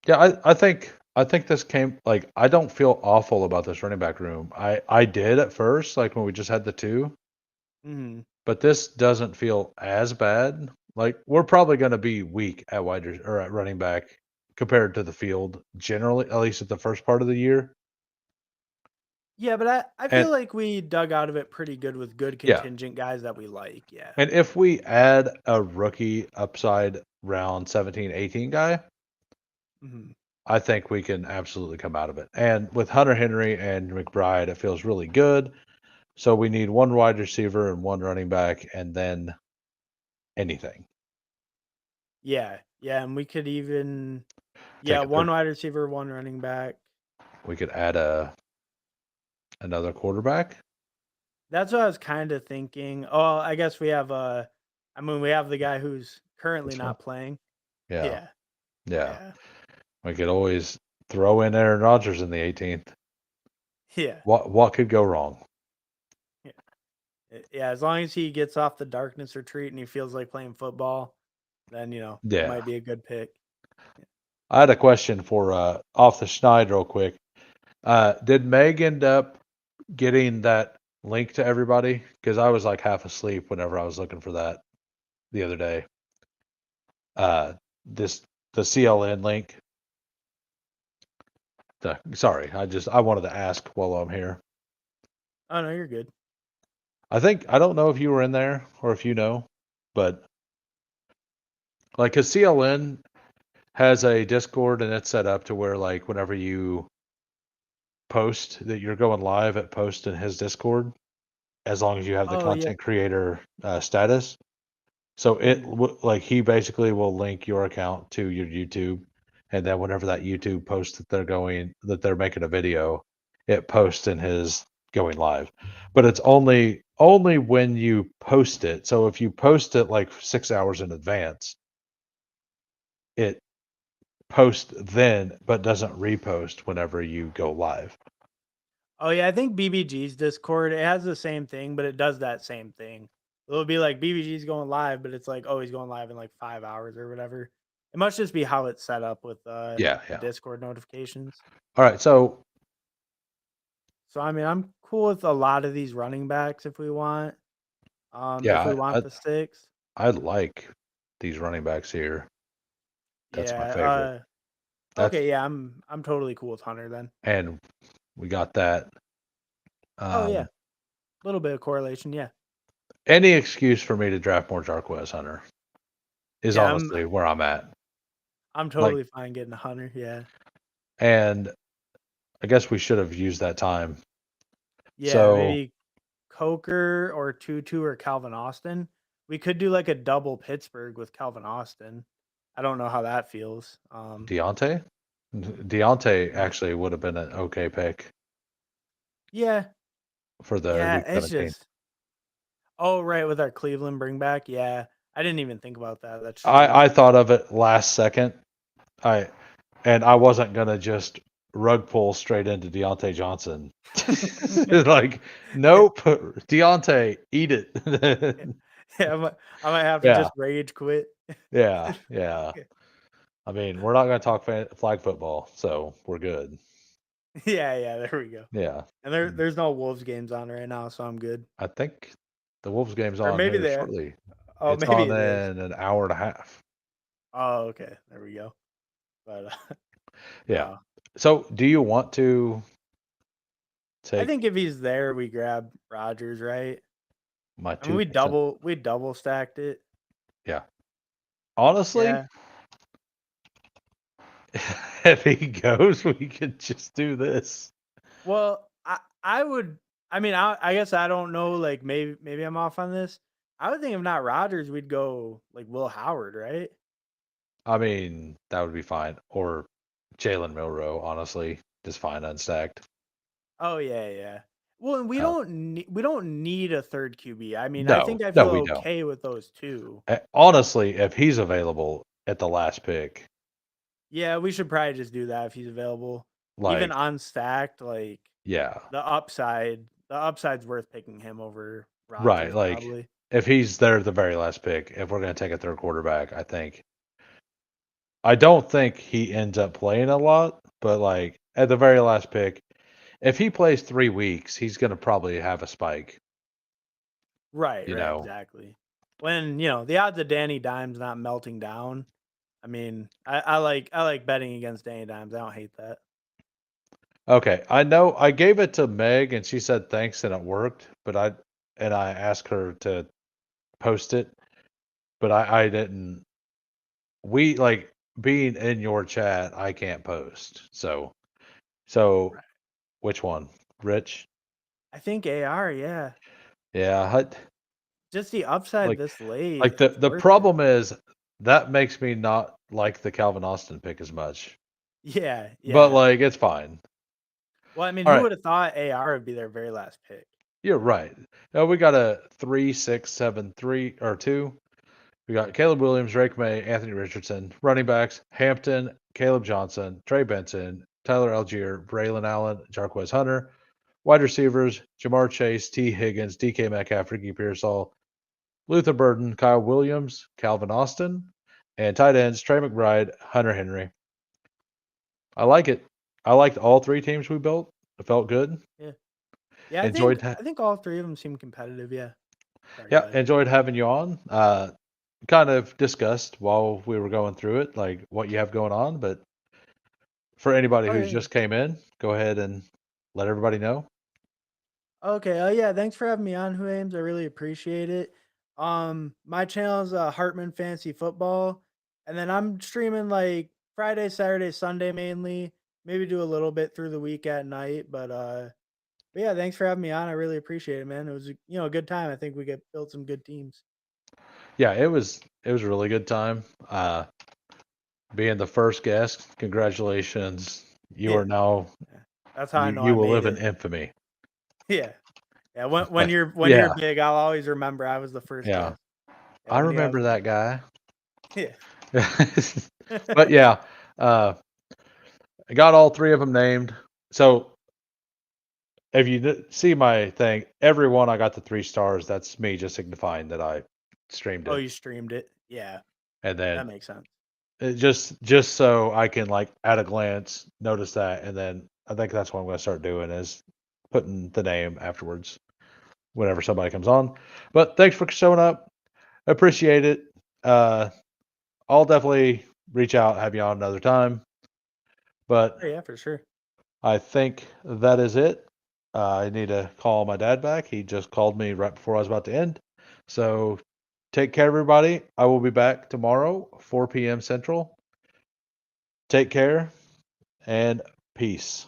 A: Yeah, I think this came like I don't feel awful about this running back room. I did at first, like when we just had the two,
B: Mhm.
A: but this doesn't feel as bad. Like we're probably going to be weak at or at running back compared to the field generally, at least at the first part of the year.
B: Yeah, but I
A: And
B: feel like we dug out of it pretty good with good
A: yeah,
B: contingent guys that we like, yeah.
A: and if we add a rookie upside round 17, 18 guy,
B: Mhm.
A: I think we can absolutely come out of it. And with Hunter Henry and McBride, it feels really good. So we need one wide receiver and one running back, and then anything.
B: Yeah, yeah, and we could even yeah,
A: Take a
B: one
A: third.
B: wide receiver, one running back.
A: We could add another quarterback.
B: That's what I was kinda thinking. Oh, I guess we have, I mean, we have the guy who's currently
A: This one.
B: not playing.
A: Yeah,
B: Yeah,
A: yeah.
B: yeah,
A: We could always throw in Aaron Rodgers in the 18th.
B: yeah,
A: What could go wrong?
B: yeah. Yeah, as long as he gets off the darkness retreat and he feels like playing football, then, it
A: Yeah.
B: might be a good pick.
A: I had a question for off the schneid real quick. Did Meg end up getting that link to everybody? Because I was like half asleep whenever I was looking for that the other day. This the CLN link. Sorry, I wanted to ask while I'm here.
B: Oh, no, you're good.
A: I don't know if you were in there or if you know, but like, cause CLN has a Discord and it's set up to where like whenever you post that you're going live, it posts in his Discord as long as you have the
B: Oh, yeah.
A: content creator status. So
B: Mhm.
A: like he basically will link your account to your YouTube, and then whenever that YouTube posts that they're making a video, it posts in his going live, but it's only when you post it. So if you post it like 6 hours in advance, it posts then, but doesn't repost whenever you go live.
B: Oh yeah, I think BBG's Discord, it has the same thing, but it does that same thing. It'll be like BBG's going live, but it's like, oh, he's going live in like 5 hours or whatever. It must just be how it's set up with
A: Yeah,
B: the
A: yeah.
B: Discord notifications.
A: All right, so
B: So I mean, I'm cool with a lot of these running backs if we want. If we
A: yeah,
B: want the sticks.
A: I like these running backs here. That's my
B: Yeah.
A: favorite. That's
B: Okay, yeah, I'm totally cool with Hunter then.
A: and we got that.
B: Oh yeah.
A: Um,
B: A little bit of correlation, yeah.
A: any excuse for me to draft more Jarquez Hunter is
B: Yeah,
A: honestly where I'm at.
B: I'm
A: Like,
B: totally fine getting a Hunter, yeah.
A: and I guess we should have used that time.
B: Yeah,
A: So
B: maybe Coker or Tutu or Calvin Austin. We could do like a double Pittsburgh with Calvin Austin. I don't know how that feels.
A: Deontay actually would have been an okay pick
B: Yeah,
A: for the
B: yeah,
A: week
B: it's
A: 17.
B: just oh right, with our Cleveland bring back. Yeah. I didn't even think about that. That's true.
A: I thought of it last second. I wasn't gonna just rug pull straight into Deontay Johnson. Like, nope, Deontay, eat it.
B: Yeah, I might have to
A: Yeah,
B: just rage quit.
A: yeah. I mean, we're not gonna talk flag football, so we're good.
B: Yeah, yeah, there we go.
A: Yeah.
B: And there's no Wolves games on right now, so I'm good.
A: I think the Wolves game's
B: Or
A: on
B: maybe
A: here
B: there.
A: shortly.
B: Oh,
A: It's
B: maybe
A: on
B: it is.
A: in an hour and a half.
B: Oh, okay. There we go. But
A: Yeah.
B: no.
A: So, do you want to
B: I
A: take
B: think if he's there, we grab Rogers, right?
A: my
B: I mean,
A: 2%?
B: we double stacked it.
A: Yeah. Honestly,
B: Yeah.
A: if he goes, we could just do this.
B: Well, I would. I mean, I guess I don't know. Like maybe I'm off on this. I would think if not Rogers, we'd go like Will Howard, right?
A: I mean, that would be fine. Or Jalen Milrow, honestly, just fine unstacked.
B: Oh yeah, yeah. Well, and
A: Uh,
B: we don't need a third QB. I mean, I
A: no,
B: think I
A: no,
B: feel
A: we don't.
B: okay with those two.
A: Honestly, if he's available at the last pick,
B: Yeah, we should probably just do that if he's available. Even
A: like,
B: unstacked, like
A: yeah,
B: the upside's worth picking him over
A: right.
B: Rogers
A: Like,
B: probably.
A: if he's there at the very last pick, if we're going to take a third quarterback, I don't think he ends up playing a lot, but like at the very last pick, if he plays 3 weeks, he's going to probably have a spike,
B: Right,
A: you
B: right,
A: know?
B: exactly. When, the odds of Danny Dimes not melting down, I mean, I like betting against Danny Dimes. I don't hate that.
A: Okay, I know I gave it to Meg and she said thanks and it worked, but I asked her to post it, but I didn't. We like being in your chat, I can't post. So
B: Right.
A: which one? Rich?
B: I think AR, yeah.
A: Yeah,
B: Just the upside
A: like
B: this late,
A: like the
B: it's
A: the
B: worth it.
A: problem is that makes me not like the Calvin Austin pick as much.
B: Yeah,
A: But
B: yeah.
A: like it's fine.
B: Well, I mean,
A: All
B: who
A: right,
B: would have thought AR would be their very last pick?
A: you're right. Now we got a 3, 6, 7, 3 or 2. We got Caleb Williams, Drake May, Anthony Richardson, running backs, Hampton, Caleb Johnson, Trey Benson, Tyler Algier, Braylon Allen, Jarquez Hunter, wide receivers, Jamar Chase, T. Higgins, DK Metcalf, Ricky Pearsall, Luther Burden, Kyle Williams, Calvin Austin, and tight ends, Trey McBride, Hunter Henry. I like it. I liked all 3 teams we built. It felt good.
B: Yeah. Yeah,
A: Enjoyed
B: I think all three of them seem competitive, yeah. Sorry, go
A: yeah,
B: ahead.
A: enjoyed having you on. Kind of discussed while we were going through it, like what you have going on. But for anybody
B: Oh,
A: who's
B: yeah.
A: just came in, go ahead and let everybody know.
B: Okay. Oh, yeah. Thanks for having me on, Hoohames. I really appreciate it. My channel is Hartman Fantasy Football, and then I'm streaming like Friday, Saturday, Sunday mainly. Maybe do a little bit through the week at night, but yeah, thanks for having me on. I really appreciate it, man. It was a good time. I think we get built some good teams.
A: Yeah, it was a really good time. Being the first guest, congratulations. You are
B: Yeah,
A: now
B: yeah. That's how I
A: you
B: know
A: you
B: I
A: will
B: made
A: live in
B: it.
A: infamy.
B: Yeah. Yeah, when
A: But,
B: you're
A: yeah.
B: big, I'll always remember I was the first
A: Yeah.
B: guest. Yeah,
A: I
B: when you have
A: remember that guy.
B: yeah.
A: But yeah, I got all 3 of them named. So if you see my thing, every one I got the 3 stars. That's me just signifying that I streamed
B: Oh,
A: it.
B: you streamed it? Yeah,
A: And
B: that
A: then
B: makes sense.
A: it just so I can like at a glance notice that, and then I think that's what I'm going to start doing is putting the name afterwards whenever somebody comes on. But thanks for showing up. Appreciate it. Uh, I'll definitely reach out, have you on another time. But
B: Oh, yeah, for sure.
A: I think that is it. I need to call my dad back. He just called me right before I was about to end. So take care, everybody. I will be back tomorrow, 4 p.m. Central. Take care and peace.